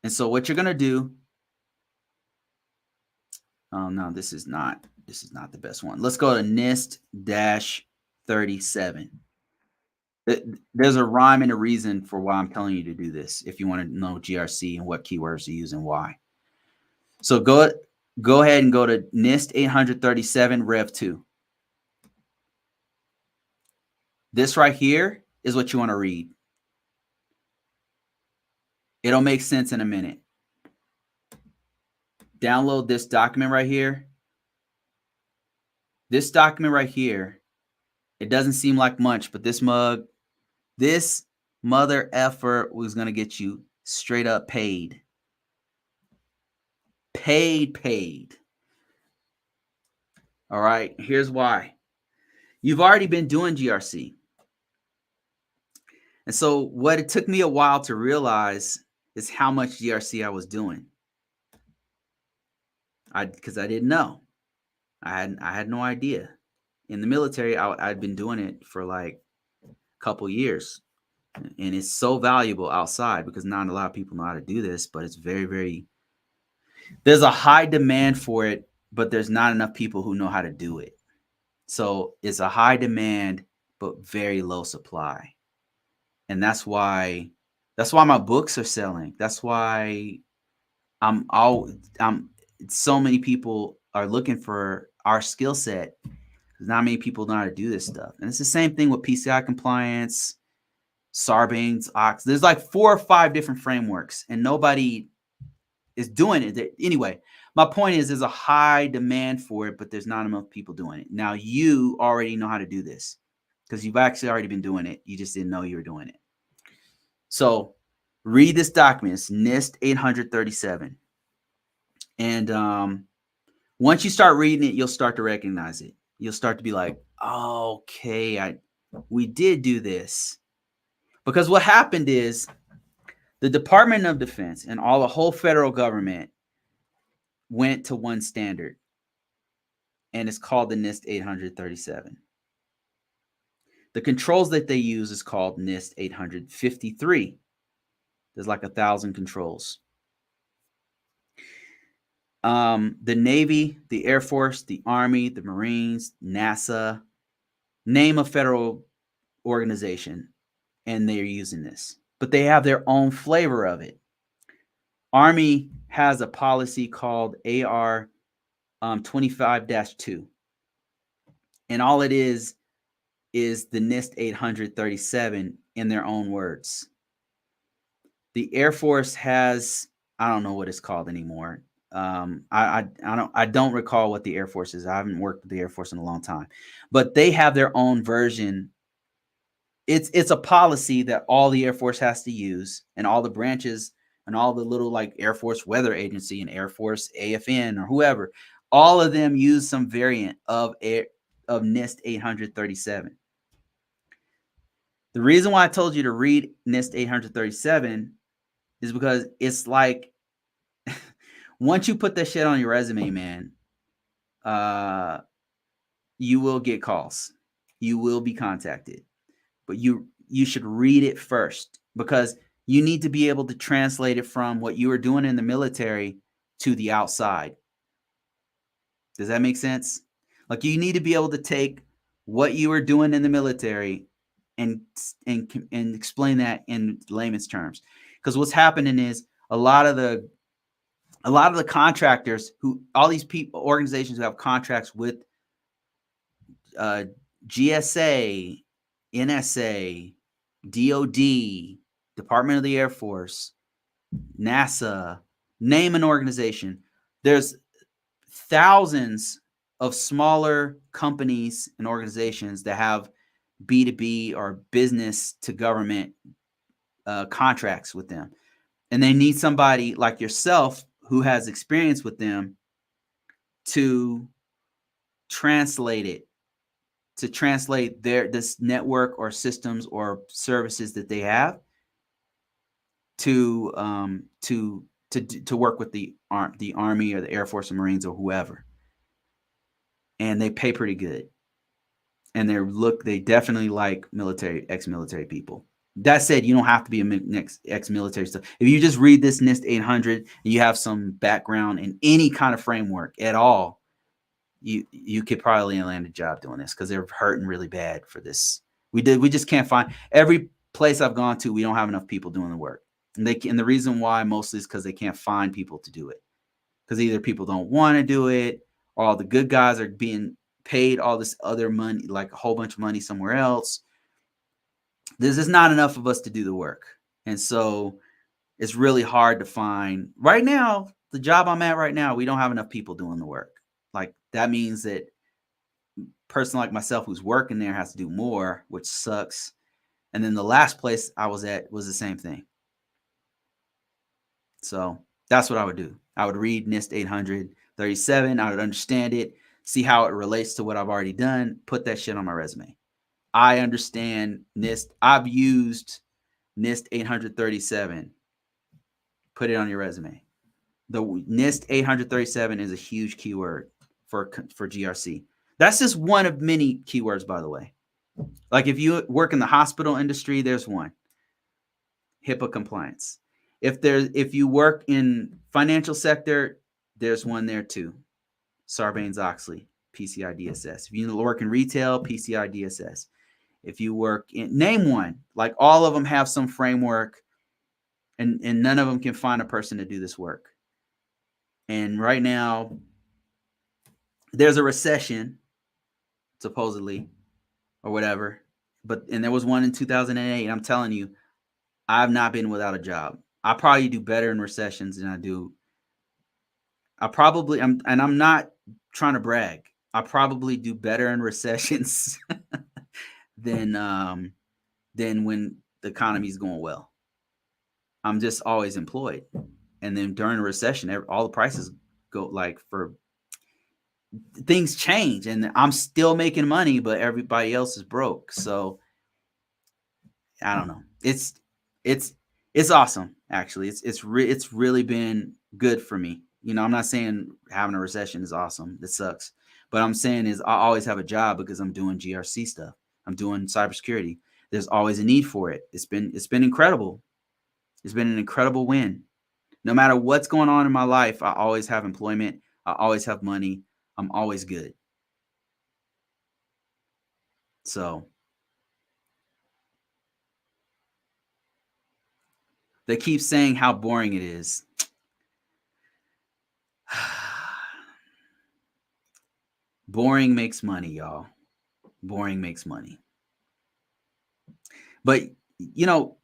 And so what you're going to do, oh no, this is not the best one. Let's go to NIST-37. There's a rhyme and a reason for why I'm telling you to do this if you want to know GRC and what keywords to use and why. So go ahead and go to NIST 837 Rev 2. This right here is what you want to read. It'll make sense in a minute. Download this document right here. This document right here, it doesn't seem like much, but this mother effer was going to get you straight up paid. Paid. All right, here's why. You've already been doing GRC. And so what it took me a while to realize is how much GRC I was doing. Because I didn't know. I had no idea. In the military, I'd been doing it for like a couple years. And it's so valuable outside because not a lot of people know how to do this, but it's very, very, there's a high demand for it, but there's not enough people who know how to do it. So it's a high demand, but very low supply. And that's why my books are selling. That's why so many people are looking for our skill set. Not many people know how to do this stuff. And it's the same thing with PCI compliance, Sarbanes, Ox. There's like 4 or 5 different frameworks and nobody is doing it. Anyway, my point is there's a high demand for it, but there's not enough people doing it. Now you already know how to do this because you've actually already been doing it. You just didn't know you were doing it. So read this document. It's NIST 837. And once you start reading it, you'll start to recognize it. You'll start to be like, oh, okay, we did do this. Because what happened is the Department of Defense and the whole federal government went to one standard. And it's called the NIST 837. The controls that they use is called NIST 853. There's like 1,000 controls. The Navy, the Air Force, the Army, the Marines, NASA, name a federal organization, and they're using this. But they have their own flavor of it. Army has a policy called AR 25-2. And all it is the NIST 837 in their own words. The Air Force has, I don't know what it's called anymore. I don't recall what the Air Force is. I haven't worked with the Air Force in a long time, but they have their own version. It's a policy that all the Air Force has to use, and all the branches and all the little like Air Force Weather Agency and Air Force AFN or whoever, all of them use some variant of NIST 837. The reason why I told you to read NIST 837 is because it's like, once you put that shit on your resume, man, you will get calls. You will be contacted. But you should read it first, because you need to be able to translate it from what you were doing in the military to the outside. Does that make sense? Like, you need to be able to take what you were doing in the military and explain that in layman's terms. Because what's happening is a lot of the contractors, who, all these people, organizations who have contracts with GSA, NSA, DOD, Department of the Air Force, NASA, name an organization. There's thousands of smaller companies and organizations that have B2B or business to government contracts with them. And they need somebody like yourself who has experience with them to translate it, to translate this network or systems or services that they have to work with the Army or the Air Force or Marines or whoever. And they pay pretty good. And they definitely like ex-military people. That said, you don't have to be ex-military stuff. If you just read this NIST 800 and you have some background in any kind of framework at all, you could probably land a job doing this, because they're hurting really bad for this. We just can't find, every place I've gone to, we don't have enough people doing the work. And the reason why mostly is because they can't find people to do it. Because either people don't want to do it, or all the good guys are being paid all this other money, like a whole bunch of money somewhere else. There's just not enough of us to do the work. And so it's really hard to find. Right now, the job I'm at right now, we don't have enough people doing the work. Like, that means that a person like myself who's working there has to do more, which sucks. And then the last place I was at was the same thing. So that's what I would do. I would read NIST 837. I would understand it, see how it relates to what I've already done, put that shit on my resume. I understand NIST. I've used NIST 837. Put it on your resume. The NIST 837 is a huge keyword for GRC. That's just one of many keywords, by the way. Like, if you work in the hospital industry, there's one. HIPAA compliance. If you work in financial sector, there's one there too. Sarbanes-Oxley, PCI DSS. If you work in retail, PCI DSS. If you work in, name one, like, all of them have some framework, and none of them can find a person to do this work. And right now, there's a recession, supposedly, or whatever. And there was one in 2008. I'm telling you, I've not been without a job. I probably do better in recessions than I do. I'm not trying to brag. I probably do better in recessions than when the economy's going well. I'm just always employed. And then during a recession, all the prices go, like, for things change, and I'm still making money, but everybody else is broke. So I don't know. It's awesome, actually. It's really been good for me. You know, I'm not saying having a recession is awesome. It sucks. But I'm saying is I always have a job because I'm doing GRC stuff. I'm doing cybersecurity. There's always a need for it. It's been incredible. It's been an incredible win. No matter what's going on in my life, I always have employment. I always have money. I'm always good. So they keep saying how boring it is. Boring makes money, y'all. Boring makes money. But, you know,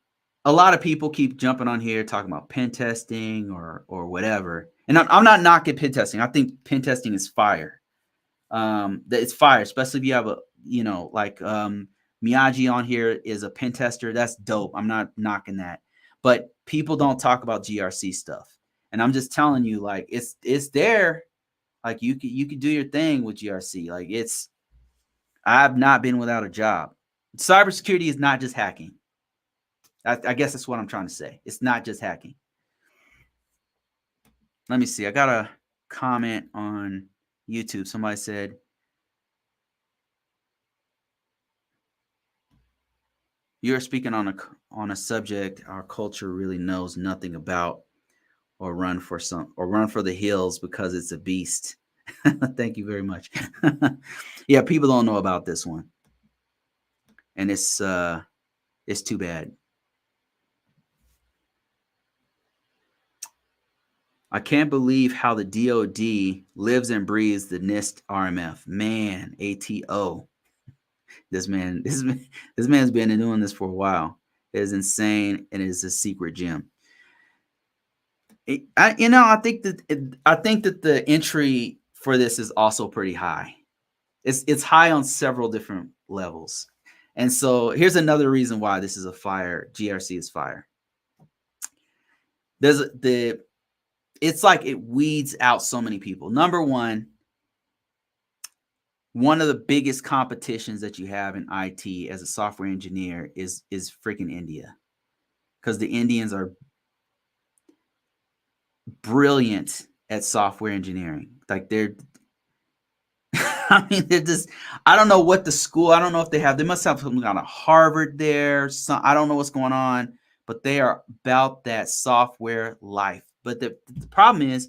a lot of people keep jumping on here talking about pen testing or whatever. And I'm not knocking pen testing. I think pen testing is fire. It's fire, especially if you have Miyagi on here is a pen tester. That's dope. I'm not knocking that. But people don't talk about GRC stuff. And I'm just telling you, like, it's there. Like, you could do your thing with GRC. Like, I've not been without a job. Cybersecurity is not just hacking. I guess that's what I'm trying to say. It's not just hacking. Let me see. I got a comment on YouTube. Somebody said, You're speaking on a subject our culture really knows nothing about, or run for the hills because it's a beast. Thank you very much. Yeah, people don't know about this one, and it's too bad. I can't believe how the DoD lives and breathes the NIST RMF. Man, ATO. This man's been doing this for a while. It is insane, and it is a secret gem. I think that the entry for this is also pretty high. It's high on several different levels. And so here's another reason why this is a fire. GRC is fire. It's like it weeds out so many people. Number one of the biggest competitions that you have in IT as a software engineer is freaking India, because the Indians are brilliant at software engineering. Like they're I mean, they're just, I don't know what the school, I don't know if they must have something out of Harvard there. I don't know what's going on, but they are about that software life. But the problem is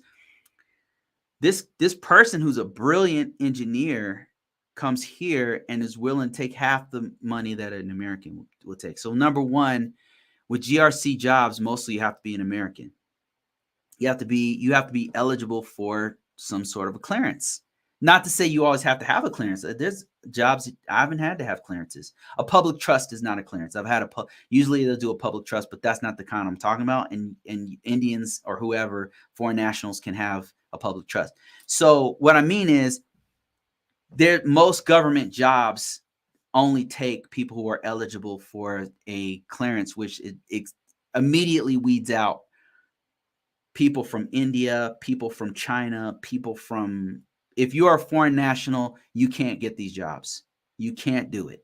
this person who's a brilliant engineer comes here and is willing to take half the money that an American will take. So number one, with GRC jobs, mostly you have to be an American. You have to be eligible for some sort of a clearance. Not to say you always have to have a clearance. There's jobs I haven't had to have clearances. A public trust is not a clearance. I've had usually they'll do a public trust, but that's not the kind I'm talking about. And Indians or whoever, foreign nationals, can have a public trust. So what I mean is, most government jobs only take people who are eligible for a clearance, which it immediately weeds out people from India, people from China, if you are a foreign national, you can't get these jobs. You can't do it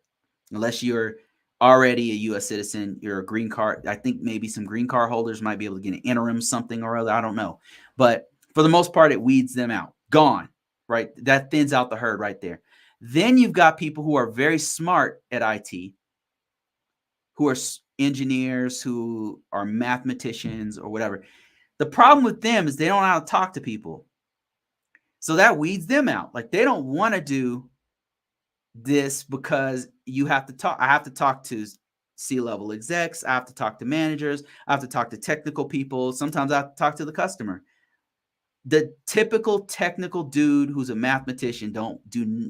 unless you're already a U.S. citizen. You're a green card. I think maybe some green card holders might be able to get an interim something or other. I don't know. But for the most part, it weeds them out. Gone, right? That thins out the herd right there. Then you've got people who are very smart at IT, who are engineers, who are mathematicians or whatever. The problem with them is they don't know how to talk to people. So that weeds them out. Like they don't want to do this because you have to talk. I have to talk to C-level execs. I have to talk to managers. I have to talk to technical people. Sometimes I have to talk to the customer. The typical technical dude who's a mathematician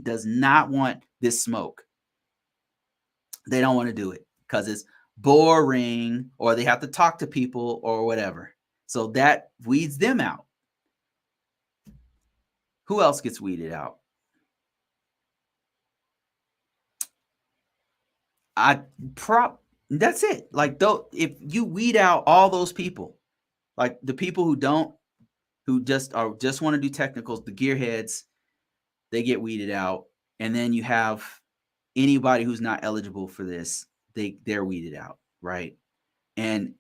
does not want this smoke. They don't want to do it because it's boring, or they have to talk to people or whatever. So that weeds them out. Who else gets weeded out? That's it. Like, if you weed out all those people, like the people who just want to do technicals, the gearheads, they get weeded out. And then you have anybody who's not eligible for this, they're weeded out, right? And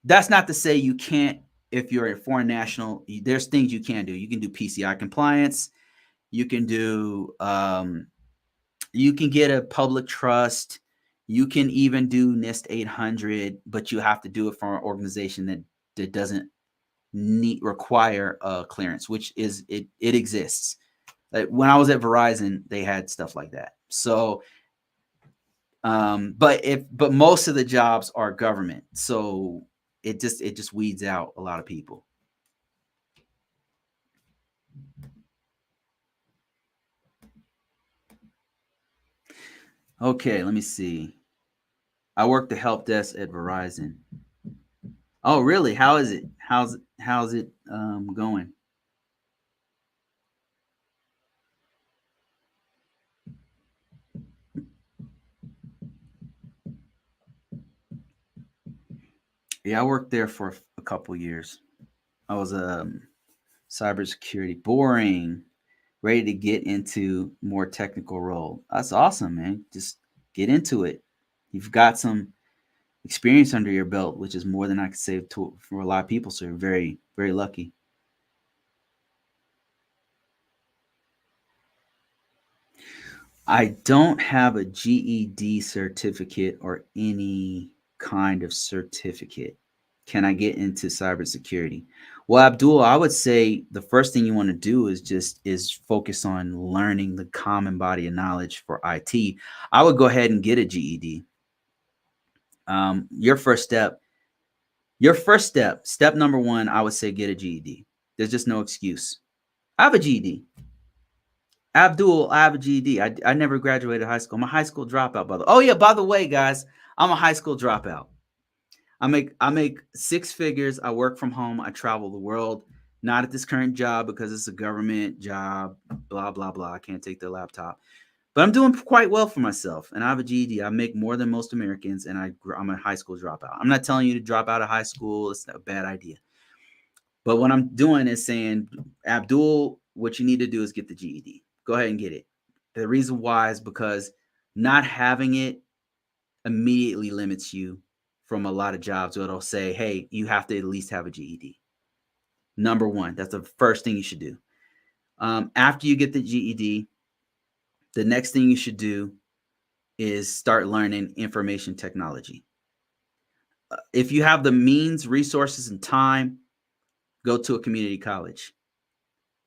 that's not to say you can't, if you're a foreign national, there's things you can do. You can do PCI compliance. You can do, you can get a public trust. You can even do NIST 800, but you have to do it for an organization that doesn't require a clearance, which is it exists. Like when I was at Verizon, they had stuff like that. So, but most of the jobs are government, so it just weeds out a lot of people. Okay, let me see. I work the help desk at Verizon. Oh, really? How is it? How's it going? Yeah, I worked there for a couple years. I was cybersecurity. Boring. Ready to get into more technical role. That's awesome, man. Just get into it. You've got some experience under your belt, which is more than I could say for a lot of people. So you're very, very lucky. I don't have a GED certificate or any kind of certificate. Can I get into cybersecurity? Well, Abdul, I would say the first thing you want to do is focus on learning the common body of knowledge for IT. I would go ahead and get a GED. Your first step number one, I would say get a GED. There's just no excuse. I have a GED. Abdul, I have a GED. I never graduated high school. I'm a high school dropout, by the way. Oh yeah, by the way, guys, I'm a high school dropout. I make six figures. I work from home. I travel the world. Not at this current job because it's a government job. Blah blah blah. I can't take their laptop, but I'm doing quite well for myself. And I have a GED. I make more than most Americans, and I'm a high school dropout. I'm not telling you to drop out of high school. It's a bad idea. But what I'm doing is saying, Abdul, what you need to do is get the GED. Go ahead and get it. The reason why is because not having it immediately limits you from a lot of jobs where it'll say, hey, you have to at least have a GED. Number one, that's the first thing you should do. After you get the GED, the next thing you should do is start learning information technology. If you have the means, resources, and time, go to a community college.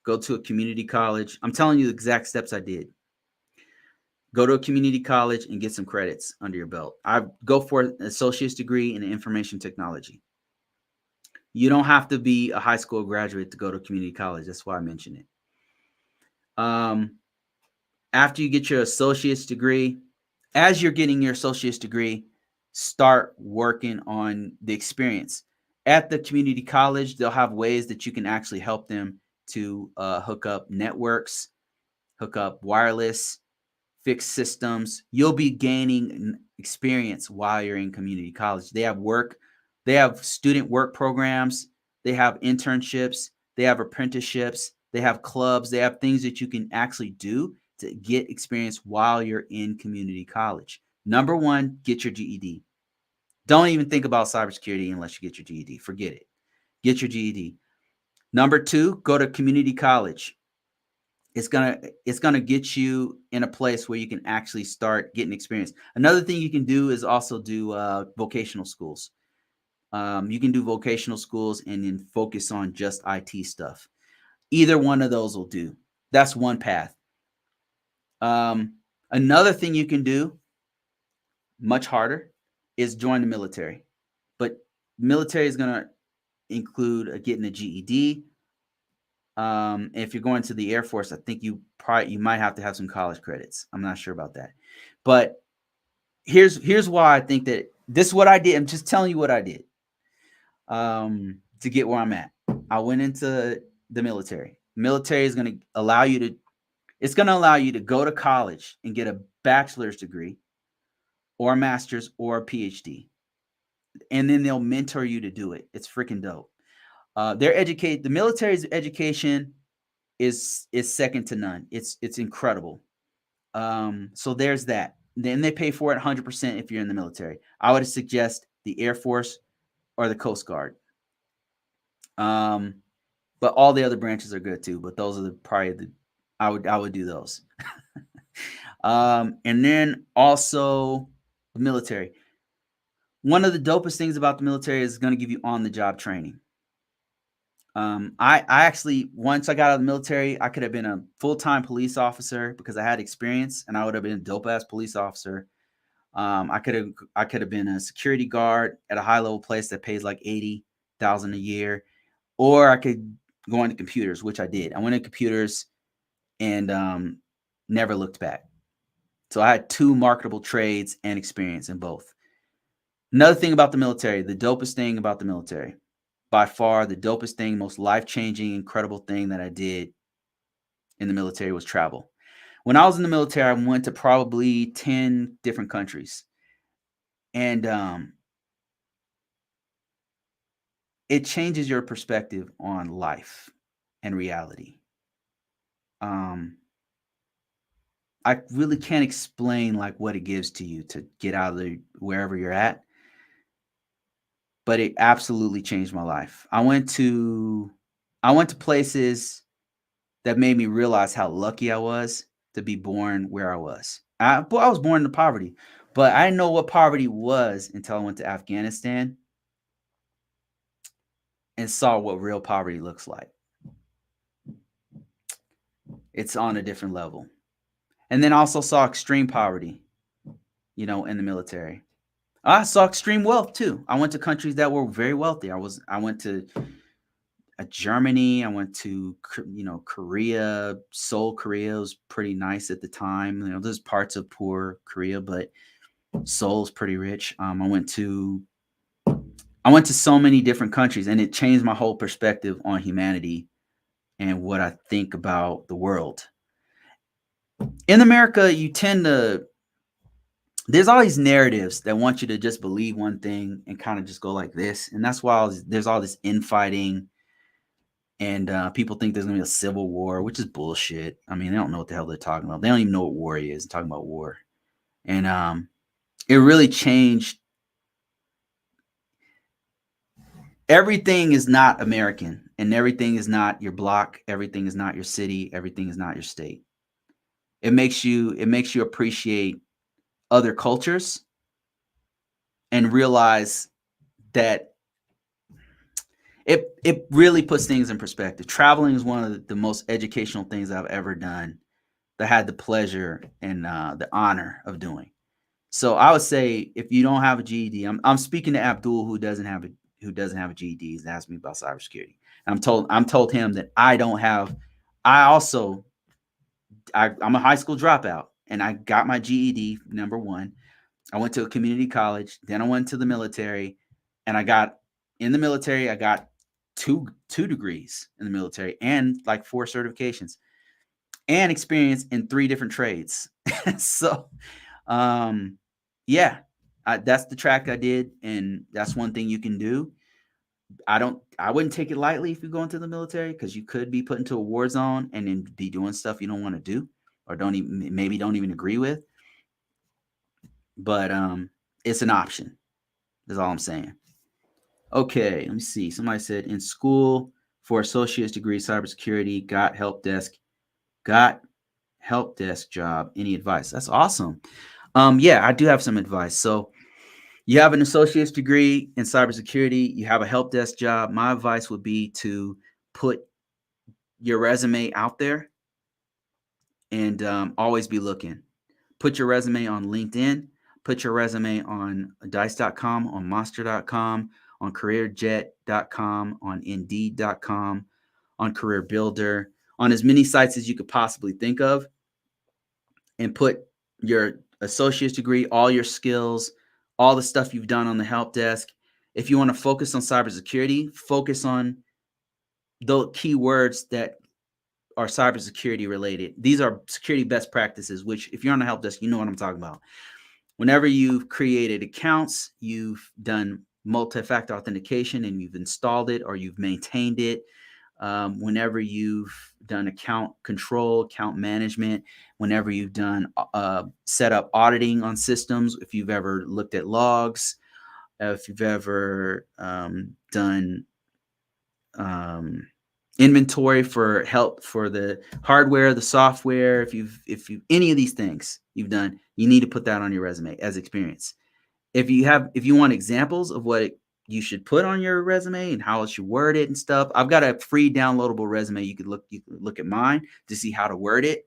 Go to a community college. I'm telling you the exact steps I did. Go to a community college and get some credits under your belt. I go for an associate's degree in information technology. You don't have to be a high school graduate to go to community college. That's why I mention it. After you get your associate's degree, as you're getting your associate's degree, start working on the experience. At the community college, they'll have ways that you can actually help them to hook up networks, hook up wireless, fix systems. You'll be gaining experience while you're in community college. They have student work programs, they have internships, they have apprenticeships, they have clubs, they have things that you can actually do to get experience while you're in community college. Number one, get your GED. Don't even think about cybersecurity unless you get your GED. Forget it. Get your GED. Number two, go to community college. It's gonna get you in a place where you can actually start getting experience. Another thing you can do is also do vocational schools. You can do vocational schools and then focus on just IT stuff. Either one of those will do. That's one path. Another thing you can do, much harder, is join the military. But military is gonna include getting a GED. If you're going to the Air Force, I think you might have to have some college credits. I'm not sure about that, but here's why I think that this is what I did. I'm just telling you what I did to get where I'm at. I went into the military. Military is going to allow you to go to college and get a bachelor's degree or a master's or a PhD, and then they'll mentor you to do it. It's freaking dope. The military's education is second to none. It's incredible. So there's that. Then they pay for it 100% if you're in the military. I would suggest the Air Force or the Coast Guard. But all the other branches are good too. But those are I would do those. And then also the military. One of the dopest things about the military is going to give you on the job training. I actually, once I got out of the military, I could have been a full-time police officer because I had experience, and I would have been a dope-ass police officer. I could have been a security guard at a high-level place that pays like $80,000 a year, or I could go into computers, which I did. I went into computers and never looked back. So I had two marketable trades and experience in both. Another thing about the military, the dopest thing about the military, by far the dopest thing, most life-changing, incredible thing that I did in the military was travel. When I was in the military, I went to probably 10 different countries. And it changes your perspective on life and reality. I really can't explain like what it gives to you to get out of wherever you're at, but it absolutely changed my life. I went to places that made me realize how lucky I was to be born where I was. I was born into poverty, but I didn't know what poverty was until I went to Afghanistan and saw what real poverty looks like. It's on a different level. And then also saw extreme poverty, in the military. I saw extreme wealth too. I went to countries that were very wealthy. I went to Germany. I went to Korea. Seoul, Korea was pretty nice at the time. There's parts of poor Korea, but Seoul's pretty rich. I went to so many different countries, and it changed my whole perspective on humanity and what I think about the world. In America, there's all these narratives that want you to just believe one thing and kind of just go like this. And that's why there's all this infighting, and people think there's going to be a civil war, which is bullshit. I mean, they don't know what the hell they're talking about. They don't even know what war is. They're talking about war. And it really changed. Everything is not American, and everything is not your block. Everything is not your city. Everything is not your state. It makes you appreciate other cultures and realize that it really puts things in perspective. Traveling is one of the most educational things I've ever done, that I had the pleasure and the honor of doing. So I would say, if you don't have a GED, I'm speaking to Abdul, who doesn't have a GED. He's asked me about cybersecurity. I'm told him that I don't have. I'm a high school dropout, and I got my GED, number one. I went to a community college, then I went to the military, and I got two degrees in the military, and like 4 certifications, and experience in 3 different trades. So, yeah, that's the track I did, and that's one thing you can do. I wouldn't take it lightly if you go into the military, because you could be put into a war zone and then be doing stuff you don't want to do, or don't even agree with. But it's an option. That's all I'm saying. Okay, let me see. Somebody said, in school for associate's degree cybersecurity, got help desk job. Any advice? That's awesome. Yeah, I do have some advice. So you have an associate's degree in cybersecurity, you have a help desk job. My advice would be to put your resume out there, and always be looking. Put your resume on LinkedIn. Put your resume on dice.com, on monster.com, on careerjet.com, on indeed.com, on Career Builder, on as many sites as you could possibly think of, and put your associate's degree, all your skills, all the stuff you've done on the help desk. If you want to focus on cybersecurity, focus on the keywords that are cybersecurity related. These are security best practices, which, if you're on the help desk, you know what I'm talking about. Whenever you've created accounts, you've done multi-factor authentication and you've installed it or you've maintained it. Whenever you've done account control, account management, whenever you've done set up auditing on systems, if you've ever looked at logs, if you've ever done inventory for help for the hardware, the software, if you any of these things you've done, you need to put that on your resume as experience. If you want examples of what you should put on your resume and how it should word it and stuff, I've got a free downloadable resume. You could look at mine to see how to word it.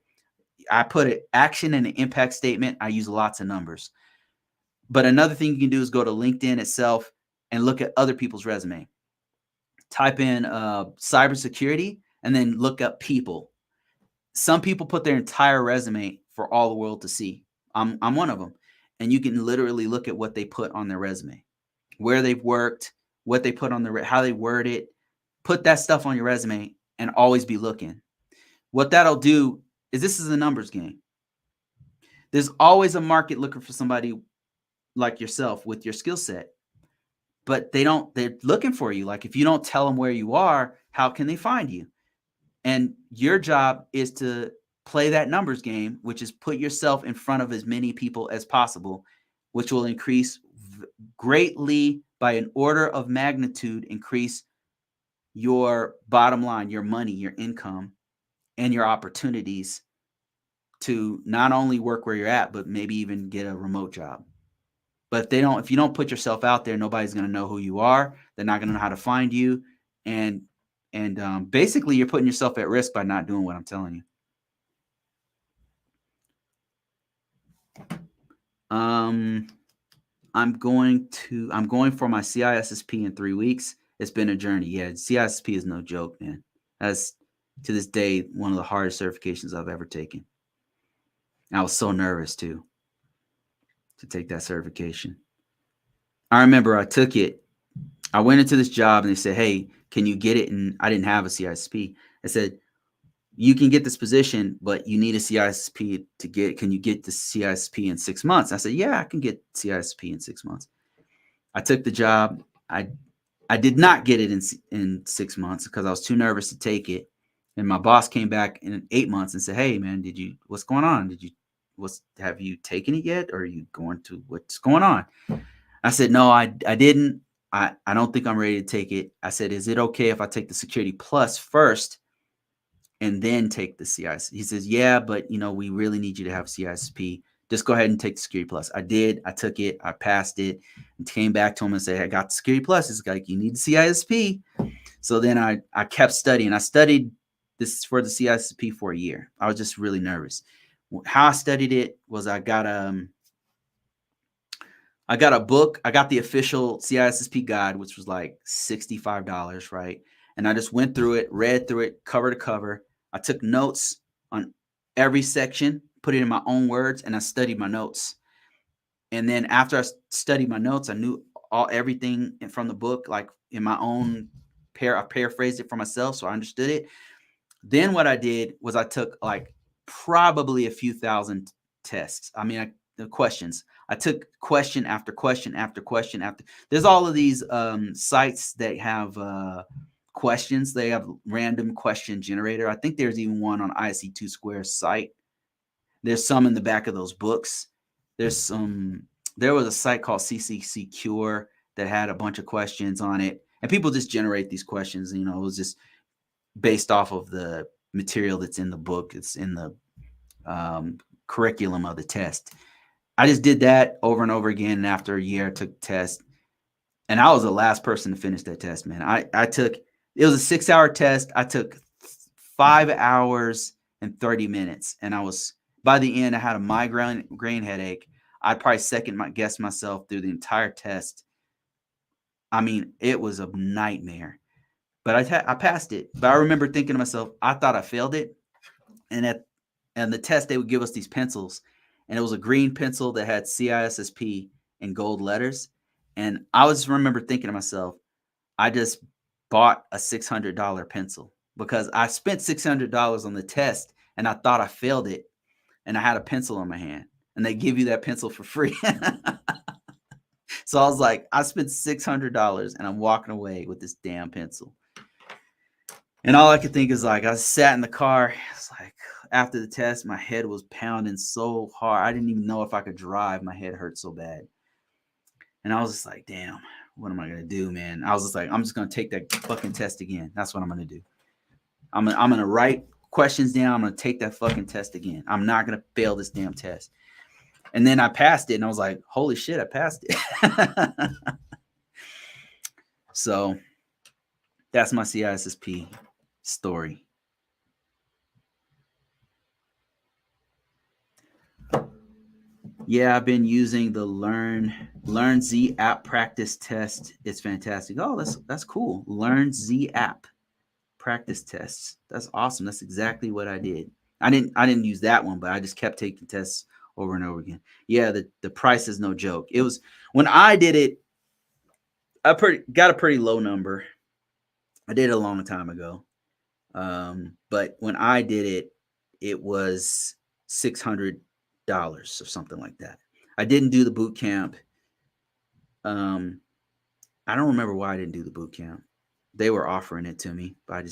I put an action and an impact statement. I use lots of numbers. But another thing you can do is go to LinkedIn itself and look at other people's resume. Type in cybersecurity and then look up people. Some people put their entire resume for all the world to see. I'm one of them. And you can literally look at what they put on their resume, where they've worked, what they put on how they word it. Put that stuff on your resume and always be looking. What that'll do is, this is a numbers game. There's always a market looking for somebody like yourself with your skill set. But they're looking for you. Like, if you don't tell them where you are, how can they find you? And your job is to play that numbers game, which is put yourself in front of as many people as possible, which will increase greatly, by an order of magnitude, increase your bottom line, your money, your income, and your opportunities to not only work where you're at, but maybe even get a remote job. But if you don't put yourself out there, nobody's going to know who you are. They're not going to know how to find you. And basically you're putting yourself at risk by not doing what I'm telling you. I'm going for my CISSP in 3 weeks. It's been a journey. Yeah, CISSP is no joke, man. That's, to this day, one of the hardest certifications I've ever taken. I was so nervous too to take that certification. I remember I took it. I went into this job and they said, "Hey, can you get it?" And I didn't have a CISSP. I said, "You can get this position, but you need a CISSP to get it. Can you get the CISSP in 6 months?" I said, "Yeah, I can get CISSP in 6 months." I took the job. I did not get it in 6 months because I was too nervous to take it. And my boss came back in 8 months and said, "Hey, man, what's going on? Have you taken it yet? Or are you going to, what's going on?" I said, "No, I didn't. I don't think I'm ready to take it." I said, "Is it okay if I take the Security Plus first and then take the CISP?" He says, "Yeah, but we really need you to have CISP. Just go ahead and take the Security Plus." I did. I took it. I passed it and came back to him and said, "I got the Security Plus." It's like, "You need the CISP." So then I kept studying. I studied this for the CISP for a year. I was just really nervous. How I studied it was I got a book. I got the official CISSP guide, which was like $65, right? And I just went through it, read through it, cover to cover. I took notes on every section, put it in my own words, and I studied my notes. And then after I studied my notes, I knew everything from the book, like in my own I paraphrased it for myself, so I understood it. Then what I did was I took like probably a few thousand tests. I mean, the questions. I took question after question after question after. There's all of these sites that have questions. They have random question generator. I think there's even one on ISC2 Square's site. There's some in the back of those books. There was a site called CCC Cure that had a bunch of questions on it, and people just generate these questions. It was just based off of the material that's in the book. It's in the curriculum of the test. I just did that over and over again. And after a year, I took the test, and I was the last person to finish that test, man. It was a 6-hour test. I took 5 hours and 30 minutes. And by the end, I had a migraine headache. I probably guessed myself through the entire test. I mean, it was a nightmare, but I passed it. But I remember thinking to myself, I thought I failed it. And the test, they would give us these pencils, and it was a green pencil that had CISSP in gold letters. And I remember thinking to myself, I just bought a $600 pencil because I spent $600 on the test and I thought I failed it, and I had a pencil in my hand, and they give you that pencil for free. So I was like, I spent $600 and I'm walking away with this damn pencil. And all I could think is, like, I sat in the car. It's like, after the test, my head was pounding so hard. I didn't even know if I could drive. My head hurt so bad. And I was just like, damn, what am I going to do, man? I was just like, I'm just going to take that fucking test again. That's what I'm going to do. I'm going to write questions down. I'm going to take that fucking test again. I'm not going to fail this damn test. And then I passed it, and I was like, holy shit, I passed it. So that's my CISSP story. Yeah, I've been using the Learn Z app practice test. It's fantastic. Oh, that's cool. Learn Z app practice tests. That's awesome. That's exactly what I did. I didn't use that one, but I just kept taking tests over and over again. Yeah, the price is no joke. It was, when I did it, I got a pretty low number. I did it a long time ago. But when I did it, it was $600 or something like that. I didn't do the boot camp. I don't remember why I didn't do the boot camp. They were offering it to me, but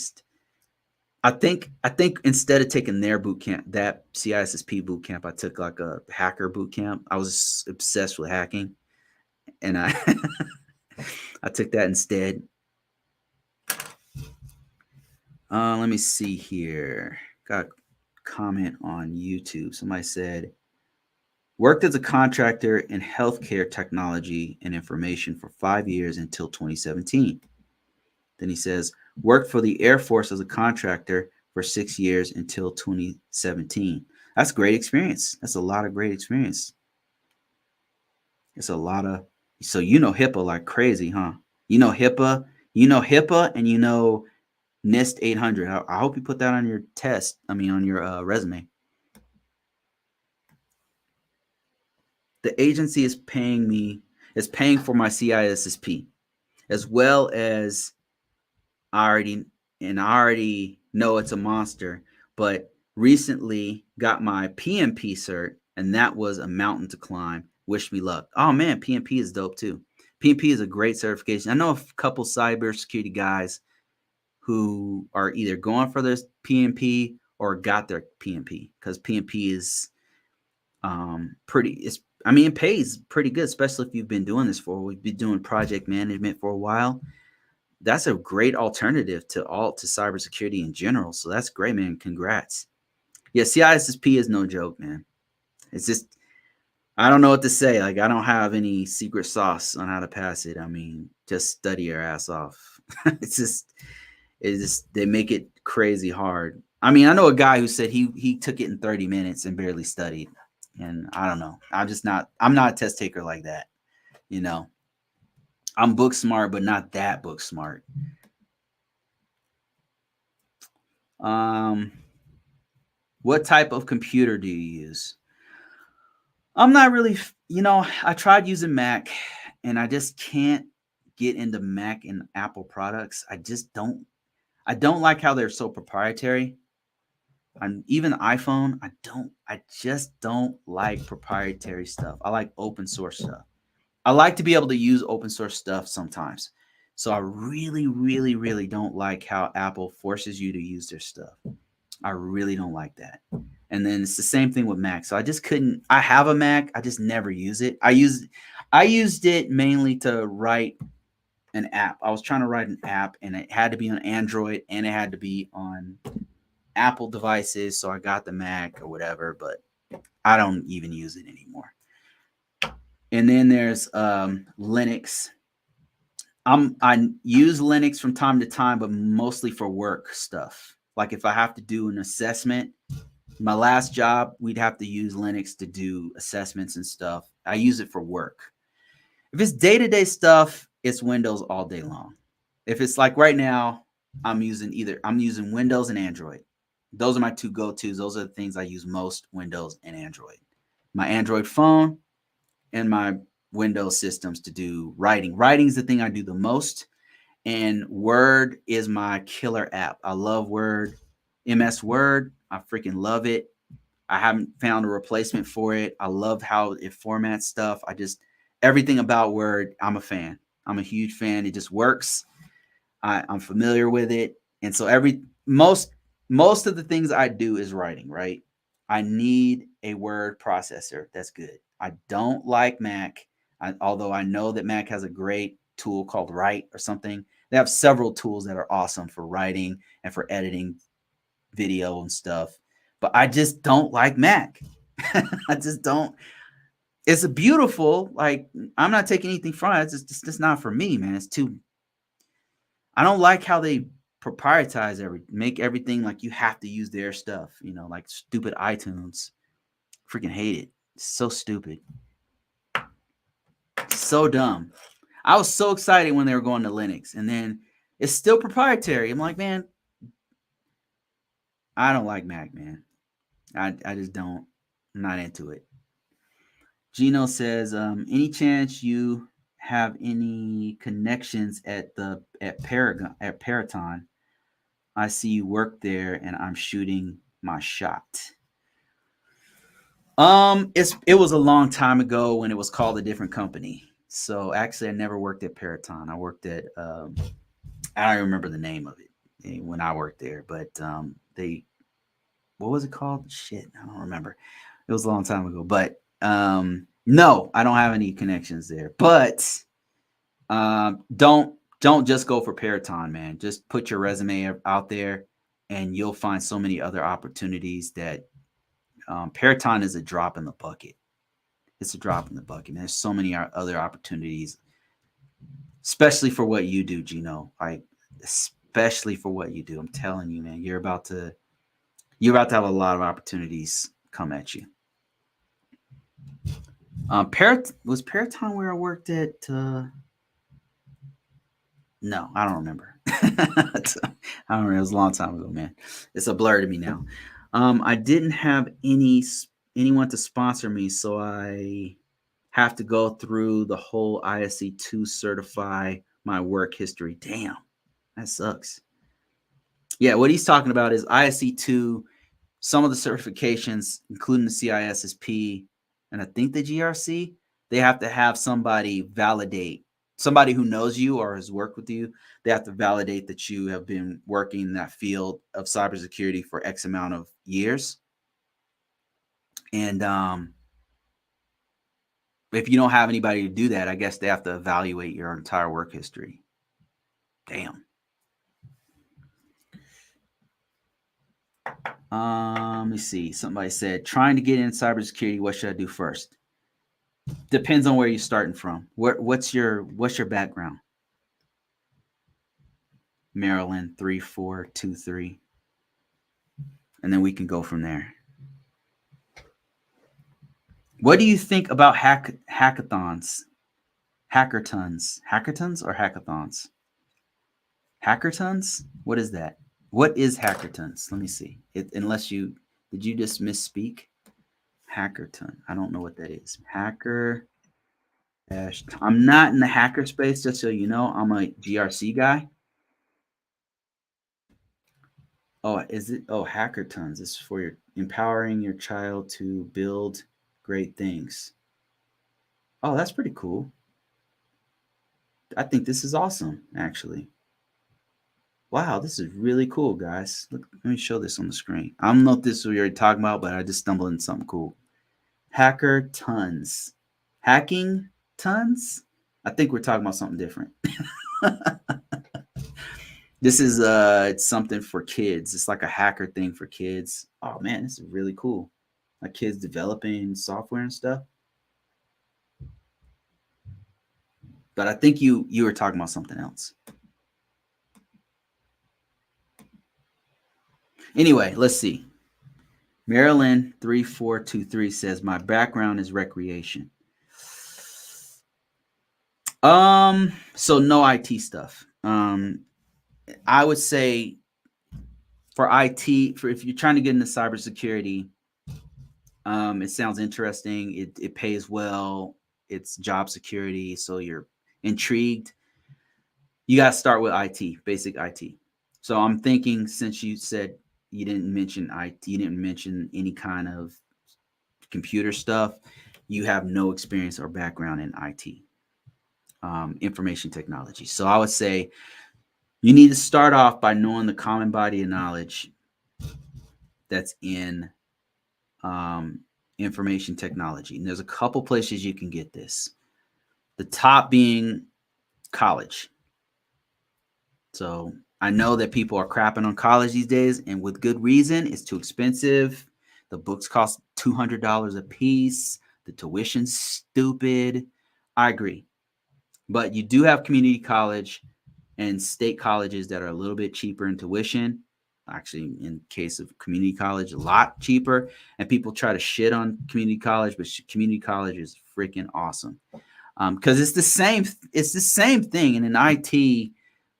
I think instead of taking their boot camp, that CISSP boot camp, I took like a hacker boot camp. I was obsessed with hacking, and I I took that instead. Let me see here. Got a comment on YouTube. Somebody said, worked as a contractor in healthcare technology and information for 5 years until 2017. Then he says, worked for the Air Force as a contractor for 6 years until 2017. That's great experience. That's a lot of great experience. It's a lot of, so you know HIPAA like crazy, huh? You know HIPAA, and you know NIST 800. I hope you put that on your test. I mean, on your resume. The agency is paying for my CISSP, as well as I already know it's a monster, but recently got my PMP cert, and that was a mountain to climb. Wish me luck. Oh man, PMP is dope too. PMP is a great certification. I know a couple cybersecurity guys who are either going for their PMP or got their PMP, because PMP is it pays pretty good, especially if you've been doing this we've been doing project management for a while. That's a great alternative to cybersecurity in general. So that's great, man. Congrats. Yeah, CISSP is no joke, man. It's just, I don't know what to say. Like, I don't have any secret sauce on how to pass it. I mean, just study your ass off. It's just they make it crazy hard. I mean, I know a guy who said he took it in 30 minutes and barely studied. And I don't know. I'm not a test taker like that. You know, I'm book smart, but not that book smart. What type of computer do you use? I'm not really, I tried using Mac, and I just can't get into Mac and Apple products. I don't like how they're so proprietary. And even iPhone, I just don't like proprietary stuff. I like open source stuff. I like to be able to use open source stuff sometimes. So I really, really, really don't like how Apple forces you to use their stuff. I really don't like that. And then it's the same thing with Mac. So I just couldn't. I have a Mac. I just never use it. I used it mainly to write an app. I was trying to write an app, and it had to be on Android, and it had to be on Apple devices. So I got the Mac or whatever, but I don't even use it anymore. And then there's Linux. I use Linux from time to time, but mostly for work stuff. Like if I have to do an assessment, my last job, we'd have to use Linux to do assessments and stuff. I use it for work. If it's day-to-day stuff, it's Windows all day long. If it's like right now, I'm using Windows and Android. Those are my two go-tos. Those are the things I use most, Windows and Android. My Android phone and my Windows systems to do writing. Writing is the thing I do the most. And Word is my killer app. I love Word. MS Word, I freaking love it. I haven't found a replacement for it. I love how it formats stuff. Everything about Word, I'm a fan. I'm a huge fan. It just works. I'm familiar with it. And so most of the things I do is writing, right? I need a word processor that's good. I don't like Mac, although I know that Mac has a great tool called Write or something. They have several tools that are awesome for writing and for editing video and stuff. But I just don't like Mac. I just don't. It's a beautiful, like, I'm not taking anything from it. It's just not for me, man. It's too. I don't like how they make everything like you have to use their stuff, like stupid iTunes. Freaking hate it. It's so stupid. So dumb. I was so excited when they were going to Linux, and then it's still proprietary. I'm like, man, I don't like Mac, man. I just don't. I'm not into it. Gino says, any chance you have any connections at Paraton? I see you work there, and I'm shooting my shot. It was a long time ago when it was called a different company. So actually, I never worked at Paraton. I worked at I don't remember the name of it when I worked there, but what was it called? Shit, I don't remember. It was a long time ago, but no, I don't have any connections there. But don't just go for Paraton, man. Just put your resume out there and you'll find so many other opportunities that Peloton is a drop in the bucket. It's a drop in the bucket. And there's so many other opportunities, especially for what you do, Gino. Like, especially for what you do. I'm telling you, man, you're about to have a lot of opportunities come at you. Was Peloton where I worked at? No, I don't remember. I don't remember. It was a long time ago, man. It's a blur to me now. I didn't have anyone to sponsor me, so I have to go through the whole ISC 2 certify my work history. Damn, that sucks. Yeah, what he's talking about is ISC 2, some of the certifications, including the CISSP, and I think the GRC, they have to have somebody validate, somebody who knows you or has worked with you. They have to validate that you have been working in that field of cybersecurity for X amount of years. And if you don't have anybody to do that, I guess they have to evaluate your entire work history. Damn. Let me see. Somebody said, trying to get in cybersecurity, what should I do first? Depends on where you're starting from. What's your background? Maryland 3423. And then we can go from there. What do you think about hackathons? Hackathons or hackathons? Hackathons? What is that? What is hackathons? Let me see. Did you just misspeak? Hackathon. I don't know what that is. Hacker. I'm not in the hacker space, just so you know. I'm a GRC guy. Oh, is it? Oh, hackathons. This is for empowering your child to build great things. Oh, that's pretty cool. I think this is awesome, actually. Wow, this is really cool, guys. Look, let me show this on the screen. I don't know if this is what you're talking about, but I just stumbled into something cool. Hacker tons. Hacking tons? I think we're talking about something different. This is it's something for kids. It's like a hacker thing for kids. Oh man, this is really cool. Like kids developing software and stuff. But I think you were talking about something else. Anyway, let's see. Maryland 3423 says my background is recreation. So no IT stuff. I would say for IT, if you're trying to get into cybersecurity, it sounds interesting. It pays well. It's job security, so you're intrigued. You got to start with IT, basic IT. So I'm thinking, since you said you didn't mention IT, you didn't mention any kind of computer stuff, you have no experience or background in IT, information technology. So I would say you need to start off by knowing the common body of knowledge that's in information technology. And there's a couple places you can get this. The top being college. So I know that people are crapping on college these days, and with good reason. It's too expensive. The books cost $200 a piece. The tuition's stupid. I agree. But you do have community college and state colleges that are a little bit cheaper in tuition. Actually, in case of community college, a lot cheaper. And people try to shit on community college, but community college is freaking awesome. Because it's the same thing. And in IT,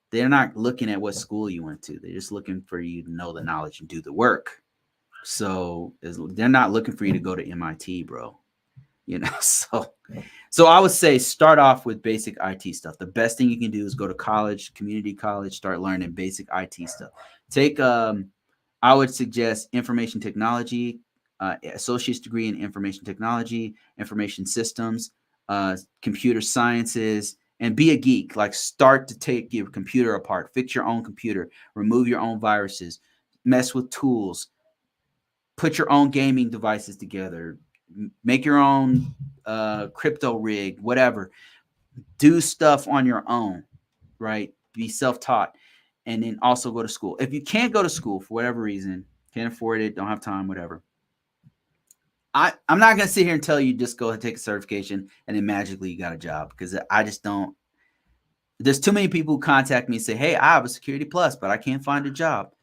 they're not looking at what school you went to. They're just looking for you to know the knowledge and do the work. So they're not looking for you to go to MIT, bro. You know, so I would say start off with basic IT stuff. The best thing you can do is go to college, community college, start learning basic IT stuff. Take, I would suggest information technology, associate's degree in information technology, information systems, computer sciences, and be a geek. Like, start to take your computer apart, fix your own computer, remove your own viruses, mess with tools, put your own gaming devices together, make your own crypto rig, whatever. Do stuff on your own, right? Be self-taught. and then also go to school. If you can't go to school for whatever reason, can't afford it, don't have time, whatever, I'm not going to sit here and tell you just go and take a certification and then magically you got a job, because I just don't. There's too many people who contact me and say, hey, I have a Security Plus, but I can't find a job.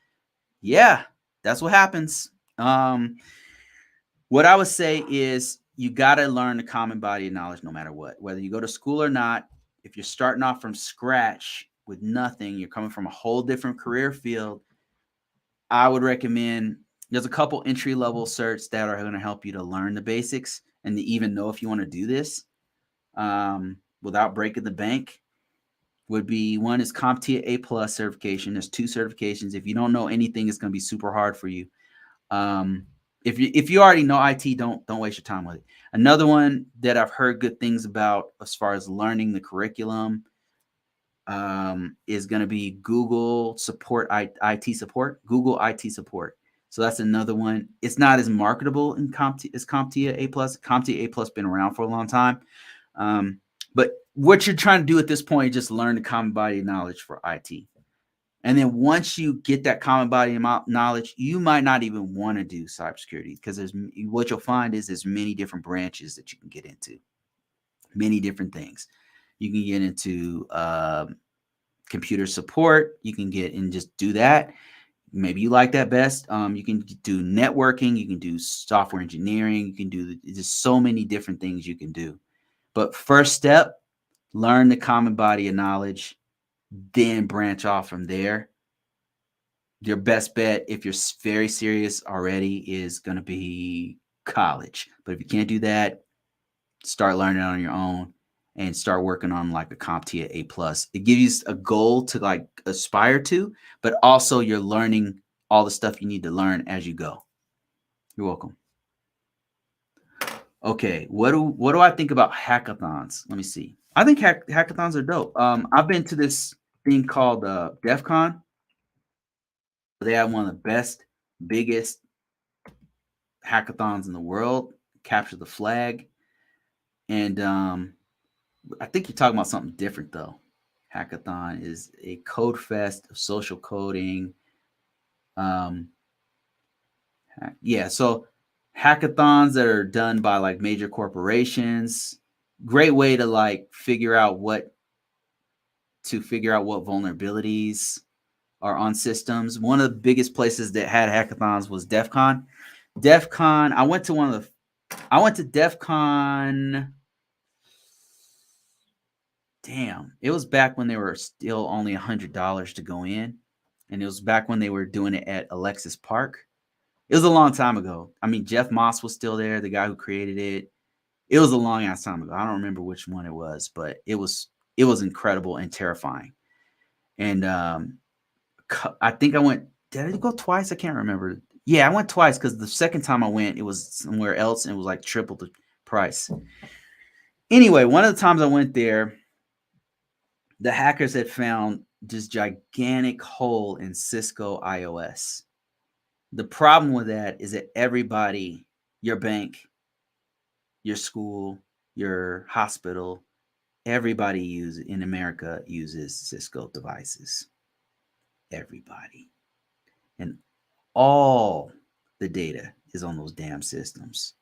Yeah, that's what happens. What I would say is you got to learn the common body of knowledge no matter what, whether you go to school or not. If you're starting off from scratch with nothing, you're coming from a whole different career field, I would recommend, there's a couple entry-level certs that are going to help you to learn the basics and to even know if you want to do this without breaking the bank. Would be, one is CompTIA A+ certification. There's 2 certifications. If you don't know anything, it's going to be super hard for you. If you already know IT, don't waste your time with it. Another one that I've heard good things about as far as learning the curriculum is going to be Google support, IT support, Google IT support. So that's another one. It's not as marketable in as CompTIA A+. CompTIA A+ been around for a long time. But what you're trying to do at this point is just learn the common body of knowledge for IT. And then once you get that common body of knowledge, you might not even want to do cybersecurity, because what you'll find is there's many different branches that you can get into, many different things. You can get into computer support. You can get and just do that. Maybe you like that best. You can do networking. You can do software engineering. You can do just so many different things you can do. But first step, learn the common body of knowledge, then branch off from there. Your best bet, if you're very serious already, is going to be college. But if you can't do that, start learning on your own and start working on like a CompTIA A+. It gives you a goal to like aspire to, but also you're learning all the stuff you need to learn as you go. You're welcome. Okay, what do I think about hackathons? Let me see. I think hackathons are dope. I've been to this thing called DEF CON. They have one of the best, biggest hackathons in the world. Capture the flag. And I think you're talking about something different though. Hackathon is a code fest of social coding. Yeah, so hackathons that are done by like major corporations, great way to like figure out what vulnerabilities are on systems. One of the biggest places that had hackathons was DEF CON. DEF CON, I went to DEF CON. Damn, it was back when they were still only $100 to go in. And it was back when they were doing it at Alexis Park. It was a long time ago. I mean, Jeff Moss was still there, the guy who created it. It was a long ass time ago. I don't remember which one it was, but it was incredible and terrifying. And I think I went. Did I go twice? I can't remember. Yeah, I went twice, because the second time I went, it was somewhere else and it was like triple the price. Anyway, one of the times I went there, the hackers had found this gigantic hole in Cisco iOS. The problem with that is that everybody, your bank, your school, your hospital, everybody in America uses Cisco devices. Everybody. And all the data is on those damn systems.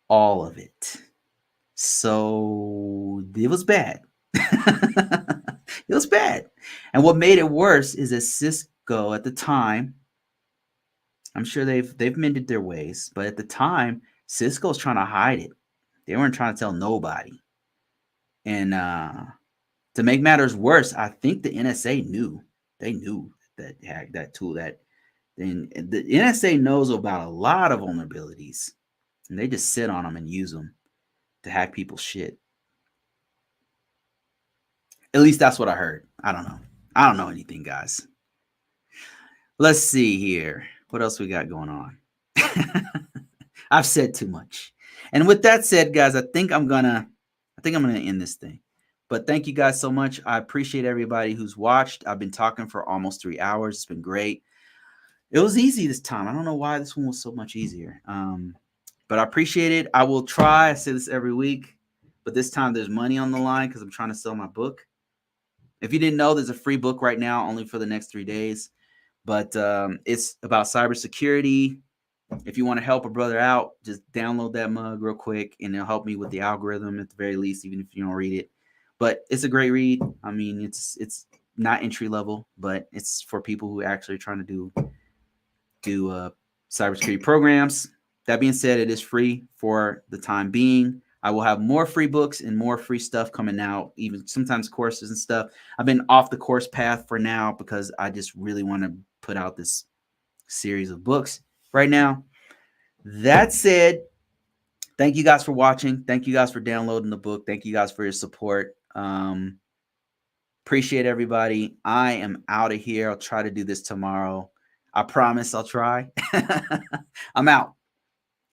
All of it. So it was bad. It was bad. And what made it worse is that Cisco at the time, I'm sure they've mended their ways, but at the time, Cisco's trying to hide it. They weren't trying to tell nobody. And to make matters worse, I think the NSA knew. They knew that tool the NSA knows about a lot of vulnerabilities, and they just sit on them and use them to hack people's shit. At least that's what I heard. I don't know. I don't know anything, guys. Let's see here. What else we got going on? I've said too much. And with that said, guys, I think I'm gonna end this thing. But thank you guys so much. I appreciate everybody who's watched. I've been talking for almost 3 hours. It's been great. It was easy this time. I don't know why this one was so much easier. But I appreciate it. I will try. I say this every week, but this time there's money on the line because I'm trying to sell my book. If you didn't know, there's a free book right now, only for the next 3 days. But it's about cybersecurity. If you want to help a brother out, just download that mug real quick, and it'll help me with the algorithm at the very least, even if you don't read it. But it's a great read. I mean, it's not entry level, but it's for people who are actually trying to do cybersecurity programs. That being said, it is free for the time being. I will have more free books and more free stuff coming out, even sometimes courses and stuff. I've been off the course path for now because I just really want to put out this series of books right now. That said, thank you guys for watching. Thank you guys for downloading the book. Thank you guys for your support. Appreciate everybody. I am out of here. I'll try to do this tomorrow. I promise I'll try. I'm out.